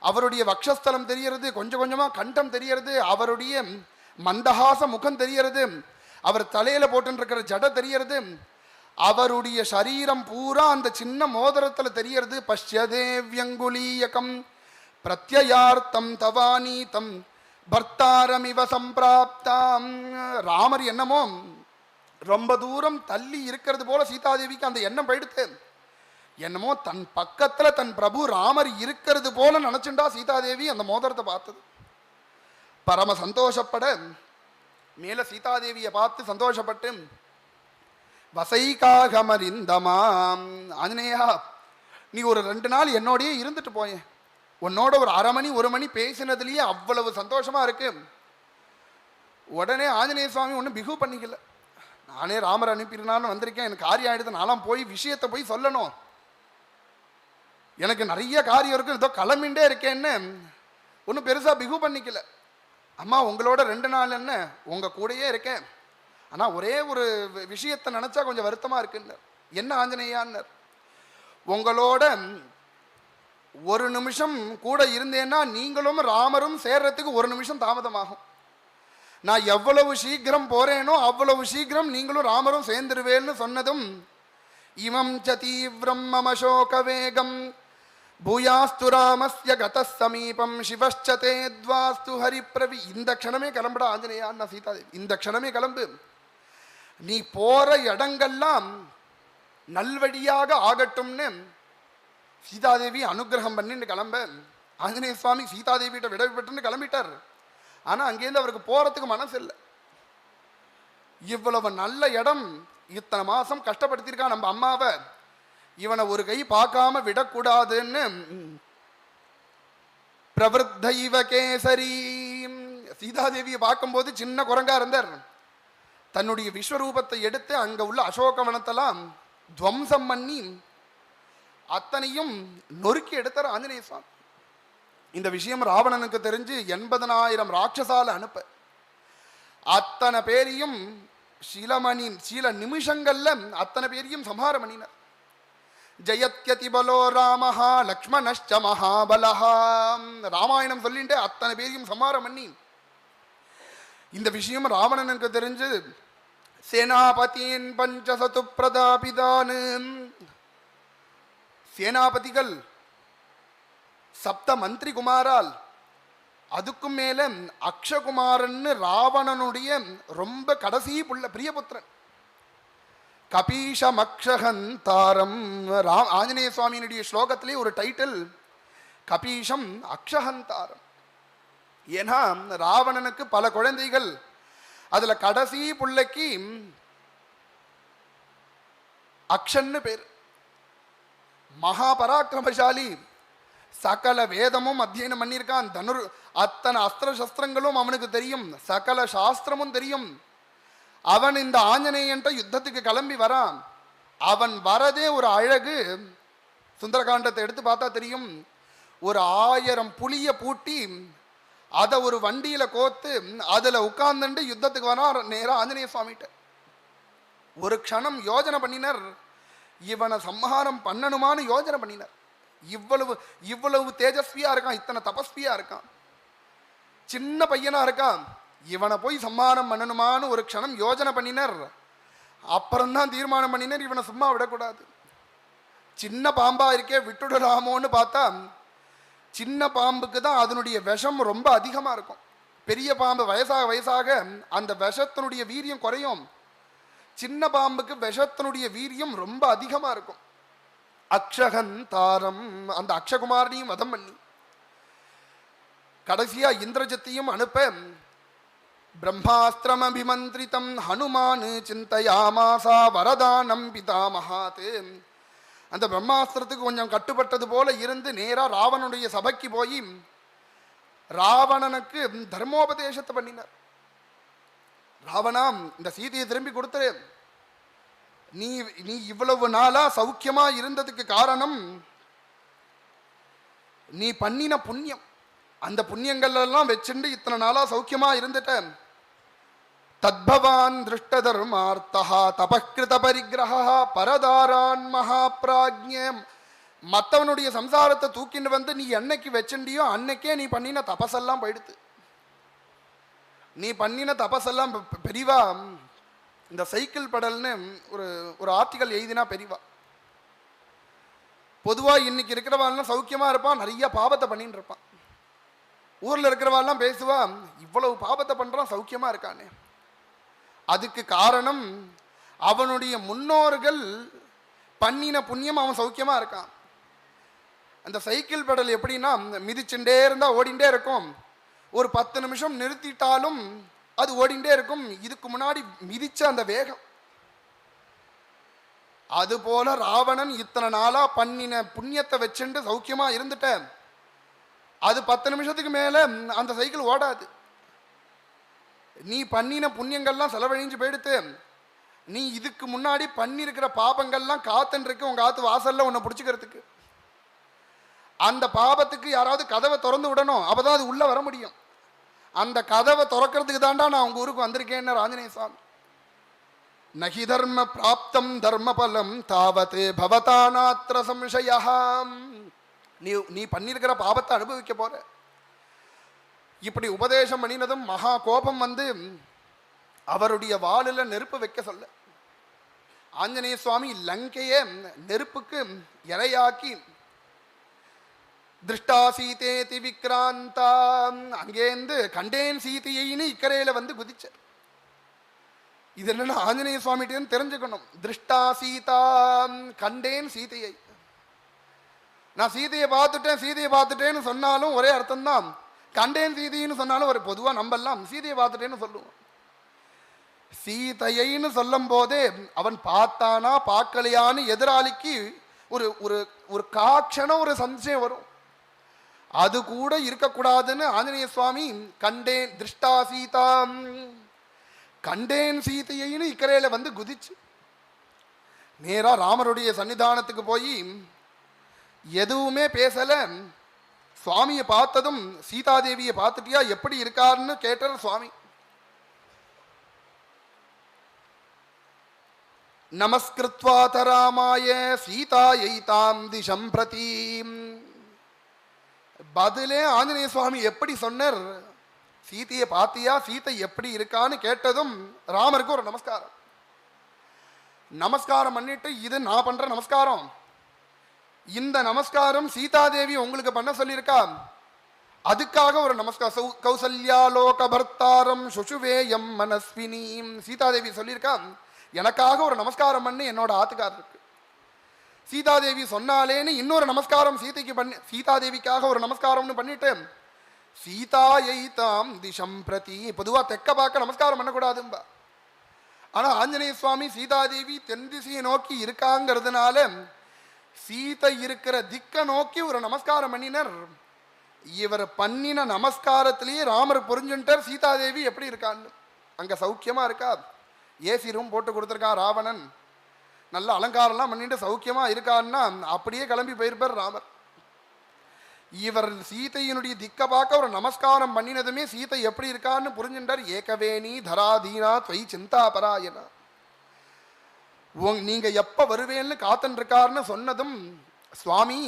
அவருடைய வக்ஷஸ்தலம் தெரியறது, கொஞ்சம் கொஞ்சமா கண்டம் தெரியறது, அவருடைய மந்தஹாச முகம் தெரியறது, அவர் தலையில போட்டுருக்கிற ஜட தெரியறது, அவருடைய சரீரம் பூரா அந்த சின்ன மோதிரத்துல தெரியறது. பஷ்யதேவ்யங்குலீயகம் பிரத்யார்த்தம் தவானீதம் பர்த்தாரமிவ சம்பிராப்தாம். ராமர் என்னமோ ரொம்ப தூரம் தள்ளி இருக்கிறது போல சீதாதேவிக்கு அந்த எண்ணம் போயிடுத்து. என்னமோ தன் பக்கத்துல தன் பிரபு ராமர் இருக்கிறது போல நினைச்சுண்டா சீதாதேவி அந்த மோதிரத்தை பார்த்தது. பரம சந்தோஷப்பட மேல சீதாதேவியை பார்த்து சந்தோஷப்பட்டு வசைகாகமரிந்தமாம், ஆஞ்சநேயா நீ ஒரு 2 நாள் என்னோடயே இருந்துட்டு போயேன், உன்னோட ஒரு 1/2 மணி 1 மணி பேசினதுலயே அவ்வளவு சந்தோஷமா இருக்கு. உடனே ஆஞ்சநேய சுவாமி ஒன்றும் பிகு பண்ணிக்கல. நானே ராமர் அனுப்பினான்னு வந்திருக்கேன், எனக்கு காரியம் ஆயிடுது, நான்லாம் போய் விஷயத்தை போய் சொல்லணும், எனக்கு நிறைய காரியம் இருக்கு, இதோ கிளம்பிண்டே இருக்கேன்னு ஒன்றும் பெருசா பிகு பண்ணிக்கல. அம்மா உங்களோட 2 நாள் என்ன, உங்க கூடயே இருக்கேன், ஆனா ஒரே ஒரு விஷயத்தை நினைச்சா கொஞ்சம் வருத்தமா இருக்குன்னு. என்ன ஆஞ்சநேயான்னு, உங்களோட 1 நிமிஷம் கூட இருந்தேன்னா நீங்களும் ராமரும் சேர்றதுக்கு 1 நிமிஷம் தாமதமாகும். நான் எவ்வளவு சீக்கிரம் போறேனோ அவ்வளவு சீக்கிரம் நீங்களும் ராமரும் சேர்ந்துருவேன்னு சொன்னதும், இமம் ச தீவிரம் மம சோக வேகம் பூயாஸ்து ராமஸ்ய கதஸ் சமீபம் சிவச்சதே த்வாஸ்து ஹரிப்ரவி. இந்த க்ஷணமே கிளம்புடா ஆஞ்சநேயான்னா சீதாதேவி, இந்த க்ஷணமே கிளம்பு, நீ போற இடங்கள்லாம் நல்வழியாக ஆகட்டும்னு சீதாதேவி அனுகிரகம் பண்ணிட்டு கிளம்ப. ஆஞ்சநேய சுவாமி சீதாதேவியிட்ட விடவிட்டுன்னு கிளம்பிட்டார். ஆனா அங்கேருந்து அவருக்கு போறதுக்கு மனசு இல்லை. இவ்வளவு நல்ல இடம், இத்தனை மாசம் கஷ்டப்படுத்தியிருக்கான் நம்ம அம்மாவை, இவனை ஒரு கை பார்க்காம விடக்கூடாதுன்னு பிரவருத்தைவ கேசரி. சீதாதேவியை பார்க்கும்போது சின்ன குரங்கா இருந்தார். தன்னுடைய விஸ்வரூபத்தை எடுத்து அங்க உள்ள அசோகவனத்தெல்லாம் துவம்சம் பண்ணி அத்தனையும் நொறுக்கி எடுத்தார் ஆஞ்சநேய சுவாமி. இந்த விஷயம் ராவணனுக்கு தெரிஞ்சு 80,000 ராட்சசால அனுப்ப அத்தனை பேரையும் சில நிமிஷங்கள்ல அத்தனை பேரையும் சம்ஹாரம் பண்ணினார். ஜெயத்யதி பலோ ராமஹா லக்ஷ்மணஷ்ச மகாபலஹா. ராமாயணம் சொல்லிட்டு அத்தனை பேரையும் சம்ஹாரம் பண்ணி, இந்த விஷயம் ராவணனுக்கு தெரிஞ்சு சேனாபதியின் பஞ்சசது பிரதாபிதான், சேனாபதிகள் 7 மந்திரி குமாரால், அதுக்கும் மேல அக்ஷகுமாரன்னு ராவணனுடைய ரொம்ப கடைசி புள்ள பிரியபுத்திரன் கபீஷமக்ஷஹந்தாரம். ஆஞ்சநேய சுவாமியினுடைய ஸ்லோகத்திலே ஒரு டைட்டில் கபீஷம் அக்ஷஹந்தாரம். ஏன்னா ராவணனுக்கு பல குழந்தைகள், அதுல கடைசி புள்ளைக்கு அக்ஷன்னு பேர். மகாபராக்கிரமசாலி, சகல வேதமும் அத்தியனம் பண்ணியிருக்கான், அத்தனை அஸ்திர சஸ்திரங்களும் அவனுக்கு தெரியும், சகல சாஸ்திரமும் தெரியும். அவன் இந்த ஆஞ்சநேயன்ட்ட யுத்தத்துக்கு கிளம்பி வரான். அவன் வரதே ஒரு அழகு. சுந்தரகாண்டத்தை எடுத்து பார்த்தா தெரியும். ஒரு 1000 புலிய பூட்டி அதை ஒரு வண்டியில கோத்து அதுல உட்கார்ந்துட்டு யுத்தத்துக்கு வரான் நேரா ஆஞ்சநேய சுவாமிகிட்ட. ஒரு க்ஷணம் யோஜனை பண்ணினர், இவனை சம்ஹாரம் பண்ணணுமான்னு யோஜனை பண்ணினார். இவ்வளவு தேஜஸ்வியா இருக்கான், இத்தனை தபஸ்வியா இருக்கான், சின்ன பையனா இருக்கான், இவனை போய் சம்ஹாரம் பண்ணணுமான்னு ஒரு க்ஷணம் யோஜனை பண்ணினர். அப்புறம்தான் தீர்மானம் பண்ணினர், இவனை சும்மா விடக்கூடாது. சின்ன பாம்பா இருக்கே விட்டுடலாமோன்னு பார்த்தா, சின்ன பாம்புக்கு தான் அதனுடைய விஷம் ரொம்ப அதிகமா இருக்கும். பெரிய பாம்பு வயசாக வயசாக அந்த விஷத்தினுடைய வீரியம் குறையும். சின்ன பாம்புக்கு விஷத்தினுடைய வீரியம் ரொம்ப அதிகமா இருக்கும். அக்ஷகந்தாரம், அந்த அக்ஷகுமாரனையும் வதம் பண்ணி கடைசியா இந்திரஜத்தையும் அனுப்ப பிரம்மாஸ்திரம் அபிமந்திரிதம் ஹனுமான் சிந்தையாமாசா வரதானம் பிதாமகாத். அந்த பிரம்மாஸ்திரத்துக்கு கொஞ்சம் கட்டுப்பட்டது போல இருந்து நேரா ராவணனுடைய சபைக்கு போய் ராவணனுக்கு தர்மோபதேசத்தை பண்ணினார். ராவணா, இந்த சீதையை திரும்பி கொடுத்துரு. நீ இவ்வளவு நாளா சௌக்கியமா இருந்ததுக்கு காரணம் நீ பண்ணின புண்ணியம். அந்த புண்ணியங்கள் எல்லாம் வச்சுண்டு இத்தனை நாளா சௌக்கியமா இருந்துட்ட. தத்பவான் திருஷ்ட தர்மார்த்தா தபக்கிருத பரிகிரஹா பரதாரான் மகாபிராஜ்யம். மற்றவனுடைய சம்சாரத்தை தூக்கின்னு வந்து நீ என்னைக்கு வச்சுண்டியோ அன்னைக்கே நீ பண்ணின தபசெல்லாம் போயிடுத்து. நீ பண்ணின தபசெல்லாம் பெரிவா இந்த சைக்கிள் பெடல்னு ஒரு ஆர்டிக்கல் எழுதினா பெரிவா. பொதுவா இன்னைக்கு இருக்கிறவாள்லாம் சௌக்கியமா இருப்பான், நிறைய பாபத்தை பண்ணிட்டு இருப்பான். ஊர்ல இருக்கிறவாள்லாம் பேசுவா, இவ்வளவு பாபத்தை பண்றான் சௌக்கியமா இருக்கானே. அதுக்கு காரணம் அவனுடைய முன்னோர்கள் பண்ணின புண்ணியம், அவன் சௌக்கியமா இருக்கான். அந்த சைக்கிள் பெடல் எப்படின்னா மிதிச்சுட்டே இருந்தா ஓடிண்டே இருக்கும். ஒரு 10 நிமிஷம் நிறுத்திட்டாலும் அது ஓடிண்டே இருக்கும். இதுக்கு முன்னாடி மிதிச்ச அந்த வேகம். அதுபோல ராவணன் இத்தனை நாளா பண்ணின புண்ணியத்தை வச்சுட்டு சௌக்கியமா இருந்துட்ட. அது 10 நிமிஷத்துக்கு மேல அந்த சைக்கிள் ஓடாது. நீ பண்ணின புண்ணியங்கள்லாம் செலவழிஞ்சு போயிடுத்து. நீ இதுக்கு முன்னாடி பண்ணிருக்கிற பாபங்கள்லாம் காத்துன்னு இருக்கு உங்க ஆத்து வாசல்ல உன்னை பிடிச்சிக்கிறதுக்கு. அந்த பாபத்துக்கு யாராவது கதவை திறந்து விடணும், அப்பதான் அது உள்ள வர முடியும். அந்த கதவை திறக்கிறதுக்கு தாண்டா நான் உங்க ஊருக்கு வந்திருக்கேன்னு ஆஞ்சநேய சுவாமி. நகி தர்ம பிராப்தம் தர்ம பலம் தாவத் பவதானாத்ர சம்சயம். நீ பண்ணிருக்கிற பாபத்தை அனுபவிக்க போற. இப்படி உபதேசம் பண்ணினதும் மகா கோபம் வந்து அவருடைய வாளில் நெருப்பு வைக்க சொல்ல, ஆஞ்சநேய சுவாமி லங்கையே நெருப்புக்கு இரையாக்கி திருஷ்டா சீதேதி விக்ராந்தா, அங்கேருந்து கண்டேன் சீதையின்னு இக்கரையில வந்து குதிச்சார். இது என்னன்னா ஆஞ்சநேய சுவாமிகிட்ட தெரிஞ்சுக்கணும். திருஷ்டா சீதா, கண்டேன் சீதையை. நான் சீதையை பார்த்துட்டேன்னு சொன்னாலும் ஒரே அர்த்தம் தான். கண்டேன் சீதைன்னு சொன்னாலும் ஒரு பொதுவா நம்பலாம் சீதையை பார்த்துட்டேன்னு சொல்லுவோம். சீதையைன்னு சொல்லும் போதே அவன் பார்த்தானா பார்க்கலையான்னு எதிராளிக்கு ஒரு ஒரு ஒரு காட்சணம் ஒரு சந்தேகம் வரும். அது கூட இருக்கக்கூடாதுன்னு ஆஞ்சநேய சுவாமி கண்டேன் திருஷ்டா சீதா, கண்டேன் சீதையின்னு இக்கரையில வந்து குதிச்சு நேரா ராமருடைய சன்னிதானத்துக்கு போய் எதுவுமே பேசல. சுவாமியை பார்த்ததும் சீதாதேவியை பார்த்துட்டியா எப்படி இருக்காருன்னு கேட்டார் சுவாமி. நமஸ்கிருத்வா தராமாய சீதாயை தாம் திசம் பிரதி. பதிலே ஆஞ்சநேய சுவாமி எப்படி சொன்னார், சீதையை பார்த்தியா சீதை எப்படி இருக்கான்னு கேட்டதும் ராமருக்கு ஒரு நமஸ்காரம். நமஸ்காரம் பண்ணிட்டு, இது நான் பண்ற நமஸ்காரம், இந்த நமஸ்காரம் சீதாதேவி உங்களுக்கு பண்ண சொல்லியிருக்கா, அதுக்காக ஒரு நமஸ்காரம். கௌசல்யா லோக பர்த்தாரம் சுஷுவேயம் மனஸ்வினீம். சீதாதேவி சொல்லியிருக்கா எனக்காக ஒரு நமஸ்காரம் பண்ணி என்னோட ஆத்துக்காரருக்கு. சீதாதேவி சொன்னாலேன்னு இன்னொரு நமஸ்காரம் சீதைக்கு பண்ணி, சீதாதேவிக்காக ஒரு நமஸ்காரம்னு பண்ணிட்டு சீதாயை தாம் திசம் பிரதி. பொதுவா தெக்க பார்க்க நமஸ்காரம் பண்ணக்கூடாதும்பா. ஆனா ஆஞ்சநேய சுவாமி சீதாதேவி தென் திசையை நோக்கி இருக்காங்கிறதுனால சீதை இருக்கிற திக்க நோக்கி ஒரு நமஸ்காரம் பண்ணினர். இவர் பண்ணின நமஸ்காரத்திலேயே ராமர் புரிஞ்சுட்டார் சீதாதேவி எப்படி இருக்கான்னு. அங்க சௌக்கியமா இருக்கா, ஏசி ரூம் போட்டு கொடுத்துருக்கான் ராவணன், நல்ல அலங்காரம்லாம் பண்ணிட்டு சௌக்கியமா இருக்கான்னா அப்படியே கிளம்பி போயிருப்பார் ராமர். இவர் சீதையினுடைய திக்க பார்க்க ஒரு நமஸ்காரம் பண்ணினதுமே சீதை எப்படி இருக்கான்னு புரிஞ்சுட்டார். ஏகவேணி தராதீனா துவை சிந்தா பராயனா, நீங்க எப்ப வருவேன்னு காத்துன்னு இருக்காருன்னு சொன்னதும் சுவாமி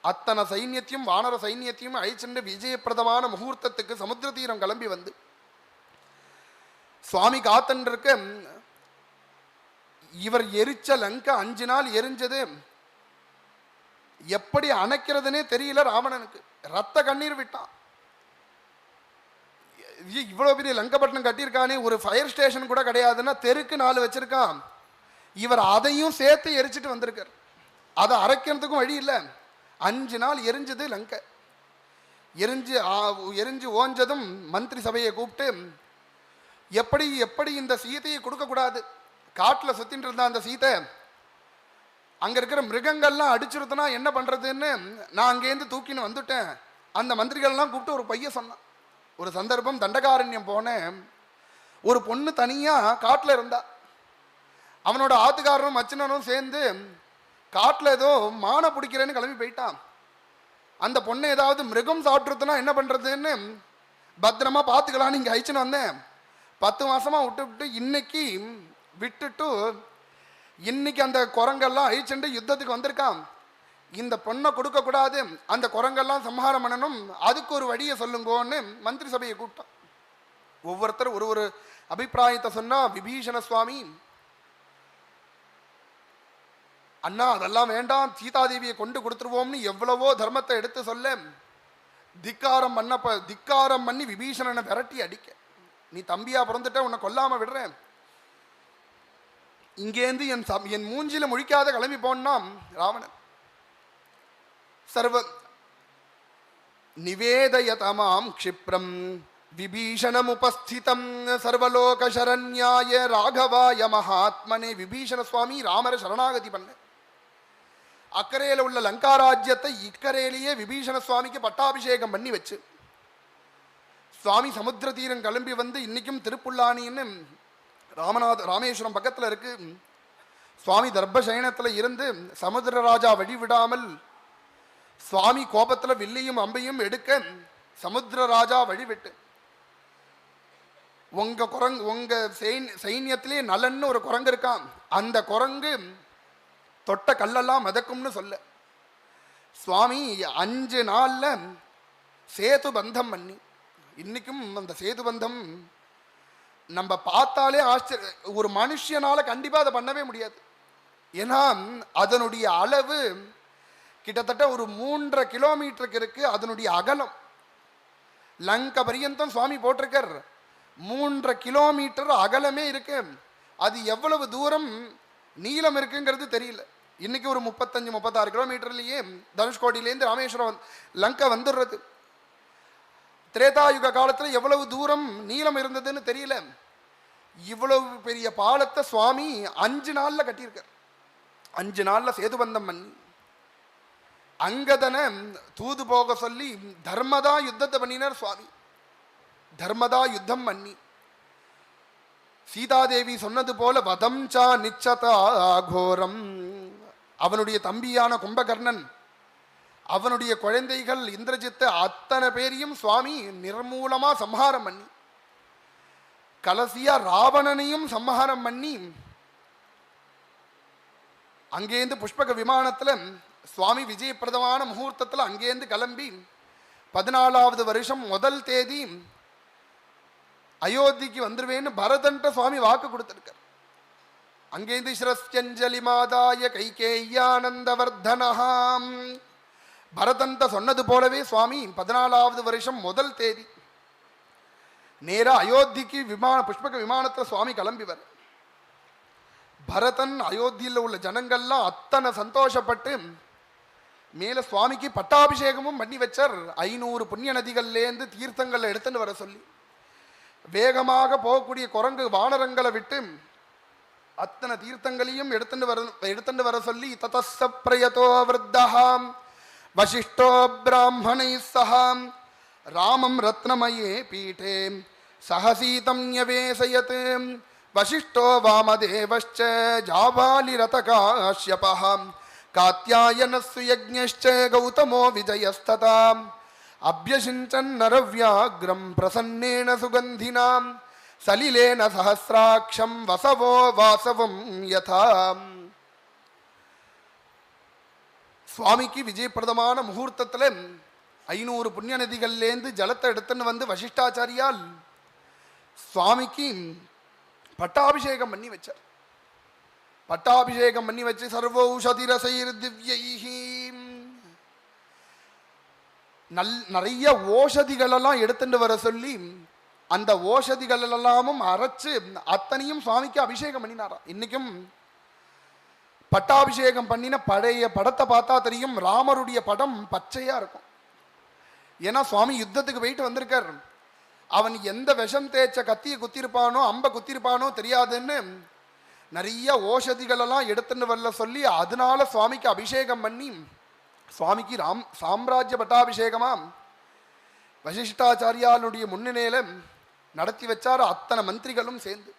அத்தனை சைன்யத்தையும் வானர சைன்யத்தையும் அழிச்சுட்டு விஜயப்பிரதமான முகூர்த்தத்துக்கு சமுத்திர தீரம் கிளம்பி வந்து சுவாமி காத்துன்னு இருக்க. இவர் எரிச்ச லங்கா 5 நாள் எரிஞ்சது எப்படி அணைக்கிறதுனே தெரியல ராவணனுக்கு. ரத்த கண்ணீர் விட்டான். இவ்வளவு பெரிய லங்கப்பட்டினம் கட்டியிருக்கானே, ஒரு ஃபயர் ஸ்டேஷன் கூட கிடையாதுன்னா தெருக்கு 4 வச்சிருக்கான். இவர் அதையும் சேர்த்து எரிச்சிட்டு வந்திருக்கார். அதை அரைக்கிறதுக்கும் வழி இல்லை. 5 நாள் எரிஞ்சது லங்கை. எரிஞ்சு ஓஞ்சதும் மந்திரி சபையை கூப்பிட்டு எப்படி எப்படி இந்த சீதையை கொடுக்கக்கூடாது, காட்டில் சுத்தின்னு இருந்தா அந்த சீதை, அங்க இருக்கிற மிருகங்கள்லாம் அடிச்சிருந்தனா என்ன பண்றதுன்னு நான் அங்கேருந்து தூக்கின்னு வந்துட்டேன். அந்த மந்திரிகள்லாம் கூப்பிட்டு ஒரு பையன் சொன்னான். ஒரு சந்தர்ப்பம் தண்டகாரண்யம் போனேன், ஒரு பொண்ணு தனியா காட்டில் இருந்தா. அவனோட ஆத்துக்காரரும் மச்சினரும் சேர்ந்து காட்டில் ஏதோ மானை பிடிக்கிறேன்னு கிளம்பி போயிட்டான். அந்த பொண்ணை ஏதாவது மிருகம் சாப்பிட்றதுனா என்ன பண்றதுன்னு பத்திரமா பார்த்துக்கலான்னு இங்கே அழிச்சுன்னு வந்தேன். 10 மாசமா விட்டு இன்னைக்கு விட்டுட்டு இன்னைக்கு அந்த குரங்கெல்லாம் அழிச்சுட்டு யுத்தத்துக்கு வந்திருக்கான். இந்த பொண்ணை கொடுக்க கூடாது, அந்த குரங்கெல்லாம் சம்ஹாரம் பண்ணணும், அதுக்கு ஒரு வழியை சொல்லுங்கன்னு மந்திரி சபையை கூப்பிட்டான். ஒவ்வொருத்தரும் ஒரு ஒரு அபிப்பிராயத்தை சொன்னா விபீஷண சுவாமி, அண்ணா அதெல்லாம் வேண்டாம், சீதாதேவியை கொண்டு கொடுத்துருவோம்னு எவ்வளவோ தர்மத்தை எடுத்து சொல்ல திக்காரம் பண்ணி விபீஷணனை விரட்டி அடிக்க, நீ தம்பியா பிறந்துட்ட, உன்னை கொல்லாம விடுறேன், இங்கேருந்து என் மூஞ்சில முழிக்காத கிளம்பி போனா ராவணன். சர்வ நிவேதயதமாம் க்ஷிப்ரம் விபீஷணம் உபஸ்திதம் சர்வலோக சரண்யாய ராகவாய மகாத்மனே. விபீஷண சுவாமி ராமரை சரணாகதி பண்ண, அக்கறையில் உள்ள லங்கா ராஜ்யத்தை இக்கரையிலேயே விபீஷண சுவாமிக்கு பட்டாபிஷேகம் பண்ணி வச்சு சுவாமி சமுத்திர தீரம் கிளம்பி வந்து இன்னைக்கும் திருப்புல்லானின்னு ராமேஸ்வரம் பக்கத்தில் இருக்கு. சுவாமி தர்பசயனத்தில் இருந்து சமுத்திர ராஜா வழிவிடாமல் சுவாமி கோபத்துல வில்லையும் அம்பையும் எடுக்க சமுத்திர ராஜா வழிவிட்டு, உங்க சைன்யத்திலே நலன்னு ஒரு குரங்கு இருக்கான், அந்த குரங்கு தொட்ட கல்லெல்லாம் மிதக்கும்னு சொல்ல சுவாமி 5 நாள்ல சேது பந்தம் பண்ணி, இன்னைக்கும் அந்த சேது பந்தம் நம்ம பார்த்தாலே ஆச்சரிய, ஒரு மனுஷனால கண்டிப்பா அதை பண்ணவே முடியாது. ஏன்னா அதனுடைய அளவு கிட்டத்தட்ட ஒரு 3.5 கிலோமீட்டருக்கு இருக்கு. அதனுடைய அகலம் லங்க பரியந்தம் சுவாமி போட்டிருக்கார். 3.5 கிலோமீட்டர் அகலமே இருக்கு. அது எவ்வளவு தூரம் நீளம் இருக்குங்கிறது தெரியல. இன்னைக்கு ஒரு 35-36 கிலோமீட்டர்லயே தனுஷ்கோடியிலேருந்து ராமேஸ்வரம் லங்கா வந்துடுறது. திரேதாயுக காலத்துல எவ்வளவு தூரம் நீளம் இருந்ததுன்னு தெரியல. இவ்வளவு பெரிய பாலத்தை சுவாமி 5 நாள்ல கட்டியிருக்கார். 5 நாள்ல சேதுபந்தம் பண்ணி அங்கதனை தூது போக சொல்லி தர்மதா யுத்தத்தை பண்ணினார் சுவாமி. தர்மதா யுத்தம் பண்ணி சீதாதேவி சொன்னது போல வதம் சா நிச்சதா கோரம், அவனுடைய தம்பியான கும்பகர்ணன், அவனுடைய குழந்தைகள் இந்திரஜித்து, அத்தனை பேரையும் சுவாமி நிர்மூலமா சம்ஹாரம் பண்ணி, கலசியா ராவணனையும் சம்ஹாரம் பண்ணி, அங்கேருந்து புஷ்பக விமானத்துல சுவாமி விஜயப்பிரதமான முகூர்த்தத்தில் அங்கேருந்து கிளம்பி 14வது வருஷம் முதல் தேதி அயோத்திக்கு வந்துருவேன்னு பரதன்ட்ட சுவாமி வாக்கு கொடுத்திருக்கார். அங்கேருந்து ஸ்ரஸ்யஞ்சலி மாதாய கைகேயானந்தவர்தனஹாம், பரதன்ட்ட சொன்னது போலவே சுவாமி 14வது வருஷம் முதல் தேதி நேரா அயோத்திக்கு புஷ்பக விமானத்தில் சுவாமி கிளம்பி வர, பரதன் அயோத்தியில் உள்ள ஜனங்கள்லாம் அத்தனை சந்தோஷப்பட்டு மேல சுவாமிக்கு பட்டாபிஷேகமும் பண்ணி வச்சார். 500 புண்ணிய நதிகள்லேருந்து தீர்த்தங்களை எடுத்துன்னு வர சொல்லி, வேகமாக போகக்கூடிய குரங்கு வானரங்களை விட்டு அத்தனை தீர்த்தங்களையும் எடுத்துட்டு வர சொல்லி, ததஸ்ஸ பிரயதோ விருத்தஹாம் வசிஷ்டோ பிராமணை சஹாம் ராமம் ரத்னமயே பீட்டே சஹசீதம் யவேசயத் வசிஷ்டோ வாமதேவश्च ஜாபாலிரதகாஷ்யபः காத்யாயனஸ்ஸு யஜ்ஞश्च கௌதமோ விஜயஸ்ததா அப்யசிஞ்சன் நரவ்யாக்ரம் பிரசன்னேன சுகந்தினாம் சலிலேன சஹஸ்ராட்சம் வசவோ வாசவம் யதா. சுவாமிக்கு விஜயப்பிரதமான முகூர்த்தத்தில் 500 புண்ணிய நதிகள்லேருந்து ஜலத்தை எடுத்துன்னு வந்து வசிஷ்டாச்சாரியால் சுவாமிக்கு பட்டாபிஷேகம் பண்ணி வச்சார். பட்டாபிஷேகம் பண்ணி வச்சு சர்வௌஷதிரசைர் திவ்யைஹி, நிறைய ஓஷதிகளெல்லாம் எடுத்துட்டு வர சொல்லி அந்த ஓஷதிகள் எல்லாமும் அரைச்சு அத்தனையும் சுவாமிக்கு அபிஷேகம் பண்ணினாராம். இன்னைக்கும் பட்டாபிஷேகம் பண்ணின பழைய படத்தை பார்த்தா தெரியும், ராமருடைய படம் பச்சையா இருக்கும். ஏன்னா சுவாமி யுத்தத்துக்கு போயிட்டு வந்திருக்கார். அவன் எந்த விஷம் தேய்ச்ச கத்தியை குத்திருப்பானோ அம்ப குத்திருப்பானோ தெரியாதுன்னு நிறைய ஓஷதிகள் எல்லாம் எடுத்துட்டு வரல சொல்லி அதனால சுவாமிக்கு அபிஷேகம் பண்ணி சுவாமிக்கு சாம்ராஜ்ய பட்டாபிஷேகமா வசிஷ்டாச்சாரியாளுடைய முன்னிலையில நடத்தி வச்சார். அத்தனை மந்திரிகளும் சேர்ந்து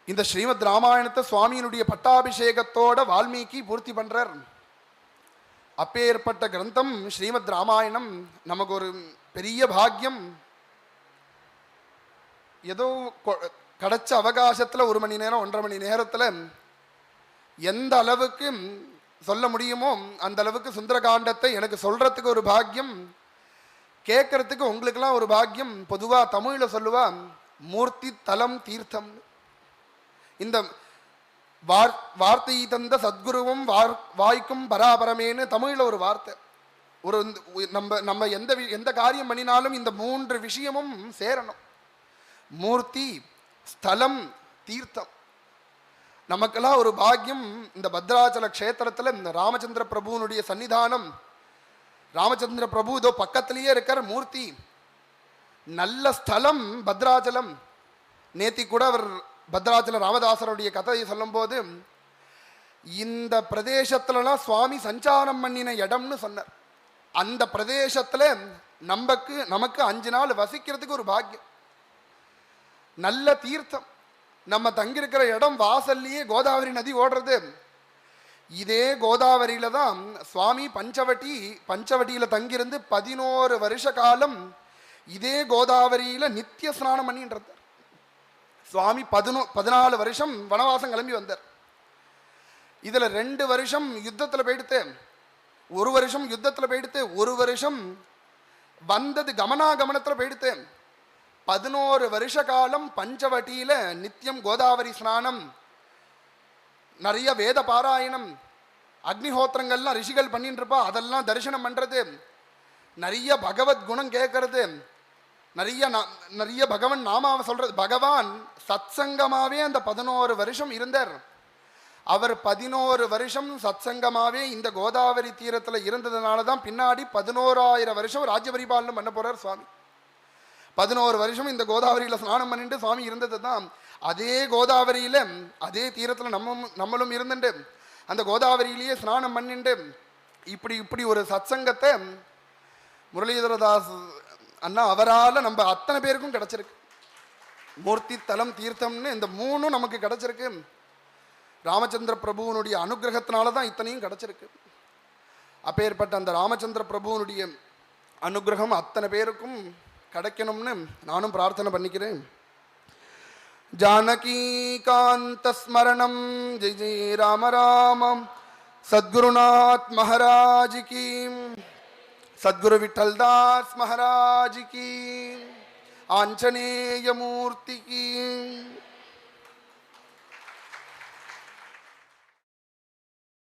இந்த ஸ்ரீமத் ராமாயணத்தை சுவாமியினுடைய பட்டாபிஷேகத்தோட வால்மீகி பூர்த்தி பண்றார். அப்பேற்பட்ட கிரந்தம் ஸ்ரீமத் ராமாயணம் நமக்கு ஒரு பெரிய பாக்கியம். ஏதோ கிடைச்ச அவகாசத்தில் 1 மணி நேரம் 1.5 மணி நேரத்தில் எந்த அளவுக்கு சொல்ல முடியுமோ அந்த அளவுக்கு சுந்தரகாண்டத்தை எனக்கு சொல்றதுக்கு ஒரு பாக்கியம், கேட்கறதுக்கு உங்களுக்கெல்லாம் ஒரு பாக்கியம். பொதுவாக தமிழில் சொல்லுவா மூர்த்தி தலம் தீர்த்தம். இந்த வார்த்தை தந்த சத்குருவும் வாய்க்கும் பராபரமேன்னு தமிழில் ஒரு வார்த்தை. ஒரு நம்ம எந்த காரியம் பண்ணினாலும் இந்த 3 விஷயமும் சேரணும். மூர்த்தி, ஸ்தலம், தீர்த்தம். நமக்கெல்லாம் ஒரு பாக்கியம். இந்த பத்ராச்சல க்ஷேத்திரத்தில் இந்த ராமச்சந்திர பிரபுனுடைய சன்னிதானம், ராமச்சந்திர பிரபு இதோ பக்கத்திலேயே இருக்கிற மூர்த்தி. நல்ல ஸ்தலம் பத்ராச்சலம். நேத்தி கூட அவர் பத்ராச்சல ராமதாசருடைய கதையை சொல்லும் போது இந்த பிரதேசத்துலலாம் சுவாமி சஞ்சாரம் பண்ணின இடம்னு சொன்னார். அந்த பிரதேசத்துல நமக்கு 5 நாள் வசிக்கிறதுக்கு ஒரு பாக்கியம். நல்ல தீர்த்தம். நம்ம தங்கியிருக்கிற இடம் வாசல்லையே கோதாவரி நதி ஓடுறது. இதே கோதாவரியில தான் சுவாமி பஞ்சவட்டியில தங்கியிருந்து 11 வருஷ காலம் இதே கோதாவரியில நித்திய ஸ்நானம் பண்ணின்றார். சுவாமி 14 வருஷம் வனவாசம் கிளம்பி வந்தார். இதுல 2 வருஷம் யுத்தத்துல போயிடுத்து, 1 வருஷம் யுத்தத்துல போயிடுத்து, 1 வருஷம் வந்தது கமனாகமனத்துல போயிடுத்து. 11 வருஷ காலம் பஞ்சவட்டியில நித்தியம் கோதாவரி ஸ்நானம், நிறைய வேத பாராயணம், அக்னிஹோத்திரங்கள்லாம் ரிஷிகள் பண்ணிட்டு இருப்பா, அதெல்லாம் தரிசனம் பண்றது, நிறைய பகவத் குணம் கேட்கறது, நிறைய பகவான் நாமாவை சொல்றது. பகவான் சத்சங்கமாவே அந்த 11 வருஷம் இருந்தார். அவர் 11 வருஷம் சத்சங்கமாவே இந்த கோதாவரி தீரத்துல இருந்ததுனால தான் பின்னாடி 11,000 வருஷம் ராஜ்ய பரிபாலனம் பண்ண போறார் சுவாமி. 11 வருஷம் இந்த கோதாவரியில ஸ்நானம் பண்ணிட்டு சுவாமி இருந்தது தான். அதே கோதாவரியில அதே தீரத்துல நம்மளும் இருந்துட்டு அந்த கோதாவரியிலேயே ஸ்நானம் பண்ணிட்டு இப்படி ஒரு சத்சங்கத்தை முரளிதரதாஸ் அண்ணா அவரால் நம்ம அத்தனை பேருக்கும் கிடைச்சிருக்கு. மூர்த்தி தலம் தீர்த்தம்னு இந்த 3 நமக்கு கிடைச்சிருக்கு. ராமச்சந்திர பிரபுவனுடைய அனுகிரகத்தினால தான் இத்தனையும் கிடைச்சிருக்கு. அப்பேற்பட்ட அந்த ராமச்சந்திர பிரபுவனுடைய அனுகிரகம் அத்தனை பேருக்கும் கிடைக்கணும்னு நானும் பிரார்த்தனை பண்ணிக்கிறேன். ஜானகி காந்த ஸ்மரணம் ஜெய் ஜெய் ராம ராமம். சத்குருநாத் மகாராஜ் கி, சத்குரு விட்டல்தாஸ் மகாராஜ் கி, ஆஞ்சநேய மூர்த்தி கி.